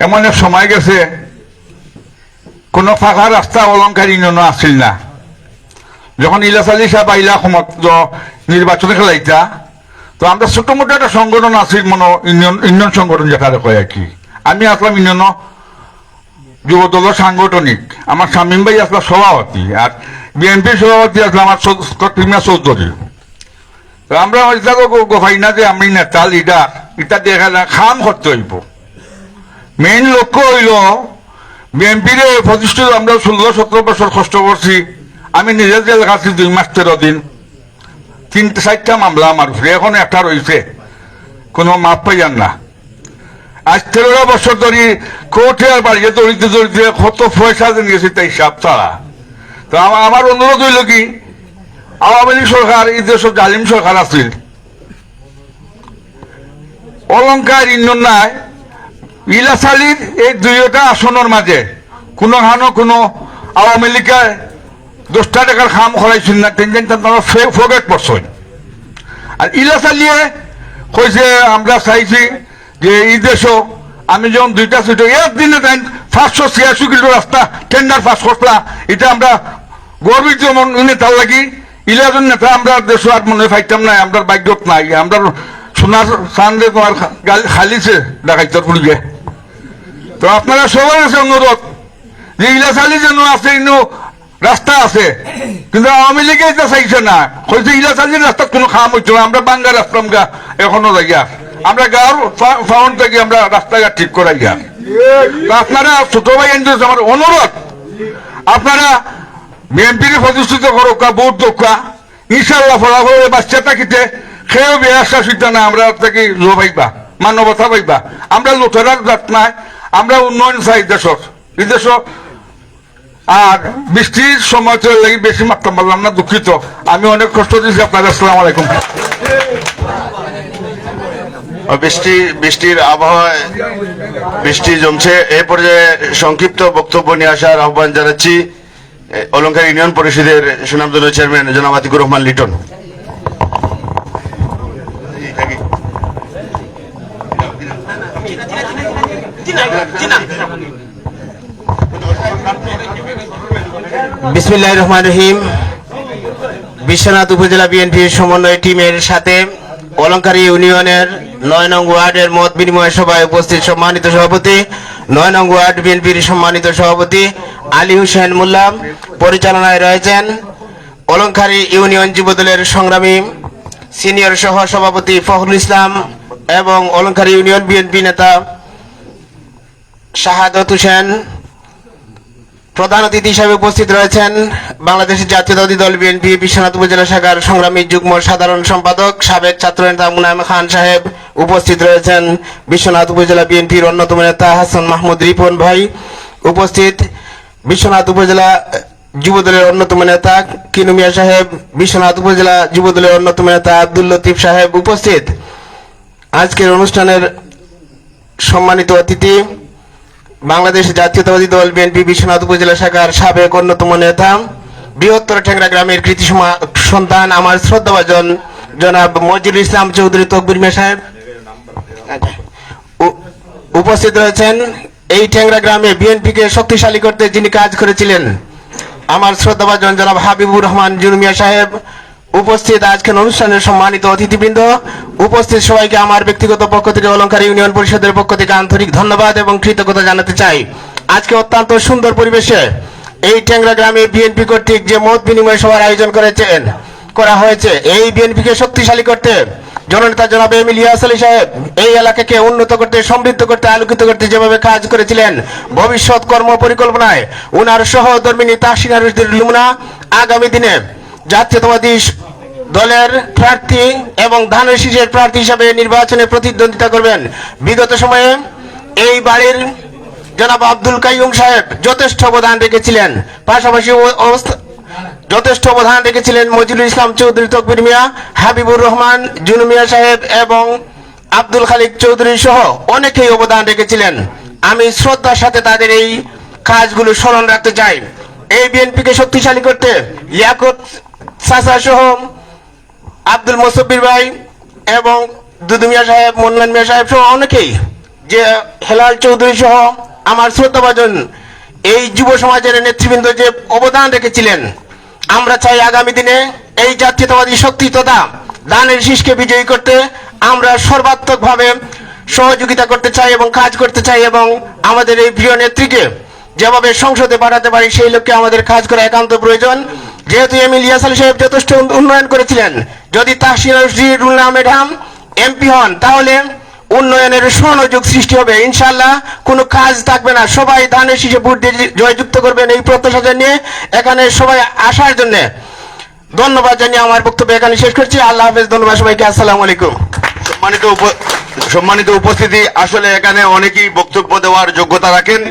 এমন এক সময় গেছে কোনো ফাঁকা রাস্তা অলঙ্কার ইউনিয়নও আসছিল না। যখন ইলিয়াস আলী সাহেব আইলা সমস্ত নির্বাচনে খেলাইতা, তো আমরা ছোট মোটো একটা সংগঠন আছি মনে ইউনিয়ন সংগঠন যেটা কয় আর কি। আমি আসলাম ইউনিয়ন যুবদল সাংগঠনিক, আমার শামীম ভাই আসলাম সভাপতি, আর বিএনপি সভাপতি আসলাম আমার প্রিমিয়া চৌধুরী। তো আমরা গোফাই না যে আমি নেতা লিডার এটা দেখা যায় খাম করতে হইব। মেইন লক্ষ্য হইল বিএনপির প্রতিষ্ঠিত আমরা 16-17 বছর কষ্ট করছি। আমি নিজে জেল খাচ্ছি 2 মাস 13 দিন, 3-4টা মামলা আমার উপরে, এখন একটা রয়েছে, কোনো মাপ পাইয়ান না। আজ 13 বছর ধরে কোর্টে আর বাড়িয়ে দৌড়িতে দৌড়িতে কত পয়সা নিয়েছি তাই হিসাব ছাড়া। তো আমার অনুরোধ হইল কি, আওয়ামী লীগ সরকার এই দেশের জালিম সরকার আছিল, অলঙ্কার ইউনিয়ন নাই, ইলাসালির এই 2টা আসনের মাঝে কোনো আওয়ামী লীগের 10 টাকার খাম করাইছিল না, তারা ফোগেট পড়ছেন। আর ইলাসালিয়ে কইছে আমরা চাইছি যে এই দেশও আমি যখন 2টা সিট একদিনে 586 কিলো রাস্তা টেন্ডার পাস করলা, এটা আমরা গর্বিত নেতা লাগি। ইলাজন নেতা আমরা দেশ আর মনে পাইতাম না, আমরা ভাগ্যত নাই। আমরা সোনার চান্দে তোমার খালিছে ডাকাইতর পুলিশে। তো আপনারা সবার কাছে অনুরোধ যে ইলাচালি যেন আছে, রাস্তা আছে, কিন্তু আওয়ামী লীগে এটা চাইছে না, হয়েছে ইলাচালির রাস্তা কোনো খাম হইতো না। আমরা বাঙ্গা রাস্তা এখনো জায়গা, আমরা গাঁর ফাউন্ড থেকে আমরা রাস্তাঘাট ঠিক করাই গা। আপনারা ছোট ভাই আমার অনুরোধ, আপনারা বিএনপির প্রতিষ্ঠিত করোকা, ভোট দোকা, ইনশাল্লাহ ফলাফল বাচ্চা থাকিতে সেও বেয়াশা সিদ্ধা না, আমরা থেকে লো পাইবা, মানবতা পাইবা। আমরা লোটেরার জাত নাই, আমরা উন্নয়ন চাই দেশত, এই দেশ। আর বৃষ্টির সময় তো লাগি বেশি মাত্রা পারলাম না, দুঃখিত। আমি অনেক কষ্ট দিচ্ছি আপনাদের। আসসালামু আলাইকুম। বৃষ্টির আবহাওয়ায় বৃষ্টি জমছে। এ পর্যায়ে সংক্ষিপ্ত বক্তব্য নিয়ে আসার আহ্বান জানাচ্ছি অলঙ্কার ইউনিয়ন পরিষদের সুনামধন্য চেয়ারম্যান জনাব আতিকুর রহমান লিটন। বিসমিল্লাহির রহমানির রহিম। বিশ্বনাথ উপজেলা বিএনপির সমন্বয় টিমের সাথে অলঙ্কারী ইউনিয়নের 9 নং ওয়ার্ডের মত বিনিময় সভায় উপস্থিত সম্মানিত সভাপতি, 9 নং ওয়ার্ড বিএনপির সম্মানিত সভাপতি আলী হোসেন মোল্লা, পরিচালনায় রয়েছেন অলঙ্কারী ইউনিয়ন যুবদলের সংগ্রামী সিনিয়র সহ সভাপতি ফখরুল ইসলাম এবং অলঙ্কারী ইউনিয়ন বিএনপি নেতা শাহাদত হোসেন। প্রধান অতিথি হিসেবে উপস্থিত রয়েছেন বাংলাদেশ জাতীয়তাবাদী দল বিএনপি বিশ্বনাথ উপজেলা শাখার সংগ্রামী যুগ্ম সাধারণ সম্পাদক সাবেক ছাত্রনেতা মুনায়েম খান সাহেব। উপস্থিত রয়েছেন বিশ্বনাথ উপজেলা বিএনপির অন্যতম নেতা হাসান মাহমুদ রিপন ভাই। উপস্থিত বিশ্বনাথ উপজেলা যুবদলের অন্যতম নেতা কিনু মিয়া সাহেব, বিশ্বনাথ উপজেলা যুবদলের অন্যতম নেতা আব্দুল লতিফ সাহেব। উপস্থিত আজকের অনুষ্ঠানের সম্মানিত অতিথি বাংলাদেশ জাতীয়তাবাদী দল বিএনপি বিশ্বনাথ উপজেলা শাখার সাবেক অন্যতম নেতা, বৃহত্তর টেংরা গ্রামের কৃতি সন্তান আমার শ্রদ্ধাভাজন জনাব মজিদুল ইসলাম চৌধুরী তকবির মিয়া সাহেব। উপস্থিত রয়েছেন এই টেংরা গ্রামে বিএনপিকে শক্তিশালী করতে যিনি কাজ করেছিলেন আমার শ্রদ্ধাভাজন জনাব হাবিবুর রহমান জুনু মিয়া সাহেব। উপস্থিত আজকের অনুষ্ঠানের সম্মানিত অতিথিবৃন্দ, উপস্থিত সবাইকে আমার ব্যক্তিগত পক্ষ থেকে অলঙ্কার ইউনিয়ন পরিষদের পক্ষ থেকে আন্তরিক ধন্যবাদ এবং কৃতজ্ঞতা জানাতে চাই। আজকে অত্যন্ত সুন্দর পরিবেশে এই টেংরা গ্রামে বিএনপি কর্তৃক যে মত বিনিময় সভার আয়োজন করা হয়েছে, এই বিএনপিকে শক্তিশালী করতে জননেতা জনাব এম ইলিয়াস আলী সাহেব এই এলাকাকে উন্নত করতে, সমৃদ্ধ করতে, আলোকিত করতে যেভাবে কাজ করেছিলেন, ভবিষ্যৎ কর্ম পরিকল্পনায় উনার সহধর্মিনী তাহসিনা রশিদের লুমনা আগামী দিনে জাতীয়তাবাদী দলের প্রার্থী এবং ধানের শীষের প্রার্থী হিসাবে নির্বাচনে প্রতিদ্বন্দ্বিতা করবেন। বিগত সময়ে এই বাড়ির জনাব আব্দুল কাইয়ুম সাহেব যথেষ্ট অবদান রেখেছিলেন, পাশাপাশি যথেষ্ট অবদান রেখেছিলেন মজিদুল ইসলাম চৌধুরী তকবির মিয়া, হাবিবুর রহমান জুনু মিয়া সাহেব এবং আব্দুল খালিক চৌধুরী সহ অনেকেই অবদান রেখেছিলেন। আমি শ্রদ্ধার সাথে তাদের এই কাজগুলো স্মরণ রাখতে চাই। এই বিএনপিকে শক্তিশালী করতে লিয়াকত চাচা সহ আব্দুল মোসাব্বির ভাই এবং দুদু মিয়া সাহেব, মন্নান মিয়া সাহেব সহ অনেকেই, যে হেলাল চৌধুরী সহ আমার শ্রদ্ধাভাজন এই যুব সমাজের নেতৃবৃন্দ যে অবদান রেখেছিলেন, আমরা চাই আগামী দিনে এই জাতীয়তাবাদী শক্তি তথা ধানের শীষকে বিজয়ী করতে আমরা সর্বাত্মকভাবে সহযোগিতা করতে চাই এবং কাজ করতে চাই, এবং আমাদের এই প্রিয় নেত্রীকে যেভাবে সংসদে পাঠাতে পারি সেই লক্ষ্যে আমাদের কাজ করা একান্ত প্রয়োজন। যেহেতু এম ইলিয়াস আলী সাহেব যথেষ্ট উন্নয়ন করেছিলেন, যদি তাহসিন রুল ম্যাডাম এমপি হন তাহলে উন্নয়নের স্বর্ণযুগ সৃষ্টি হবে। ইনশাআল্লাহ কোনো কাজ থাকবে না, সবাই ধানের শীষে ভোট দিয়ে জয়যুক্ত করবেন এই প্রত্যাশা জানিয়ে এখানে সবাই আসার জন্য ধন্যবাদ জানিয়ে আমার বক্তব্য এখানে শেষ করছি। আল্লাহ হাফেজ, ধন্যবাদ সবাইকে, আসসালামু আলাইকুম। সম্মানিত উপস্থিতি, আসলে এখানে অনেকেই বক্তব্য দেওয়ার যোগ্যতা রাখেন,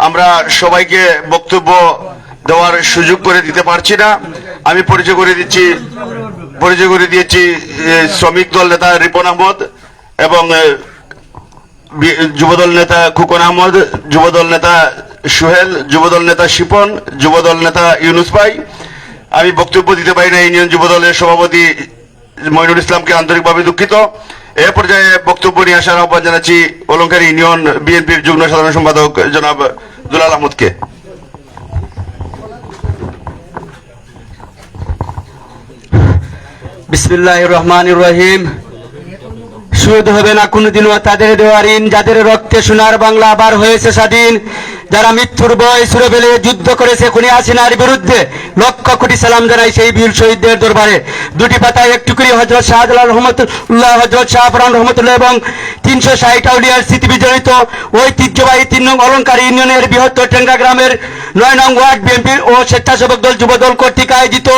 আমরা সবাইকে বক্তব্য দেওয়ার সুযোগ করে দিতে পারছি না। আমি পরিচয় করে দিয়েছি শ্রমিক দল নেতা রিপন আহমদ এবং যুবদল নেতা খুকন আহমদ, যুবদল নেতা সুহেল, যুবদল নেতা শিপন, যুবদল নেতা ইউনুস ভাই। আমি বক্তব্য দিতে পারি না, ইউনিয়ন যুবদলের সভাপতি মইনুল ইসলামকে আন্তরিকভাবে দুঃখিত। এ পর্যায়ে বক্তব্য নিয়ে আসার আহ্বান জানাচ্ছি অলংকারী ইউনিয়ন বিএনপির যুগ্ম সাধারণ সম্পাদক জনাব দুলাল আহমদকে। বিসমিল্লাহির রহমানির রহিম। সুদ হবে না কোনোদিনও তাদের দেওয়া ঋণ, যাদের রক্তে সোনার বাংলা আবার হয়েছে স্বাধীন, যারা মৃত্যুর বয় সুরে ফেলে যুদ্ধ করেছে খুনি হাসিনার বিরুদ্ধে। লক্ষ কোটি সালাম জানাই সেই বীর শহীদদের দরবারে। দুটি পাতায় একটু করে হযরত শাহজালাল রহমতুল্লাহ, হযরত শাহপুরান রহমতুল্লাহ এবং 360 আউলিয়ার স্মৃতি বিজড়িত ঐতিহ্যবাহী 3 নং অলংকারী ইউনিয়নের বৃহত্তর টেঙ্গা গ্রামের 9 নং ওয়ার্ড বিএনপির ও স্বেচ্ছাসেবক দল যুবদল কর্তৃক আয়োজিত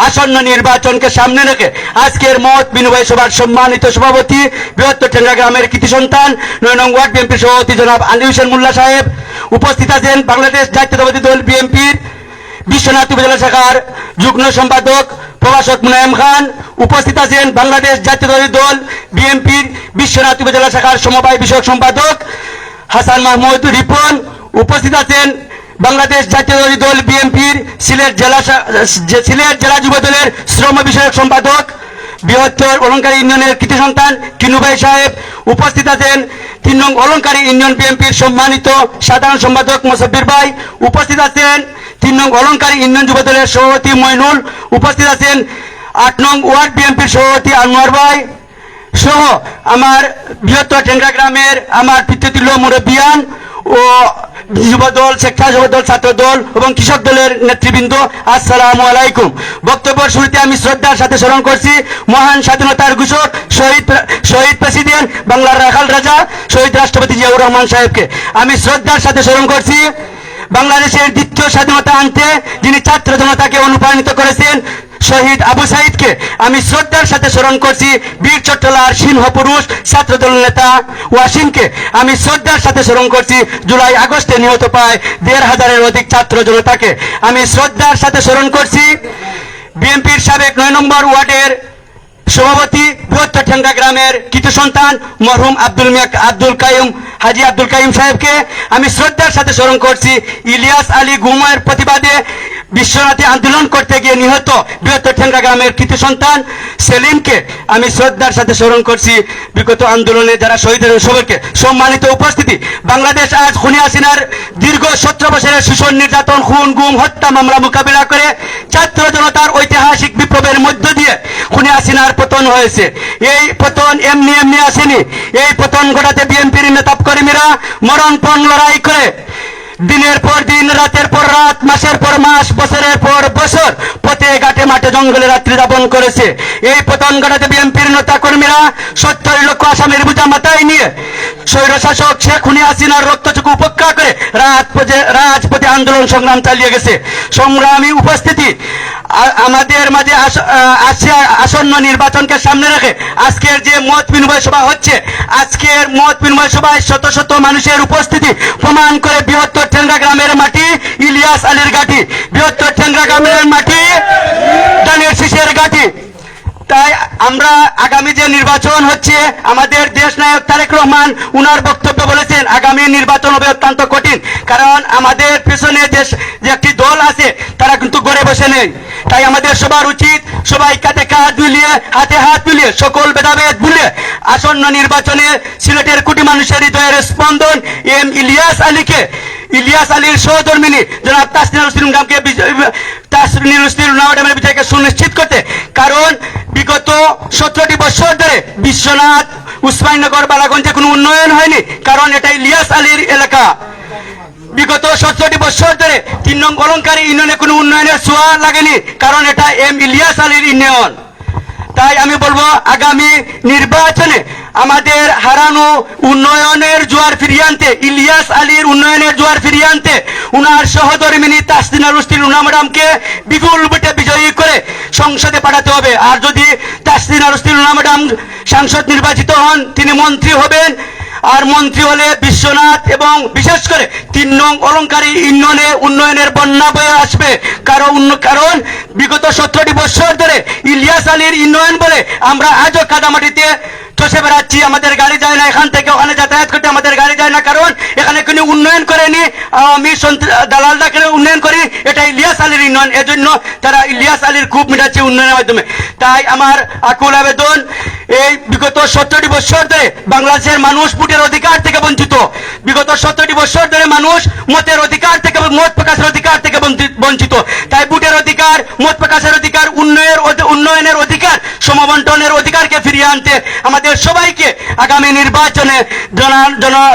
আসন্ন নির্বাচনকে সামনে রেখে আজকের মত বিনিময় সভার সম্মানিত সভাপতি, বৃহত্তর টেঙ্গা গ্রামের কৃতি সন্তান 9 নং ওয়ার্ড বিএনপির সভাপতি জনাব আলী হোসেন মোল্লা সাহেব, উপস্থিত আছেন বাংলাদেশ জাতীয়তাবাদী দল বিএনপির বিশ্বনাথ উপজেলা শাখার যুগ্ম সম্পাদক প্রভাষক মুনায়েম খান, উপস্থিত আছেন বাংলাদেশ জাতীয়তাবাদী দল বিএনপির বিশ্বনাথ উপজেলা শাখার সমবায় বিষয়ক সম্পাদক হাসান মাহমুদ রিপন, উপস্থিত আছেন বাংলাদেশ জাতীয়তাবাদী দল বিএনপির সিলেট জেলা যুব দলের শ্রম বিষয়ক সম্পাদক বৃহত্তর অলংকারী ইউনিয়নের কৃতি সন্তান কিনু ভাই সাহেব, উপস্থিত আছেন 3 নং অলংকারী ইউনিয়ন বিএনপির সম্মানিত সাধারণ সম্পাদক মোসাব্বির ভাই, উপস্থিত আছেন 3 নং অলংকারী ইউনিয়ন যুব দলের সভাপতি মইনুল, উপস্থিত আছেন 8 নং ওয়ার্ড বিএনপির সভাপতি আনোয়ার ভাই সহ আমার বৃহত্তর টেঙ্গা গ্রামের আমার পিতৃতুল্য মুরব্বিয়ান ও যুবদল, স্বেচ্ছাসেবক দল, ছাত্র দল এবং কৃষক দলের নেতৃবৃন্দ, আসসালামু আলাইকুম। বক্তব্যের শুরুতে আমি শ্রদ্ধার সাথে স্মরণ করছি মহান স্বাধীনতার ঘোষক শহীদ প্রেসিডেন্ট বাংলার রাখাল রাজা শহীদ রাষ্ট্রপতি জিয়াউর রহমান সাহেবকে। আমি শ্রদ্ধার সাথে স্মরণ করছি বাংলাদেশের দ্বিতীয় স্বাধীনতা আনতে যিনি ছাত্র জনতাকে অনুপ্রাণিত করেছেন শহীদ আবু সাইদকে। আমি শ্রদ্ধার সাথে স্মরণ করছি বীর চট্টলার সিংহ পুরুষ ছাত্রদল নেতা ওয়াসিমকে। আমি শ্রদ্ধার সাথে স্মরণ করছি জুলাই আগস্টে নিহত পায় 1,500-এর অধিক ছাত্র জনতাকে। আমি শ্রদ্ধার সাথে স্মরণ করছি বিএনপির সাবেক 9 নম্বর ওয়ার্ডের সভাপতি, বৃহত্তর টেঙ্গা গ্রামের কৃতি সন্তান মরহুম হাজি আব্দুল কাইম সাহেবকে। আমি শ্রদ্ধার সাথে স্মরণ করছি ইলিয়াস আলী গুমের প্রতিবাদে বিশ্বনাথে আন্দোলন করতে গিয়ে নিহত বৃহত্তর টেঙ্গা গ্রামের কৃতি সন্তান সেলিমকে। আমি শ্রদ্ধার সাথে স্মরণ করছি বিগত আন্দোলনে যারা শহীদ সবাইকে। সম্মানিত উপস্থিতি, বাংলাদেশ আজ খুনি হাসিনার দীর্ঘ 17 বছরের শোষণ, নির্যাতন, খুন, গুম, হত্যা মামলা মোকাবিলা করে ছাত্র জনতার ঐতিহাসিক বিপ্লবের মধ্য দিয়ে খুনি হাসিনার পতন হয়েছে। এই পতন এমনি আসেনি। এই পতন ঘটাতে বিএনপির নেতা কর্মীরা মরণপণ লড়াই করে দিনের পর দিন, রাতের পর রাত, মাসের পর মাস, বছরের পর বছর পথে ঘাটে মাঠে জঙ্গলে রাত্রি যাপন করেছে। এই পতন ঘটাতে বিএনপির নেতা কর্মীরা 70 লক্ষ আসামির বোঝা মাথায় নিয়ে স্বৈরশাসক শেখ হাসিনার রক্তচক্ষু উপেক্ষা করে রাজপথে আন্দোলন সংগ্রাম চালিয়ে গেছে। সংগ্রামী উপস্থিতি, আমাদের মাঝে আসন্ন নির্বাচনকে সামনে রেখে আজকের যে মত বিনিময় সভা হচ্ছে, আজকের মত বিনিময় সভায় শত শত মানুষের উপস্থিতি প্রমাণ করে বৃহত্তর টেঙ্গা গ্রামের মাটি ইলিয়াস আলীর ঘাঁটি, বৃহত্তর টেঙ্গা গ্রামের মাটি ধানের শীষের ঘাঁটি। তাই আমরা আগামী যে নির্বাচন হচ্ছে, আমাদের দেশ নায়ক তারেক রহমান উনার বক্তব্য বলেছেন আগামী নির্বাচন হবে অত্যন্ত কঠিন, কারণ আমাদের পেছনে যে একটি দল আছে তারা কিন্তু ঘরে বসে নেই। তাই আমাদের সবার উচিত সবাই কাঁধে কাঁধ মিলিয়ে, হাতে হাত মিলিয়ে, সকল ভেদাভেদ ভুলে আসন্ন নির্বাচনে সিলেটের কোটি মানুষের হৃদয়ের স্পন্দন এম ইলিয়াস আলীকে ইলিয়াস আলীর সহধর্মিনী জনাব তাসনিয়া রুস্তি রুনা ম্যাডামের বিজয়কে সুনিশ্চিত করতে, কারণ বিগত 17টি বছর ধরে বিশ্বনাথ উসমানীনগর বালাগঞ্জে কোনো উন্নয়ন হয়নি, কারণ এটা ইলিয়াস আলীর এলাকা। বিগত 17টি বছর ধরে 3 নং অলঙ্কারী ইউনিয়নে কোনো উন্নয়নের ছোঁয়া লাগেনি, কারণ এটা এম ইলিয়াস আলীর ইউনিয়ন। তাই আমি বলবো আগামী নির্বাচনে আমাদের হারানো উন্নয়নের জোয়ার ফিরিয়ে আনতে, ইলিয়াস আলীর উন্নয়নের জোয়ার ফিরিয়ে আনতে উনার সহধর্মিনী তাসনিয়া রুস্তি রুনা ম্যাডামকে বিপুল ভোটে বিজয়ী করে সংসদে পাঠাতে হবে। আর যদি তাসনিয়া রুস্তি রুনা ম্যাডাম সাংসদ নির্বাচিত হন, তিনি মন্ত্রী হবেন, আর মন্ত্রী হলে বিশ্বনাথ এবং বিশেষ করে 3 নং অলঙ্কারী ইউনিয়নে উন্নয়নের বন্যা বয়ে আসবে। কারণ বিগত 17টি বছর ধরে ইলিয়াস আলীর উন্নয়ন বলে আমরা আজও কাদামাটিতে চষে বেড়াচ্ছি, আমাদের গাড়ি যায় না, এখান থেকে ওখানে যাতায়াত করতে আমাদের গাড়ি যায় না, কারণ এখানে কোনো উন্নয়ন করেনি। আমি দালালরা উন্নয়ন করি, এটা ইলিয়াস আলীর উন্নয়ন, এজন্য তারা ইলিয়াস আলীর খুব মিটাচ্ছে উন্নয়নের মাধ্যমে। তাই আমার আকুল আবেদন, এই বিগত 17টি বছর ধরে বাংলাদেশের মানুষ ভোটের অধিকার থেকে বঞ্চিত, বিগত 17টি বছর ধরে মানুষ মতের অধিকার থেকে, মত প্রকাশের অধিকার থেকে বঞ্চিত। তাই ভোটের অধিকার, মত প্রকাশের অধিকার, উন্নয়নের অধিকার, সমবন্টনের অধিকারকে ফিরিয়ে আনতে আমাদের সবাইকে আগামী নির্বাচনে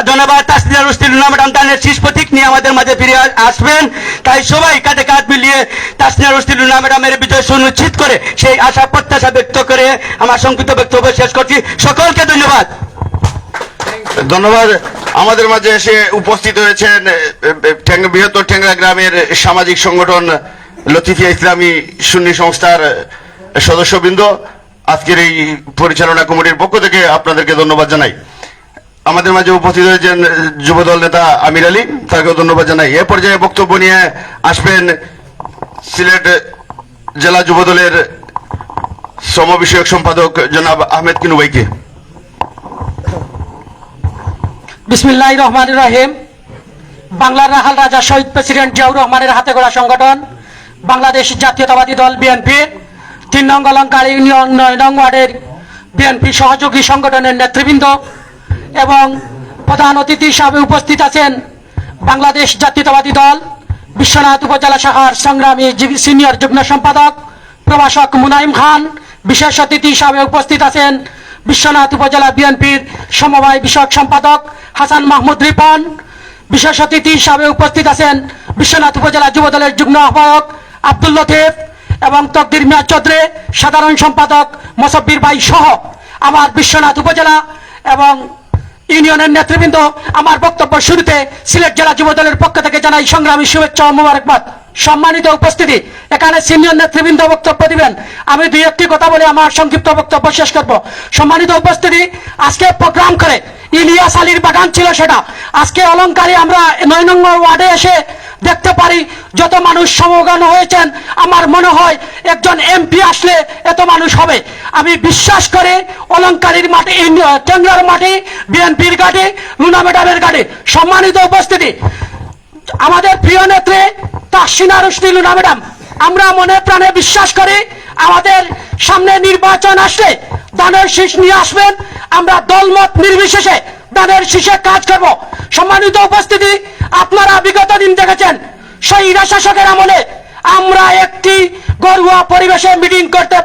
জনাব তাসনিয়া রুস্তি রুনা ম্যাডাম তাদের শীষ প্রতীক নিয়ে আমাদের মাঝে ফিরে আসবেন। তাই সবাই কাঁধে কাঁধ মিলিয়ে তাসনিয়া রুস্তি রুনা ম্যাডামের বিজয় সুনিশ্চিত করে সেই আশা প্রত্যাশা ব্যক্ত করে আমার সংক্ষিপ্ত বক্তব্য শেষ করছি। সকলকে ধন্যবাদ। ধন্যবাদ। আমাদের মাঝে এসে উপস্থিত হয়েছেন বৃহত্তর টেংরা গ্রামের সামাজিক সংগঠন লতিফিয়া ইসলামী সুন্নি সংস্থার সদস্যবৃন্দ। আজকের এই পরিচালনা কমিটির পক্ষ থেকে আপনাদেরকে ধন্যবাদ জানাই। আমাদের মাঝে উপস্থিত হয়েছেন যুবদল নেতা আমির আলী, তাকেও ধন্যবাদ জানাই। এ পর্যায়ে বক্তব্য নিয়ে আসবেন সিলেট জেলা যুবদলের শ্রম বিষয়ক সম্পাদক জনাব আহমেদ কিনু ভাইকে। বিসমিল্লাহির রহমানির রহিম। বাংলার রাহাল রাজা শহীদ প্রেসিডেন্ট জিয়াউর রহমানের হাতে গড়া সংগঠন বাংলাদেশ জাতীয়তাবাদী দল বিএনপি 3 নং অলঙ্কারী ইউনিয়ন 9 নং ওয়ার্ডের বিএনপি সহযোগী সংগঠনের নেতৃবৃন্দ এবং প্রধান অতিথি হিসাবে উপস্থিত আছেন বাংলাদেশ জাতীয়তাবাদী দল বিশ্বনাথ উপজেলা শাখার সংগ্রামী সিনিয়র যুগ্ম সম্পাদক প্রভাষক মুনাইম খান। বিশেষ অতিথি হিসাবে উপস্থিত আছেন বিশ্বনাথ উপজেলা বিএনপির সমবায় বিষয়ক সম্পাদক হাসান মাহমুদ রিপন। বিশেষ অতিথি হিসাবে উপস্থিত আছেন বিশ্বনাথ উপজেলা যুবদলের যুগ্ম আহ্বায়ক আব্দুল লতিফ এবং তকদির মিয়া চৌধুরী, সাধারণ সম্পাদক মোসাব্বির ভাই সহ আমার বিশ্বনাথ উপজেলা এবং ইউনিয়নের নেতৃবৃন্দ। আমার বক্তব্য শুরুতে সিলেট জেলা যুবদলের পক্ষ থেকে জানাই সংগ্রামী শুভেচ্ছা ও মোবারকবাদ। সম্মানিত উপস্থিতি, এখানে সিনিয়র নেতৃবৃন্দ বক্তব্য দিবেন, আমি 2-1টি কথা বলে আমার সংক্ষিপ্ত বক্তব্য শেষ করব। সম্মানিত উপস্থিতি, আজকে প্রোগ্রাম করে ইলিয়াস আলীর বাগান ছিল, সেটা আজকে অলঙ্কারী আমরা 9 নং ওয়ার্ডে এসে দেখতে পারি যত মানুষ সমবেত হয়েছেন। আমার মনে হয় একজন এমপি আসলে এত মানুষ হবে। আমি বিশ্বাস করে অলঙ্কারীর মাঠে, টেংরার মাঠে, বিএনপির ঘাটে, লুনা ম্যাডামের ঘাটে। সম্মানিত উপস্থিতি, আমাদের প্রিয় নেত্রী তাসনিয়া রুস্তি রুনা ম্যাডাম, আমরা মনে প্রাণে বিশ্বাস করি আমাদের সামনে নির্বাচন আসলে দানের শীষ নিয়ে আসবেন, আমরা দলমত নির্বিশেষে দানের শীষে কাজ করব। সম্মানিত উপস্থিতি, আপনারা বিগত দিন দেখেছেন স্বৈরা শাসকের আমলে আমরা একটি ঘরোয়া পরিবেশে মিটিং করতে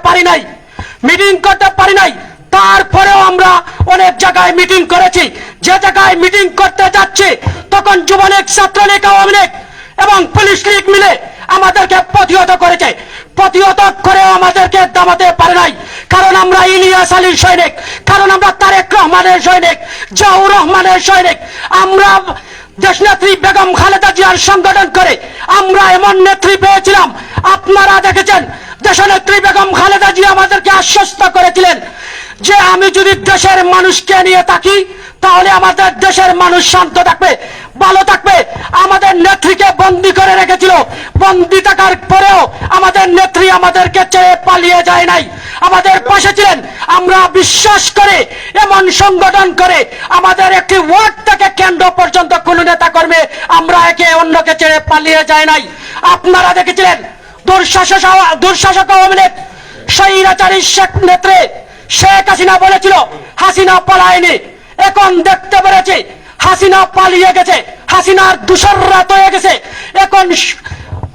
পারি নাই, তারপরেও আমরা অনেক জায়গায় মিটিং করেছি। যে জায়গায় মিটিং করতে যাচ্ছি তখন যুবলীগ, ছাত্রলীগ, আওয়ামী লীগ এবং পুলিশ লীগ মিলে আমাদেরকে প্রতিহত করেছে। প্রতিহত করেও আমাদেরকে দামাতে পারে নাই, কারণ আমরা ইলিয়াস আলীর সৈনিক, কারণ আমরা তারেক রহমানের সৈনিক, জিয়াউর রহমানের সৈনিক। আমরা দেশনেত্রী বেগম খালেদা জিয়ার সংগঠন করে আমরা এমন নেত্রী পেয়েছিলাম, আপনারা দেখেছেন দেশনেত্রী বেগম খালেদা জিয়া আমাদেরকে আশ্বস্ত করেছিলেন যে আমি যদি দেশের মানুষকে নিয়ে থাকি তাহলে আমাদের দেশের মানুষ শান্ত থাকবে, ভালো থাকবে। আমাদের নেত্রীকে বন্দী করে রেখেছিল, বন্দী থাকার পরেও আমাদের নেত্রী আমাদেরকে ছেড়ে পালিয়ে যায় নাই, আমাদের পাশে ছিলেন। আমরা বিশ্বাস করে এমন সংগঠন করে আমাদের একটি ওয়ার্ড থেকে কেন্দ্র পর্যন্ত কোন নেতা কর্মী আমরা একে অন্যকে ছেড়ে পালিয়ে যায় নাই। আপনারা দেখেছিলেন দুঃশাসক আওয়ামী লীগ স্বৈরাচারী শেখ নেত্রী শেখ হাসিনা বলেছিল হাসিনা পলায়নি, এখন দেখতে পেরেছি হাসিনা পালিয়ে গেছে, হাসিনার দূষররা হয়ে গেছে। এখন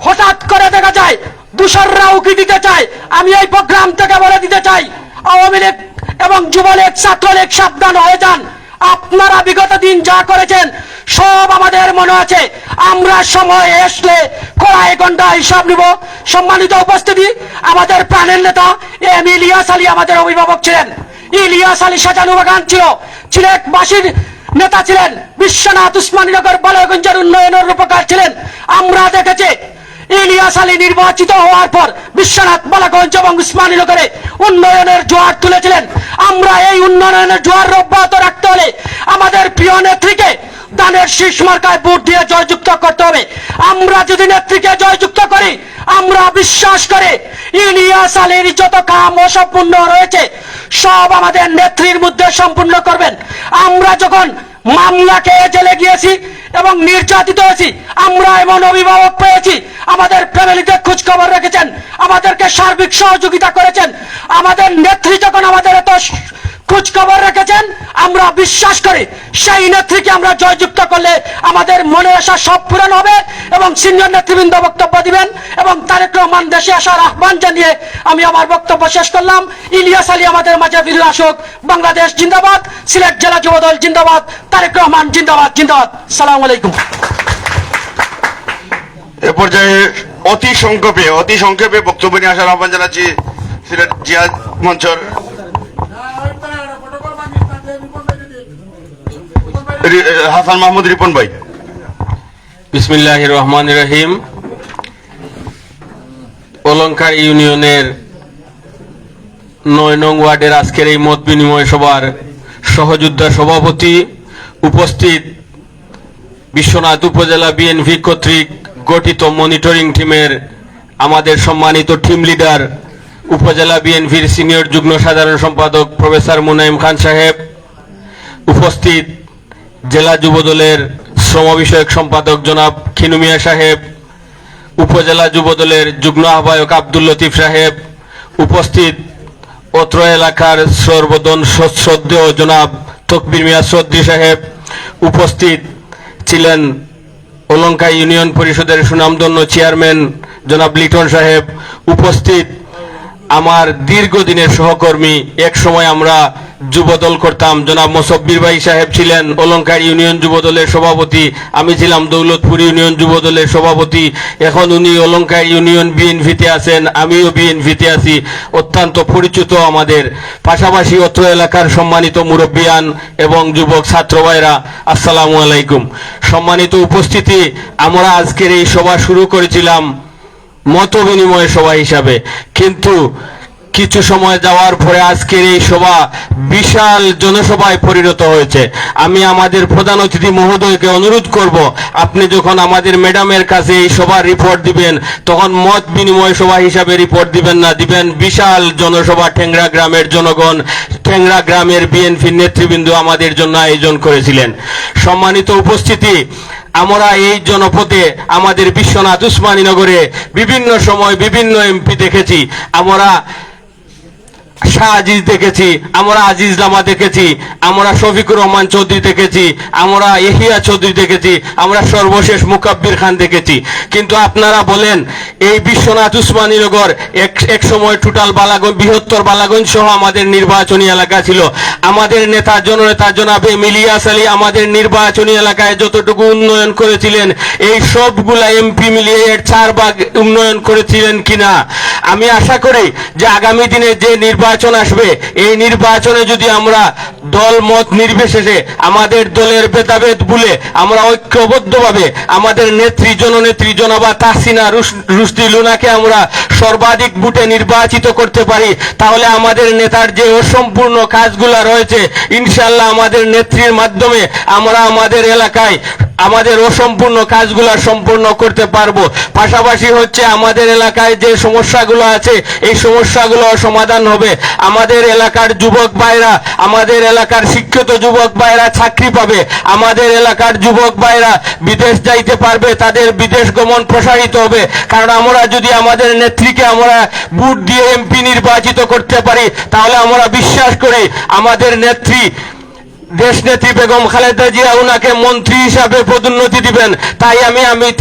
হঠাৎ করে দেখা যায় দূষররা উকি দিতে চায়। আমি এই প্রোগ্রাম থেকে বলে দিতে চাই, আওয়ামী লীগ এবং যুবলীগ ছাত্রলীগ সাবধান হয়ে যান। আপনারা বিগত দিন যা করেছেন সব আমাদের মনে আছে। আমরা সময় আসলে কড়াই ঘন্টা হিসাব নিব। সম্মানিত উপস্থিতি, আমাদের প্রাণের নেতা এম ইলিয়াস আলী আমাদের অভিভাবক ছিলেন। ইলিয়াস আলী সাজানো বাগান ছিল, সিলেটবাসীর নেতা ছিলেন, বিশ্বনাথ উসমানীনগর বালয়গঞ্জের উন্নয়নের রূপকার ছিলেন। আমরা দেখেছি ইলিয়াস আলী নির্বাচিত হওয়ার পর বিশ্বনাথ, বালাগঞ্জ এবং উসমানীনগরে উন্নয়নের জোয়ার তুলেছিলেন। আমরা এই উন্নয়নের জোয়ার অব্যাহত রাখতে হলে আমাদের প্রিয় নেত্রীকে দানের শীষ মার্কায় ভোট দিয়ে জয়যুক্ত করতে হবে। আমরা যদি নেত্রীকে জয়যুক্ত করি, আমরা বিশ্বাস করি ইলিয়াস আলীর যত কাম অসম্পূর্ণ রয়েছে সব আমাদের নেত্রীর মধ্যে সম্পূর্ণ করবেন। আমরা যখন মামলাকে জেলে গিয়েছি এবং নির্যাতিত হয়েছি, আমরা এমন অভিভাবক পেয়েছি আমাদের ফ্যামিলিতে খোঁজ খবর রেখেছেন, আমাদেরকে সার্বিক সহযোগিতা করেছেন। আমাদের নেত্রী যখন আমাদের এত খোঁজ খবর রেখেছেন, আমরা বিশ্বাস করি সেই নেত্রীকে আমরা জয়যুক্ত করলে আমাদের মনে আসা সব পূরণ হবে। এবং সিনিয়র নেতৃবৃন্দ বক্তব্য দিবেন এবং তারেক রহমান দেশে আসার আহ্বান জানিয়ে আমি আমার বক্তব্য শেষ করলাম। ইলিয়াস আলী আমাদের মাঝে ফিরে আসুক। বাংলাদেশ জিন্দাবাদ, সিলেট জেলা যুবদল জিন্দাবাদ, তারেক রহমান জিন্দাবাদ জিন্দাবাদ। সালাম আলাইকুম। এ পর্যায়ে অতি সংক্ষেপে বক্তব্য নিয়ে আসার আহ্বান জানাচ্ছি সিলেট জিয়াদ মঞ্চর হাসান মাহমুদ রিপন ভাই। বিসমিল্লাহির রহমানির রহিম। অলঙ্কার ইউনিয়নের 9 নং ওয়ার্ডের আজকের এই মত বিনিময় সভার সহযোদ্ধা সভাপতি, উপস্থিত বিশ্বনাথ উপজেলা বিএনপি কর্তৃক গঠিত মনিটরিং টিমের আমাদের সম্মানিত টিম লিডার, উপজেলা বিএনপির সিনিয়র যুগ্ম সাধারণ সম্পাদক প্রফেসর মুনাইম খান সাহেব, উপস্থিত জেলা যুবদলের শ্রম বিষয়ক সম্পাদক জনাব খিনু মিয়া সাহেব, উপজেলা যুবদলের যুগ্ম আহ্বায়ক আব্দুল লতিফ সাহেব, উপস্থিত অত্র এলাকার সর্বজন শ্রদ্ধেয় জনাব তকবির মিয়া চৌধুরী সাহেব, উপস্থিত ছিলেন অলঙ্কা ইউনিয়ন পরিষদের সুনামধন্য চেয়ারম্যান জনাব লিটন সাহেব, উপস্থিত আমার দীর্ঘদিনের সহকর্মী, এক সময় আমরা যুবদল করতাম, জনাব মোসাব্বির ভাই সাহেব ছিলেন অলঙ্কার ইউনিয়ন যুবদলের সভাপতি, আমি ছিলাম দৌলতপুর ইউনিয়ন যুবদলের সভাপতি। এখন উনি অলঙ্কার ইউনিয়ন বিএনপিতে আছেন, আমিও বিএনপিতে আছি, অত্যন্ত পরিচিত আমাদের। পাশাপাশি অত্র এলাকার সম্মানিত মুরব্বিয়ান এবং যুবক ছাত্র ভাইরা, আসসালামু আলাইকুম। সম্মানিত উপস্থিতি, আমরা আজকের এই সভা শুরু করেছিলাম মত বিনিময় সভা হিসাবে, কিন্তু কিছু সময় যাওয়ার পরে আজকের এই সভা বিশাল জনসভায় পরিণত হয়েছে। আমি আমাদের প্রধান অতিথি মহোদয়কে অনুরোধ করব, আপনি যখন আমাদের ম্যাডামের কাছে এই সভার রিপোর্ট দিবেন তখন মত বিনিময় সভা হিসাবে রিপোর্ট দিবেন না, দিবেন বিশাল জনসভা। টেংরা গ্রামের জনগণ, টেংরা গ্রামের বিএনপির নেতৃবৃন্দ আমাদের জন্য আয়োজন করেছিলেন। সম্মানিত উপস্থিতি, আমরা এই জনপদে আমাদের বিশ্বনাথ উসমানীনগরে বিভিন্ন সময় বিভিন্ন এমপি দেখেছি। আমরা শাহ আজিজ দেখেছি, আমরা আজিজ লামা দেখেছি, আমরা শফিকুর রহমান চৌধুরী দেখেছি, আমরা এহিয়া চৌধুরী দেখেছি, আমরা সর্বশেষ মুকাব্বির খান দেখেছি। কিন্তু আপনারা বলেন, এই বিশ্বনাথ উসমানীনগর এক সময় টোটাল বালাগঞ্জ, বৃহত্তর বালাগঞ্জ সহ আমাদের নির্বাচনী এলাকা ছিল। আমাদের নেতা জননেতা জনাবে ইলিয়াস আলী আমাদের নির্বাচনী এলাকায় যতটুকু উন্নয়ন করেছিলেন, এই সবগুলা এমপি মিলিয়ে এর 4 ভাগ উন্নয়ন করেছিলেন কিনা। আমি আশা করি যে আগামী দিনে যে নির্বাচন আসবে, এই নির্বাচনে যদি আমরা দল মত নির্বিশেষে আমাদের দলের ভেদাভেদ ভুলে আমরা ঐক্যবদ্ধভাবে আমাদের নেত্রী জননেত্রী জনাবা তাহসিনা রুশদি লুনাকে আমরা সর্বাধিক ভোটে নির্বাচিত করতে পারি, তাহলে আমাদের নেতার যে অসম্পূর্ণ কাজগুলা রয়েছে, ইনশাআল্লাহ আমাদের নেত্রীর মাধ্যমে আমরা আমাদের এলাকায় আমাদের অসম্পূর্ণ কাজগুলা সম্পূর্ণ করতে পারবো। পাশাপাশি হচ্ছে আমাদের এলাকায় যে সমস্যাগুলো আছে, এই সমস্যাগুলো সমাধান হবে। আমাদের এলাকার যুবক ভাইরা, আমাদের এলাকার শিক্ষিত যুবক ভাইরা চাকরি পাবে, আমাদের এলাকার যুবক ভাইরা বিদেশ যাইতে পারবে, তাদের বিদেশ গমন প্রসারিত হবে। কারণ আমরা যদি আমাদের নেত্রীকে আমরা ভোট দিয়ে এমপি নির্বাচিত করতে পারি, তাহলে আমরা বিশ্বাস করি আমাদের নেত্রী দেশনেত্রী বেগম খালেদা জিয়া ওনাকে মন্ত্রী হিসাবে পদোন্নতি দিবেন। তাই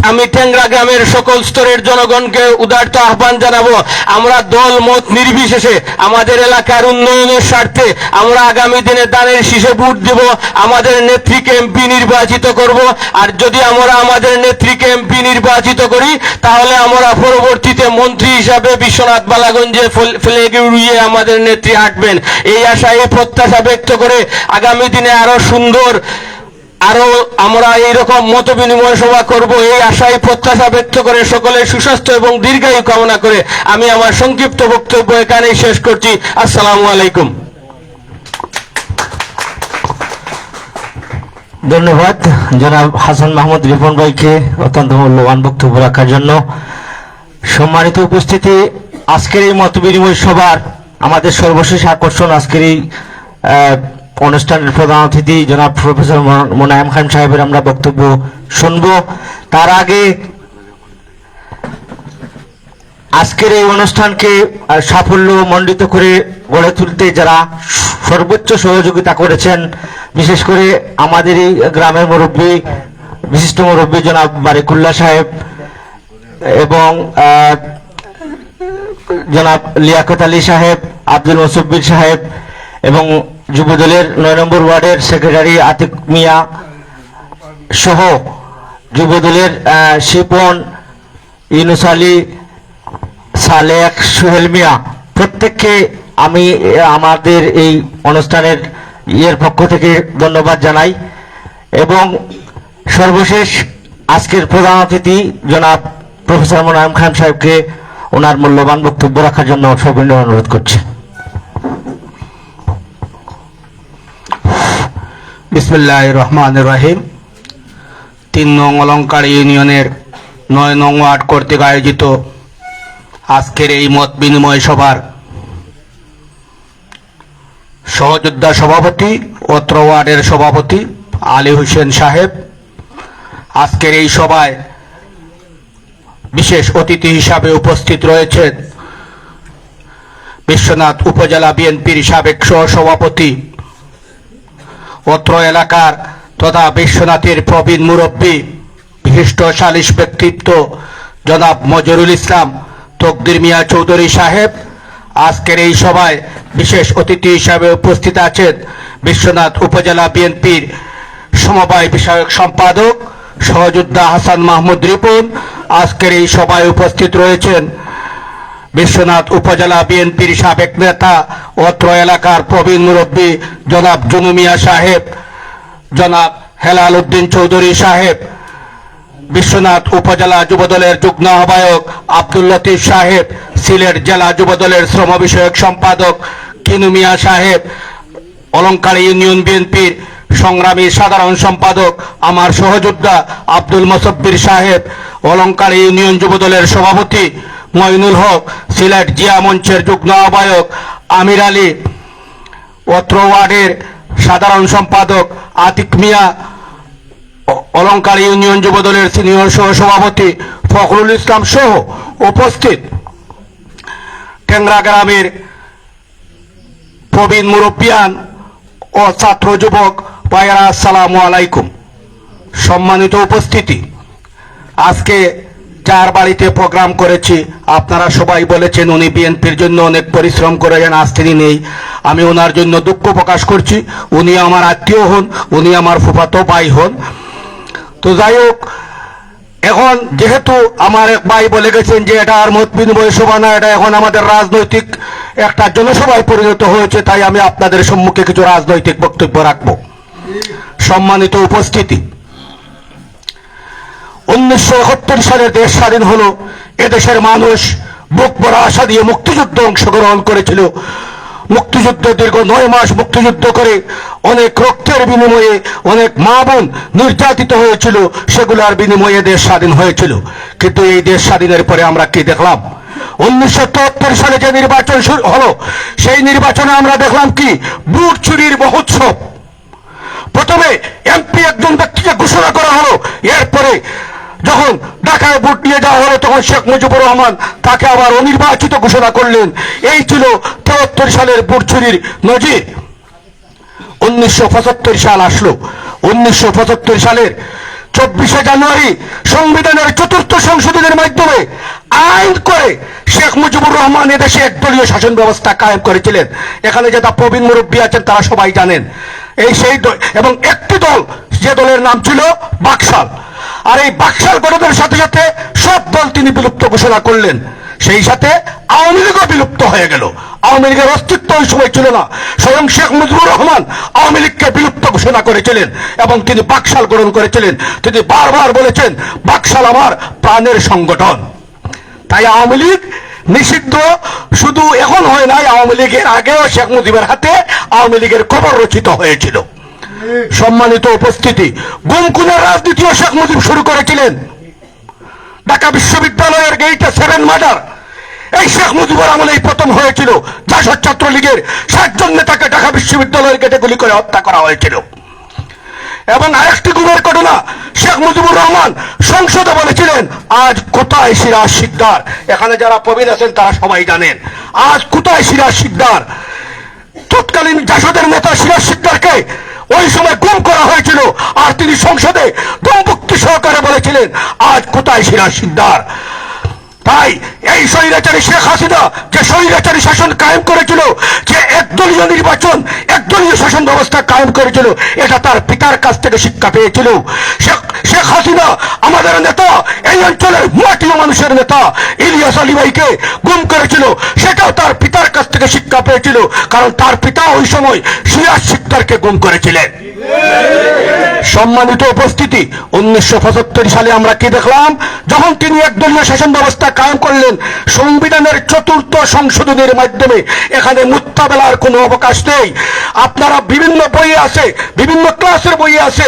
আমি টেংরা গ্রামের সকল স্তরের জনগণকে উদারত আহ্বান জানাবো, আমরা দল মত নির্বিশেষে আমাদের এলাকার উন্নয়নের স্বার্থে আমরা আগামী দিনে দানের শীষে ভোট দেব, আমাদের নেত্রীকে এমপি নির্বাচিত করব। আর যদি আমরা আমাদের নেত্রীকে এমপি নির্বাচিত করি তাহলে আমরা পরবর্তীতে মন্ত্রী হিসাবে বিশ্বনাথ বালাগঞ্জে ফ্ল্যাগ উড়িয়ে আমাদের নেত্রী হাঁটবেন। এই আশা এই প্রত্যাশা ব্যক্ত করে আগামী দিনে আরো সুন্দর আরো আমরা এইরকম মত বিনিময় সভা করব এই আশায় প্রত্যাশা ব্যক্ত করে সকলের সুস্বাস্থ্য এবং দীর্ঘায়ু কামনা করে আমি আমার সংক্ষিপ্ত বক্তব্য এখানেই শেষ করছি। আসসালামু আলাইকুম। ধন্যবাদ জনাব হাসান মাহমুদ রিপন ভাইকে অত্যন্ত মূল্যবান বক্তব্য রাখার জন্য। সম্মানিত উপস্থিতি, আজকের এই মত বিনিময় সভার আমাদের সর্বশেষ আকর্ষণ আজকের এই অনুষ্ঠানের প্রধান অতিথি জনাব প্রফেসর মোনায়েম খান সাহেবের আমরা বক্তব্য শুনব। তার আগে আজকের এই অনুষ্ঠানকে সাফল্য মণ্ডিত করে গড়ে তুলতে যারা সর্বোচ্চ সহযোগিতা করেছেন, বিশেষ করে আমাদের এই গ্রামের মুরব্বী বিশিষ্ট মুরব্বী জনাব বারিকুল্লাহ সাহেব এবং জনাব লিয়াকত আলী সাহেব, আব্দুল মুসব্বির সাহেব এবং যুবদলের ৯ নম্বর ওয়ার্ডের সেক্রেটারি আতিক মিয়া সহ যুবদলের শিপন, ইউনুস আলী, সালেক, সোহেল মিয়া, প্রত্যেককে আমি আমাদের এই অনুষ্ঠানের পক্ষ থেকে ধন্যবাদ জানাই। এবং সর্বশেষ আজকের প্রধান অতিথি জনাব প্রফেসর মোনায়েম খান সাহেবকে ওনার মূল্যবান বক্তব্য রাখার জন্য সবিনয় অনুরোধ করছি। বিসমিল্লাহির রহমানির রহিম। ৩ নং অলঙ্কার ইউনিয়নের ৯ নং ওয়ার্ড কর্তৃক আয়োজিত আজকের এই মত বিনিময় সভার সহযোদ্ধা সভাপতি অত্র ওয়ার্ডের সভাপতি আলী হোসেন সাহেব, আজকের এই সভায় বিশেষ অতিথি হিসাবে উপস্থিত রয়েছেন বিশ্বনাথ উপজেলা বিএনপির সাবেক সহসভাপতি, অত্র এলাকার তথা বিশ্বনাথের প্রবীণ মুরব্বী বিশিষ্ট সালিশ ব্যক্তিত্ব জনাব মজরুল ইসলাম তকদির মিয়া চৌধুরী সাহেব। আজকের এই সভায় বিশেষ অতিথি হিসাবে উপস্থিত আছেন বিশ্বনাথ উপজেলা বিএনপির সমবায় বিষয়ক সম্পাদক সহযোদ্ধা হাসান মাহমুদ রিপন। আজকের এই সভায় উপস্থিত রয়েছেন বিশ্বনাথ উপজেলা বিএনপির সাবেক নেতা অত্র এলাকার প্রবীণ মুরব্বী জনাব জুনু মিয়া সাহেব, জনাব হেলাল উদ্দিন চৌধুরী সাহেব, বিশ্বনাথ উপজেলা যুবদলের যুগ্ম আহ্বায়ক আব্দুল লতিফ সাহেব, সিলেট জেলা যুবদলের শ্রম বিষয়ক সম্পাদক কিনু মিয়া সাহেব, অলঙ্কার ইউনিয়ন বিএনপির সংগ্রামী সাধারণ সম্পাদক আমার সহযোদ্ধা আব্দুল মুসব্বির সাহেব, অলঙ্কার ইউনিয়ন যুবদলের সভাপতি মঈনুল হক, সিলেট জিয়া মঞ্চের যুগ্ম আহ্বায়ক আমির আলী, অত্র ওয়ার্ডের সাধারণ সম্পাদক আতিক মিয়া, অলঙ্কার ইউনিয়ন যুবদলের সিনিয়র সহসভাপতি ফখরুল ইসলাম সহ উপস্থিত টেংরা গ্রামের প্রবীণ মুরব্বিয়ান ও ছাত্র যুবক ভাইয়েরা, আসসালামু আলাইকুম। সম্মানিত উপস্থিতি, আজকে যার বাড়িতে প্রোগ্রাম করেছি আপনারা সবাই বলেছেন উনি বিএনপির জন্য অনেক পরিশ্রম করেছেন, আজ তিনি নেই। আমি ওনার জন্য দুঃখ প্রকাশ করছি। উনি আমার আত্মীয় হন, উনি আমার ফুফাতো ভাই হন। তো যাই হোক, এখন যেহেতু আমার এক ভাই বলে গেছেন যে এটা আর মত বিনিময় সভা না, এটা এখন আমাদের রাজনৈতিক একটা জনসভায় পরিণত হয়েছে, তাই আমি আপনাদের সম্মুখে কিছু রাজনৈতিক বক্তব্য রাখব। সম্মানিত উপস্থিতি, 1971 সালে দেশ স্বাধীন হলো। এদেশের মানুষ বুক ভরা আশা দিয়ে মুক্তিযুদ্ধে অংশগ্রহণ করেছিল। মুক্তিযুদ্ধ দীর্ঘ 9 মাস মুক্তিযুদ্ধ করে অনেক রক্তের বিনিময়ে অনেক মা বোন নির্যাতিত হয়েছিল, সেগুলোর বিনিময়ে দেশ স্বাধীন হয়েছিল। কিন্তু এই দেশ স্বাধীনের পরে আমরা কি দেখলাম? 1973 সালে যে নির্বাচন শুরু হলো, সেই নির্বাচনে আমরা দেখলাম কি বুট চুরির মহোৎসব। প্রথমে এমপি একজন ব্যক্তিকে ঘোষণা করা হলো, এরপরে যখন ঢাকায় ভোট নিয়ে যাওয়া হলো তখন শেখ মুজিবুর রহমান তাকে আবার অনির্বাচিত ঘোষণা করলেন। এই ছিল 73 সালের ভোট চুরির নজির। 1975 সাল আসলো। 1975 সালের 24শে জানুয়ারি সংবিধানের 4র্থ সংশোধনের মাধ্যমে আইন করে শেখ মুজিবুর রহমান এদেশে একদলীয় শাসন ব্যবস্থা কায়েম করেছিলেন। এখানে যারা প্রবীণ মুরব্বী আছেন তারা সবাই জানেন। এই সেই এবং একটি দল, যে দলের নাম ছিল বাকশাল। আর এই বাকশাল গঠনের সাথে সাথে সব দল তিনি বিলুপ্ত ঘোষণা করলেন। সেই সাথে আওয়ামী লীগও বিলুপ্ত হয়ে গেল। আওয়ামী লীগের অস্তিত্ব ওই সময় ছিল না। স্বয়ং শেখ মুজিবুর রহমান আওয়ামী লীগকে বিলুপ্ত ঘোষণা করেছিলেন এবং তিনি বাকশাল গ্রহণ করেছিলেন। তিনি বারবার বলেছেন, বাকশাল আমার প্রাণের সংগঠন। তাই আওয়ামী লীগ নিষিদ্ধ শুধু এখন হয় নাই, আওয়ামী লীগের আগেও শেখ মুজিবের হাতে আওয়ামী লীগের খবর রচিত হয়েছিল। সম্মানিত উপস্থিতি, গুমখুনের রাজনীতিও শেখ মুজিব শুরু করেছিলেন। ঢাকা বিশ্ববিদ্যালয়ের গেইটে 7 মার্ডার এই শেখ মুজিবুর আমলেই প্রথম হয়েছিল। জাসদ ছাত্রলীগের 60 জন নেতাকে ঢাকা বিশ্ববিদ্যালয়ের গেটে গুলি করে হত্যা করা হয়েছিল। এবং আরেকটি গুমের ঘটনা, শেখ মুজিবুর রহমান সংসদে বলেছিলেন, আজ কোথায় সিরাজ শিকদার? এখানে যারা প্রবীণ আছেন তারা সবাই জানেন, আজ কোথায় সিরাজ শিকদার? তৎকালীন জাসদের নেতা সিরাজ শিকদারকে ওই সময় গুম করা হয়েছিল, আর তিনি সংসদে দমভক্তি সহকারে বলেছিলেন, আজ কোথায় সিরাজ শিকদার? তাই এই স্বৈরাচারী শেখ হাসিনা যে স্বৈরাচারী শাসন কায়েম করেছিল, যে একদলীয় নির্বাচন, একদলীয় শাসন ব্যবস্থা কায়েম করেছিল, এটা তার পিতার কাছ থেকে শিক্ষা পেয়েছিল। শেখ হাসিনা আমাদের নেতা, এই অঞ্চলের মাটি ও মানুষের নেতা ইলিয়াস আলী ভাইকে গুম করেছিল, সেটাও তার পিতার কাছ থেকে শিক্ষা পেয়েছিল, কারণ তার পিতা ওই সময় সিরাজ শিকদারকে গুম করেছিলেন। সম্মানিত উপস্থিতি, 1975 সালে আমরা কি দেখলাম? যখন তিনি একদলীয় শাসন ব্যবস্থা কায়েম করলেন, সংবিধানের 4র্থ সংশোধনের মাধ্যমে এখানে মুত্তাবেলার কোনো অবকাশ নেই। আপনারা বিভিন্ন বইয়ে আছে, বিভিন্ন ক্লাসের বইয়ে আছে,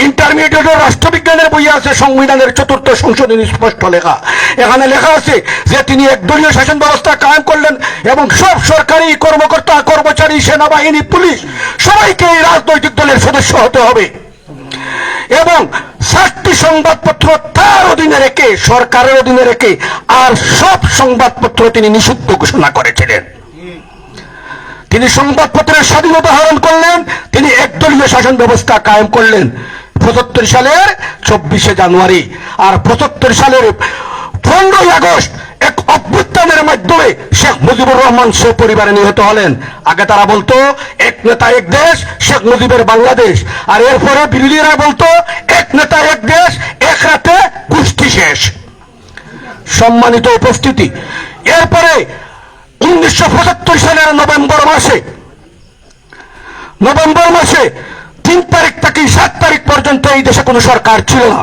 ইন্টারমিডিয়েটের রাষ্ট্রবিজ্ঞানের বইয়ে আছে, সংবিধানের 4র্থ সংশোধনী স্পষ্ট লেখা। এখানে লেখা আছে যে তিনি একদলীয় শাসন ব্যবস্থা কায়েম করলেন এবং সব সরকারি কর্মকর্তা, কর্মচারী, সেনাবাহিনী, পুলিশ সবাইকে এই রাজনৈতিক দলের সদস্য হতে হবে এবং 7টি সংবাদপত্র তার অধীনে রেখে, সরকারের অধীনে রেখে, আর সব সংবাদপত্র তিনি নিষিদ্ধ ঘোষণা করেছিলেন। তিনি সংবাদপত্রের স্বাধীনতা হরণ করলেন, তিনি একদলীয় শাসন ব্যবস্থা কায়েম করলেন 75 সালের 24শে জানুয়ারি। আর 75 সালের 15ই আগস্ট এক অভ্যুত্থানের মাধ্যমে শেখ মুজিবুর রহমান সপরিবারে নিহত হলেন। আগে তারা বলতো এক নেতা এক দেশ, শেখ মুজিবের বাংলাদেশ। আর এরপরে বিরোধীরা বলতো এক নেতা এক দেশ, এক রাতে গোষ্ঠী শেষ। সম্মানিত উপস্থিতি, এরপরে 1975 সালের নভেম্বর মাসে 3 তারিখ থেকে 7 তারিখ পর্যন্ত এই দেশে কোনো সরকার ছিল না।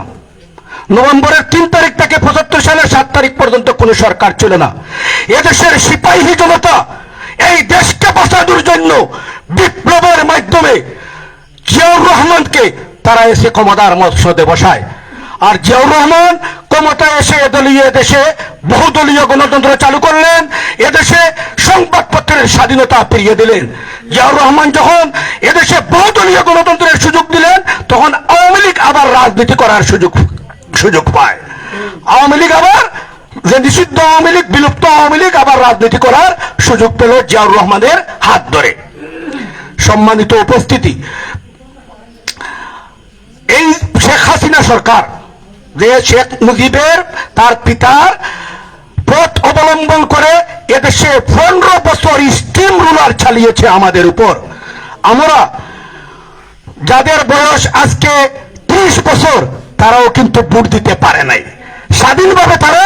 নভেম্বরের 3 তারিখ থেকে 75 সালের 7 তারিখ পর্যন্ত কোনো সরকার ছিল না। এদেশের সিপাহী জনতা এই দেশকে বাঁচানোর জন্য বিপ্লবের মাধ্যমে জিয়াউর রহমানকে তারা এসে ক্ষমতার মসনদে বসায়। আর জিয়াউর রহমান ক্ষমতায় এসে এদেশে বহুদলীয় গণতন্ত্র চালু করলেন, এদেশে সংবাদপত্রের স্বাধীনতা ফিরিয়ে দিলেন। জিয়াউর রহমান যখন এদেশে বহুদলীয় গণতন্ত্রের সুযোগ দিলেন, তখন আওয়ামী লীগ আবার রাজনীতি করার সুযোগ পায়। আওয়ামী লীগ আবার, যে নিষিদ্ধ আওয়ামী লীগ, বিলুপ্ত আওয়ামী লীগ আবার রাজনীতি করার সুযোগ পেল জিয়াউর রহমানের হাত ধরে। সম্মানিত উপস্থিতি, এই শেখ হাসিনা সরকার, যে শেখ মুজিবের তার পিতার পথ অবলম্বন করে এদেশে 15 বছর স্টিম রুলার চালিয়েছে আমাদের উপর। আমরা যাদের বয়স আজকে 30 বছর, তারাও কিন্তু ভোট দিতে পারে নাই, স্বাধীনভাবে তারা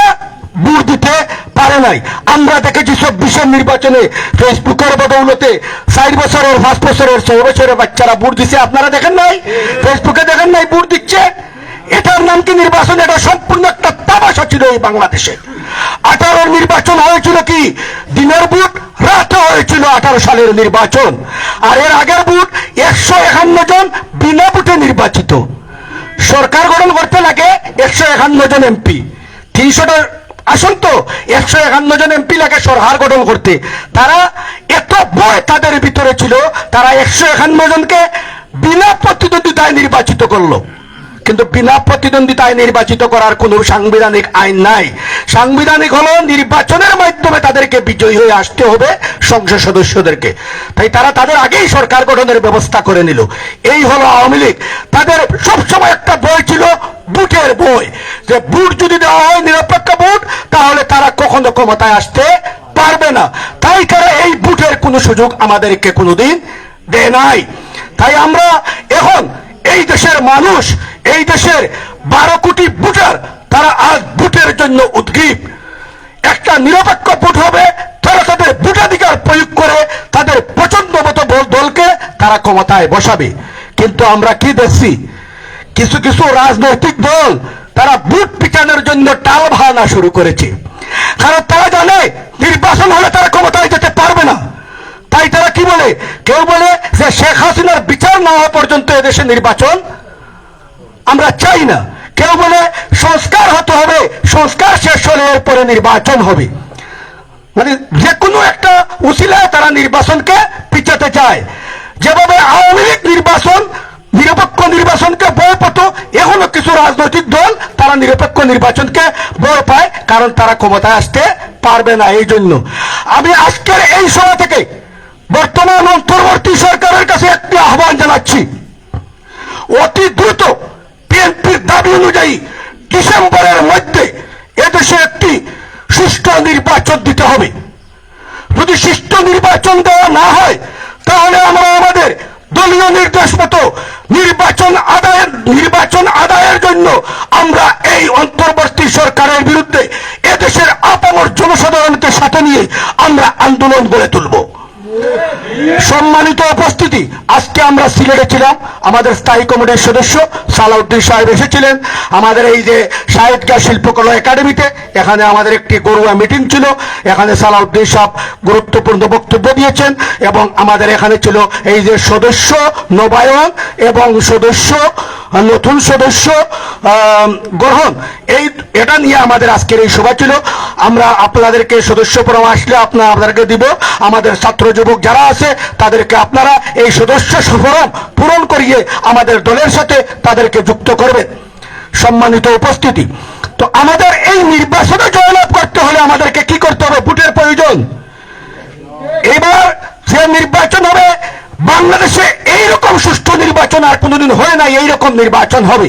ভোট দিতে পারে নাই। আমরা দেখেছি 24-এর নির্বাচনে ফেসবুকের বদৌলতে 4 বছরের, 5 বছরের, 6 বছরের বাচ্চারা ভোট দিচ্ছে। আপনারা দেখেন নাই? ফেসবুকে দেখেন নাই ভোট দিচ্ছে? এটার নাম কি নির্বাচন? এটা সম্পূর্ণ একটা তামাশা ছিল এই বাংলাদেশে। 18-র নির্বাচন হয়েছিল কি দিনের ভোট, রাতে হয়েছিল 18 সালের নির্বাচন। আর এর আগের ভোট 151 জন বিনা ভোটে নির্বাচিত। সরকার গঠন করতে লাগে 151 জন এমপি, 300টা আসন তো 151 জন এমপি লাগে সরকার গঠন করতে। তারা এত ভয় তাদের ভিতরে ছিল, তারা 151 জনকে বিনা প্রতিদ্বন্দ্বিতায় নির্বাচিত করলো। কিন্তু বিনা প্রতিদ্বন্দ্বিতায় নির্বাচিত করার কোনো সাংবিধানিক আইন নাই। সাংবিধানিক হলো নির্বাচনের মাধ্যমে তাদেরকে বিজয়ী হয়ে আসতে হবে সংসদ সদস্যদেরকে। তাই তারা তাদের আগেই সরকার গঠনের ব্যবস্থা করে নিল। এই হলো আওয়ামী লীগ। তাদের সবসময় একটা বই ছিল বুটের বই, যে বুট যদি দেওয়া হয় নিরপেক্ষ বুট, তাহলে তারা কখনো ক্ষমতায় আসতে পারবে না। তাই তারা এই বুটের কোনো সুযোগ আমাদেরকে কোনোদিন দেয় নাই। তাই আমরা এখন এই দেশের মানুষ, এই দেশের 12 কোটি ভোটার, তারা আজ ভোটের জন্য উদ্গ্রীব। একটা নিরপেক্ষ ভোট হবে, তারা তাদের ভোটাধিকার প্রয়োগ করে তাদের পছন্দ মতো দলকে তারা ক্ষমতায় বসাবে। কিন্তু আমরা কি দেখছি, কিছু কিছু রাজনৈতিক দল তারা ভোট পিটানোর জন্য টাল বাহানা শুরু করেছে। কারণ তারা জানে নির্বাচন হলে তারা ক্ষমতায় যেতে পারবে না। তাই তারা কি বলে, কেউ বলে যে শেখ হাসিনার বিচার না হওয়া পর্যন্ত এদেশে নির্বাচন আমরা চাই না। কেউ বলে সংস্কার হতে হবে, সংস্কার শেষ হলে এরপরে নির্বাচন হবে। মানে যে কোনো একটা উসিলায় তারা নির্বাচনকে পিছাতে চায়। যেভাবে আওয়ামী লীগ নির্বাচন, নিরপেক্ষ নির্বাচনকে ভয় পেত, এখনো কিছু রাজনৈতিক দল তারা নিরপেক্ষ নির্বাচনকে ভয় পায়, কারণ তারা ক্ষমতায় আসতে পারবে না। এই জন্য আমি আজকের এই সময় থেকে বর্তমান অন্তর্বর্তী সরকারের কাছে একটি আহ্বান জানাচ্ছি, অতি দ্রুত বিএনপির দাবি অনুযায়ী ডিসেম্বরের মধ্যে এদেশে একটি সুষ্ঠু নির্বাচন দিতে হবে। যদি সুষ্ঠু নির্বাচন দেওয়া না হয়, তাহলে আমরা আমাদের দলীয় নির্দেশ মতো নির্বাচন আদায়ের জন্য আমরা এই অন্তর্বর্তী সরকারের বিরুদ্ধে এদেশের আপামর জনসাধারণকে সাথে নিয়ে আমরা আন্দোলন গড়ে তুলব। সম্মানিত উপস্থিতি, আজকে আমরা সিলেটে ছিলাম, আমাদের স্থায়ী কমিটির সদস্য সালাউদ্দিন সাহেব এসেছিলেন। আমাদের এই যে সাহিত্যিক শিল্পকলা একাডেমিতে এখানে আমাদের একটি গরুয়া মিটিং ছিল, এখানে সালাউদ্দিন সাহেব গুরুত্বপূর্ণ বক্তব্য দিয়েছেন। এবং আমাদের এখানে ছিল এই যে সদস্য নবায়ন এবং নতুন সদস্য গ্রহণ, এটা নিয়ে আমাদের আজকের এই সভা ছিল। আমরা আপনাদেরকে সদস্য ফরম আসলে আপনাদেরকে দিব। আমাদের ছাত্র যুবক যারা আছে তাদেরকে আপনারা এই সদস্য ফরম পূরণ করিয়ে আমাদের দলের সাথে তাদেরকে যুক্ত করবেন। সম্মানিত উপস্থিতি, তো আমাদের এই নির্বাচনে জয়লাভ করতে হলে আমাদেরকে কি করতে হবে? ভোটের প্রয়োজন। এবার যে নির্বাচন হবে বাংলাদেশে, এইরকম সুষ্ঠু নির্বাচন আর কোনোদিন হয় না, এইরকম নির্বাচন হবে।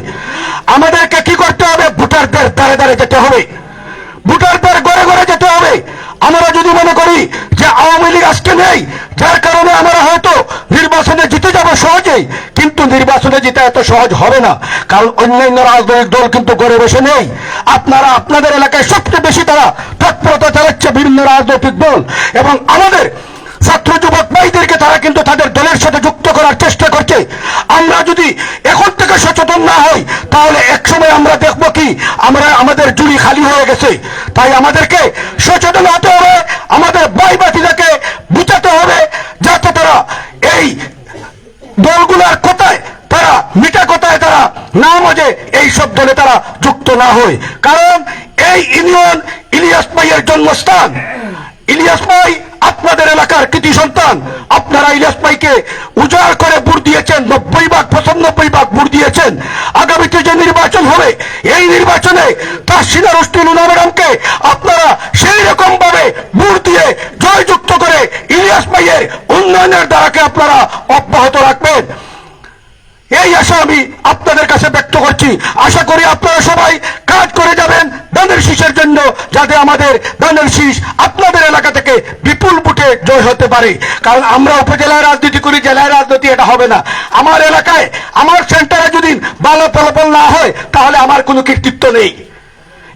আমাদেরকে কি করতে হবে? ভোটারদের দ্বারে দ্বারে যেতে হবে, ভোটারদের ঘরে ঘরে যেতে হবে। আমরা যদি মনে করি যে আওয়ামী লীগ আজকে নেই, যার কারণে আমরা হয়তো নির্বাচনে জিতে যাব সহজেই, কিন্তু নির্বাচনে জিতে এত সহজ হবে না, কারণ অন্যান্য রাজনৈতিক দল কিন্তু ঘরে বসে নেই। আপনারা আপনাদের এলাকায় সবচেয়ে বেশি তারা তৎপরতা চালাচ্ছে বিভিন্ন রাজনৈতিক দল, এবং আমাদের ছাত্র যুবক ভাইদেরকে তারা কিন্তু তাদের দলের সাথে যুক্ত করার চেষ্টা করছে। আমরা যদি এখন থেকে সচেতন না হই, তাহলে একসময় আমরা দেখব কি আমাদের জুড়ি খালি হয়ে গেছে। তাই আমাদেরকে সচেতন হতে হবে, আমাদের ভাই বাতিদাকে বুঝাতে হবে, যাতে তারা এই দলগুলোর কথায়, তারা মিঠা কথায় তারা না বোঝে, এই সব দলে তারা যুক্ত না হয়। কারণ এই ইউনিয়ন ইলিয়াস ভাইয়ের জন্মস্থান। ইলিয়াস ভাই আপনাদের এলাকার কৃতি সন্তান। আপনারা ইলিয়াস ভাইকে উজাড় করে ভোট দিয়েছেন, 90% ভোট দিয়েছেন। আগামীতে যে নির্বাচন হবে, এই নির্বাচনে তাসিনা রুশদী ম্যাডামকে আপনারা সেই রকম ভাবে ভোট দিয়ে জয়যুক্ত করে ইলিয়াস ভাইয়ের উন্নয়নের ধারাকে আপনারা অব্যাহত রাখবেন। এই আশা আমি আপনাদের কাছে ব্যক্ত করছি। আশা করি আপনারা সবাই কাজ করে যাবেন ধানের শীষের জন্য, যাতে আমাদের ধানের শীষ আপনাদের এলাকা থেকে বিপুল ভোটে জয় হতে পারে। কারণ আমরা উপজেলায় রাজনীতি করি, জেলায় রাজনীতি, এটা হবে না। আমার এলাকায়, আমার সেন্টারে যদি ভালো ফলাফল না হয়, তাহলে আমার কোনো কৃতিত্ব নেই।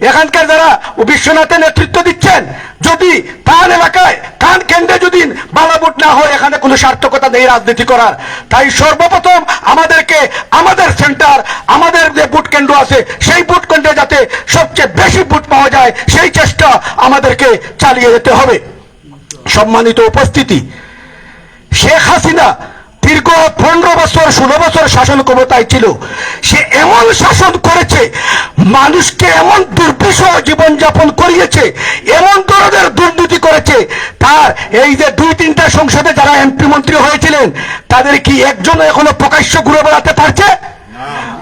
এখানকার যারা বিশ্বনাথের নেতৃত্ব দিচ্ছেন, যদি তার এলাকায়, তার কেন্দ্রে যদি ভালো ভোট না হয়, এখানে কোনো সার্থকতা নেই রাজনীতি করার। তাই সর্বপ্রথম আমাদেরকে আমাদের সেন্টার, আমাদের যে ভোট কেন্দ্র আছে, সেই ভোট কেন্দ্রে যাতে সবচেয়ে বেশি ভোট পাওয়া যায়, সেই চেষ্টা আমাদেরকে চালিয়ে যেতে হবে। সম্মানিত উপস্থিতি, শেখ হাসিনা দীর্ঘ 15 বছর 16 বছর শাসন ক্ষমতায় ছিল। সে এমন শাসন করেছে, মানুষকে এমন দুর্বিষহ জীবনযাপন করিয়েছে, এমন ধরনের দুর্নীতি করেছে। তার এই যে 2-3টা সংসদে যারা এমপি মন্ত্রী হয়েছিলেন, তাদের কি একজন এখনো প্রকাশ্য ঘুরে বেড়াতে পারছে?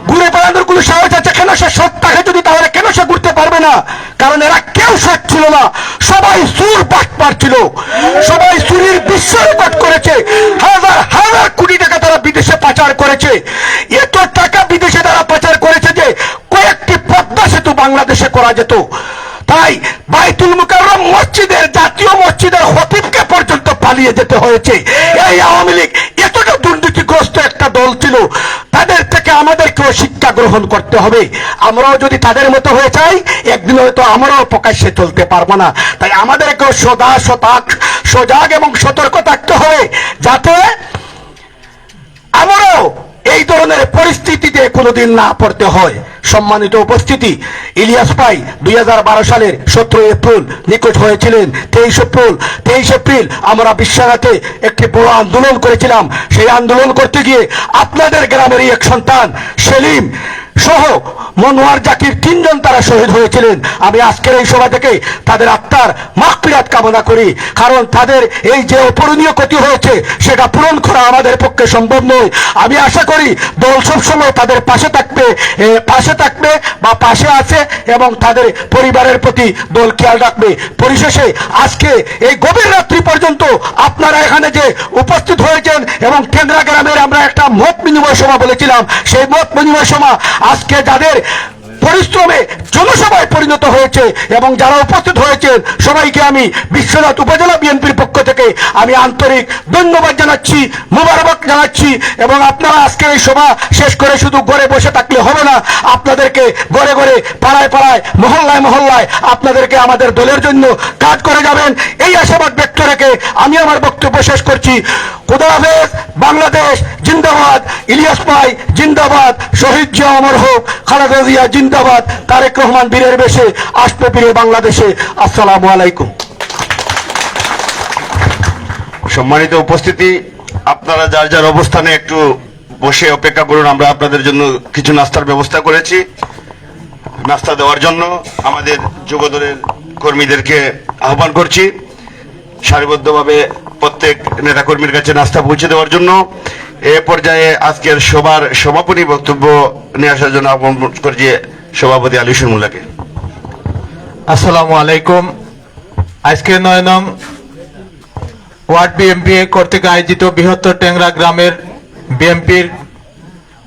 ঘুরে বেড়াতে চালানোর কোনো সাহস আছে? কেন সে সৎ থাকে যদি, তাহলে কেন সে ঘুরতে পারবে না? কারণ এরা কেউ সৎ ছিল না, সবাই সুর বাটপার ছিল, সবাই চুরির বিশ্ব রেকর্ড করেছে। হাজার হাজার কোটি টাকা তারা বিদেশে পাচার করেছে। এত টাকা বিদেশে তারা পাচার করেছে যে কয়েকটি পদ্মা সেতু বাংলাদেশে করা যেত। তাই বাইতুল মুকাররম মসজিদের, জাতীয় মসজিদের খতিবকে পর্যন্ত পালিয়ে যেতে হয়েছে। এই আওয়ামী লীগ এতটা দুর্নীতিগ্রস্ত একটা দল ছিল। তাদের থেকে আমাদেরকেও শিক্ষা গ্রহণ করতে হবে। আমরাও যদি তাদের মতো হয়ে যাই, একদিন হয়তো আমরাও প্রকাশ্যে চলতে পারবো না। তাই আমাদেরকেও সজাগ এবং সতর্ক থাকতে হবে, যাতে আমরাও এই ধরনের পরিস্থিতিতে কোনোদিন না পড়তে হয়। সম্মানিত উপস্থিতি, ইলিয়াস ভাই 2012 সালের 17 এপ্রিল নিখোঁজ হয়েছিলেন। 23 এপ্রিল আমরা বিশ্বনাথে একটি বড় আন্দোলন করেছিলাম। সেই আন্দোলন করতে গিয়ে আপনাদের গ্রামেরই এক সন্তান সেলিম সহ মনোয়ার জাকির 3 জন তারা শহীদ হয়েছিলেন। আমি আজকের এই সভা থেকে তাদের আত্মার মাগফিরাত কামনা করি, কারণ তাদের এই যে অপূরণীয় ক্ষতি হয়েছে সেটা পূরণ করা আমাদের পক্ষে সম্ভব নয়। আমি আশা করি দল সবসময় তাদের পাশে থাকবে বা পাশে আছে এবং তাদের পরিবারের প্রতি দল খেয়াল রাখবে। পরিশেষে আজকে এই গভীর রাত্রি পর্যন্ত আপনারা এখানে যে উপস্থিত হয়েছেন এবং কেন্দ্রা গ্রামের আমরা একটা মত বিনিময় সভা বলেছিলাম, সেই মত বিনিময় সভা আজকে যাদের পরিশ্রমে জনসভায় পরিণত হয়েছে এবং যারা উপস্থিত হয়েছেন সবাইকে আমি বিশ্বনাথ উপজেলা বিএনপির পক্ষ থেকে আমি আন্তরিক ধন্যবাদ জানাচ্ছি, মোবারকবাদ জানাচ্ছি। এবং আপনারা আজকের এই সভা শেষ করে শুধু ঘরে বসে থাকলে হবে না, আপনাদেরকে ঘরে ঘরে, পাড়ায় পাড়ায়, মহল্লায় মহল্লায় আপনাদেরকে আমাদের দলের জন্য কাজ করে যাবেন, এই আশাবাদ ব্যক্ত রেখে আমি আমার বক্তব্য শেষ করছি। খোদা হাফেজ। বাংলাদেশ জিন্দাবাদ। ইলিয়াস ভাই জিন্দাবাদ। শহীদ জিয়া অমর হোক। খালেদা জিয়া জিন্দাবাদ। তারেক রহমান বীরের বেশে আসবে ফিরে বাংলাদেশে। আসসালামু আলাইকুম। সম্মানিত উপস্থিতি, আপনারা যার যার অবস্থানে একটু বসে অপেক্ষা করুন। আমরা আপনাদের জন্য কিছু নাস্তার ব্যবস্থা করেছি। নাস্তা দেওয়ার জন্য আমাদের যুবদলের কর্মীদেরকে আহ্বান করছি সারিবদ্ধভাবে প্রত্যেক নেতাকর্মীর কাছে নাস্তা পৌঁছে দেওয়ার জন্য। এ পর্যায়ে আজকের সবার সমাপনী বক্তব্য নিয়ে আসার জন্য আহ্বান করছি সভাপতি আলী শরীফুল্লাহকে। আসসালামু আলাইকুম। আজকে 9 নং ওয়ার্ড বিএনপি কর্তৃক আয়োজিত বৃহত্তর টেংরা গ্রামের বিএনপির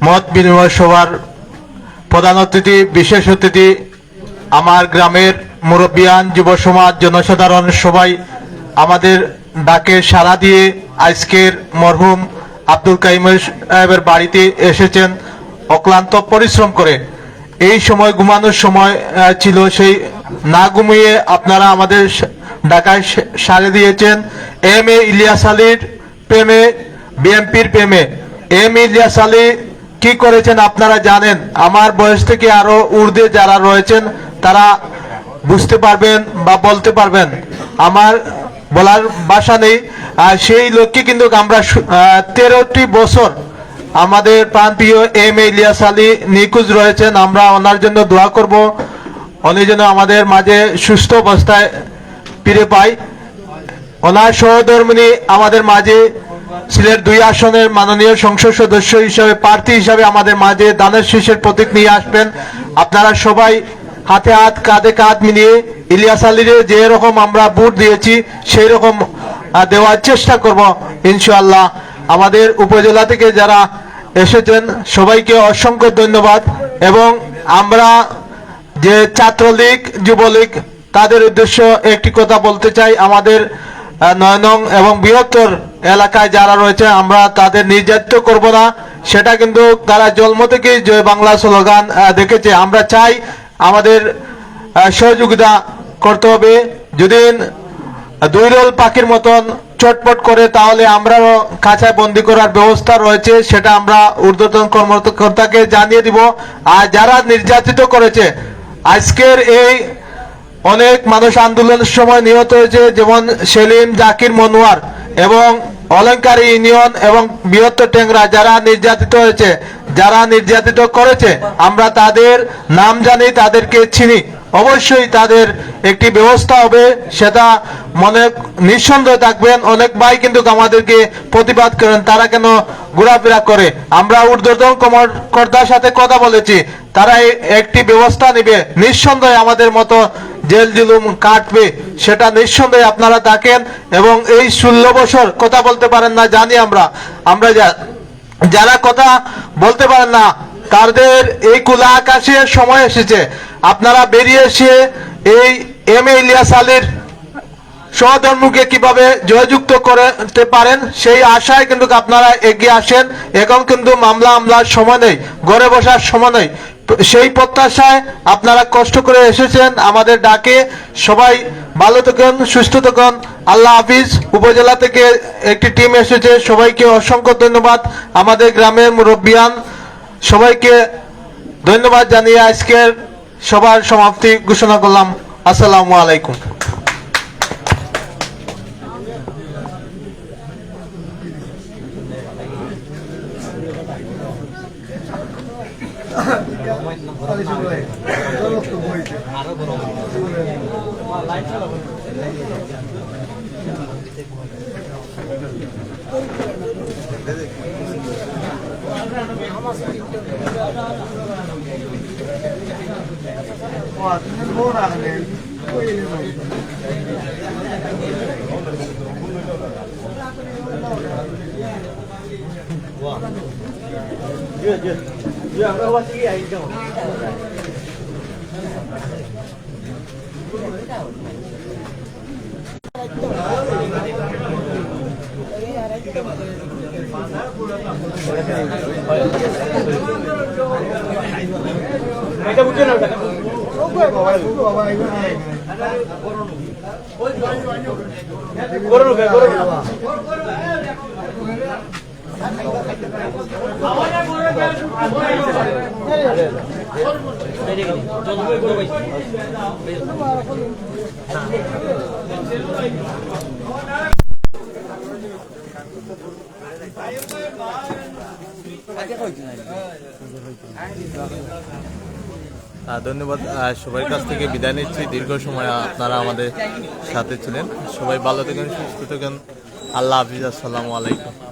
মত বিনিময় সভার প্রধান অতিথি, বিশেষ অতিথি আমার গ্রামের মুরব্বিয়ান, যুব সমাজ, জনসাধারণ সবাই আমাদের ডাকে সাড়া দিয়ে আজকের মরহুম আব্দুল কাইম সাহেবের বাড়িতে এসেছেন অক্লান্ত পরিশ্রম করে। এই সময় ঘুমানোর সময় ছিল, সেই না ঘুমিয়ে আপনারা আমাদের ডাকায় সাড়া দিয়েছেন। এম এ ইলিয়াস আলীর প্রেমে, বিএনপির প্রেমে। এম এ ইলিয়াস আলী কি করেছেন আপনারা জানেন। আমার বয়স থেকে আরো ঊর্ধ্বে যারা রয়েছেন তারা বুঝতে পারবেন বা বলতে পারবেন, আমার বলার ভাষা নেই। সেই লোককে কিন্তু আমরা 13টি বছর আমাদের প্রাণপ্রিয় এম এ ইলিয়াস আলী নিখোঁজ রয়েছেন। আমরা ওনার জন্য দোয়া করব, উনি যেন আমাদের মাঝে সুস্থ অবস্থায় ফিরে পাই। ওনার সহধর্মিণী আমাদের মাঝে সিলেট 2 আসনের মাননীয় সংসদ সদস্য হিসেবে, প্রার্থী হিসাবে আমাদের মাঝে দানের শীষের প্রতীক নিয়ে আসবেন। আপনারা সবাই হাতে হাত, কাঁধে কাঁধ মিলিয়ে ইলিয়াস আলীরে যে রকম আমরা ভোট দিয়েছি সেই রকম দেওয়ার চেষ্টা করব ইনশাআল্লাহ। আমাদের উপজেলা থেকে যারা এসেছেন সবাইকে অসংখ্য ধন্যবাদ। এবং আমরা যে ছাত্রলীগ, যুবলীগ, তাদের উদ্দেশ্য একটি কথা বলতে চাই। আমাদের 9 নং এবং বৃহত্তর এলাকায় যারা রয়েছে আমরা তাদের নির্যাতিত করব না, সেটা কিন্তু তারা জন্ম থেকেই জয় বাংলা স্লোগান দেখেছে। আমরা চাই আমাদের সহযোগিতা করতে হবে। যদি দুইরল পাখির মতন চটপট করে তাহলে আমরাও কাঁচায় বন্দি করার ব্যবস্থা রয়েছে, সেটা আমরা ঊর্ধ্বতন কর্মকর্তাকে জানিয়ে দিব। আর যারা নির্যাতিত করেছে, আজকের এই অনেক মানুষ আন্দোলনের সময় নিহত হয়েছে, যেমন সেলিম, জাকির, মনোয়ার এবং অলঙ্কারী ইউনিয়ন এবং বৃহত্তর টেংরা যারা নির্যাতিত হয়েছে, যারা নির্যাতিত করেছে, আমরা তাদের নাম জানি, তাদেরকে চিনি। অবশ্যই তাদের একটি ব্যবস্থা হবে, সেটা মনে নিঃসন্দেহ থাকবেন। অনেক ভাই কিন্তু আমাদেরকে প্রতিবাদ করেন তারা কেন ঘোরাফেরা করে। আমরা ঊর্ধ্বতন কর্তার সাথে কথা বলেছি, তারা একটি ব্যবস্থা নেবে, নিঃসন্দেহে আমাদের মতো জেল জুলুম কাটবে, সেটা নিঃসন্দেহে আপনারা থাকেন। এবং এই 16 বছর কথা বলতে পারেন না জানি আমরা, যারা কথা বলতে পারেন না তাদের এই খোলা আকাশের সময় এসেছে। আপনারা বেরিয়ে এসে এই ইলিয়াস আলীর সহধর্মকে কিভাবে জয়যুক্ত করতে পারেন সেই আশায় কিন্তু আপনারা এগিয়ে আসেন। এখন কিন্তু আমলার সময় নেই, ঘরে বসার সময় নেই। সেই প্রত্যাশায় আপনারা কষ্ট করে এসেছেন আমাদের ডাকে। সবাই ভালো থাকুন, সুস্থ থাকুন, আল্লাহ হাফিজ। উপজেলা থেকে একটি টিম এসেছে, সবাইকে অসংখ্য ধন্যবাদ। আমাদের গ্রামের মুরব্বিয়ান সবাইকে ধন্যবাদ জানিয়ে আজকের সবার সমাপ্তি ঘোষণা করলাম। আসসালামু আলাইকুম। ধন্যবাদ। সবার কাছ থেকে বিদায় নিচ্ছি। দীর্ঘ সময় আপনারা আমাদের সাথে ছিলেন। সবাই ভালো থাকেন, সুস্থ থাকেন। আল্লাহ হাফিজ। আসসালামু আলাইকুম।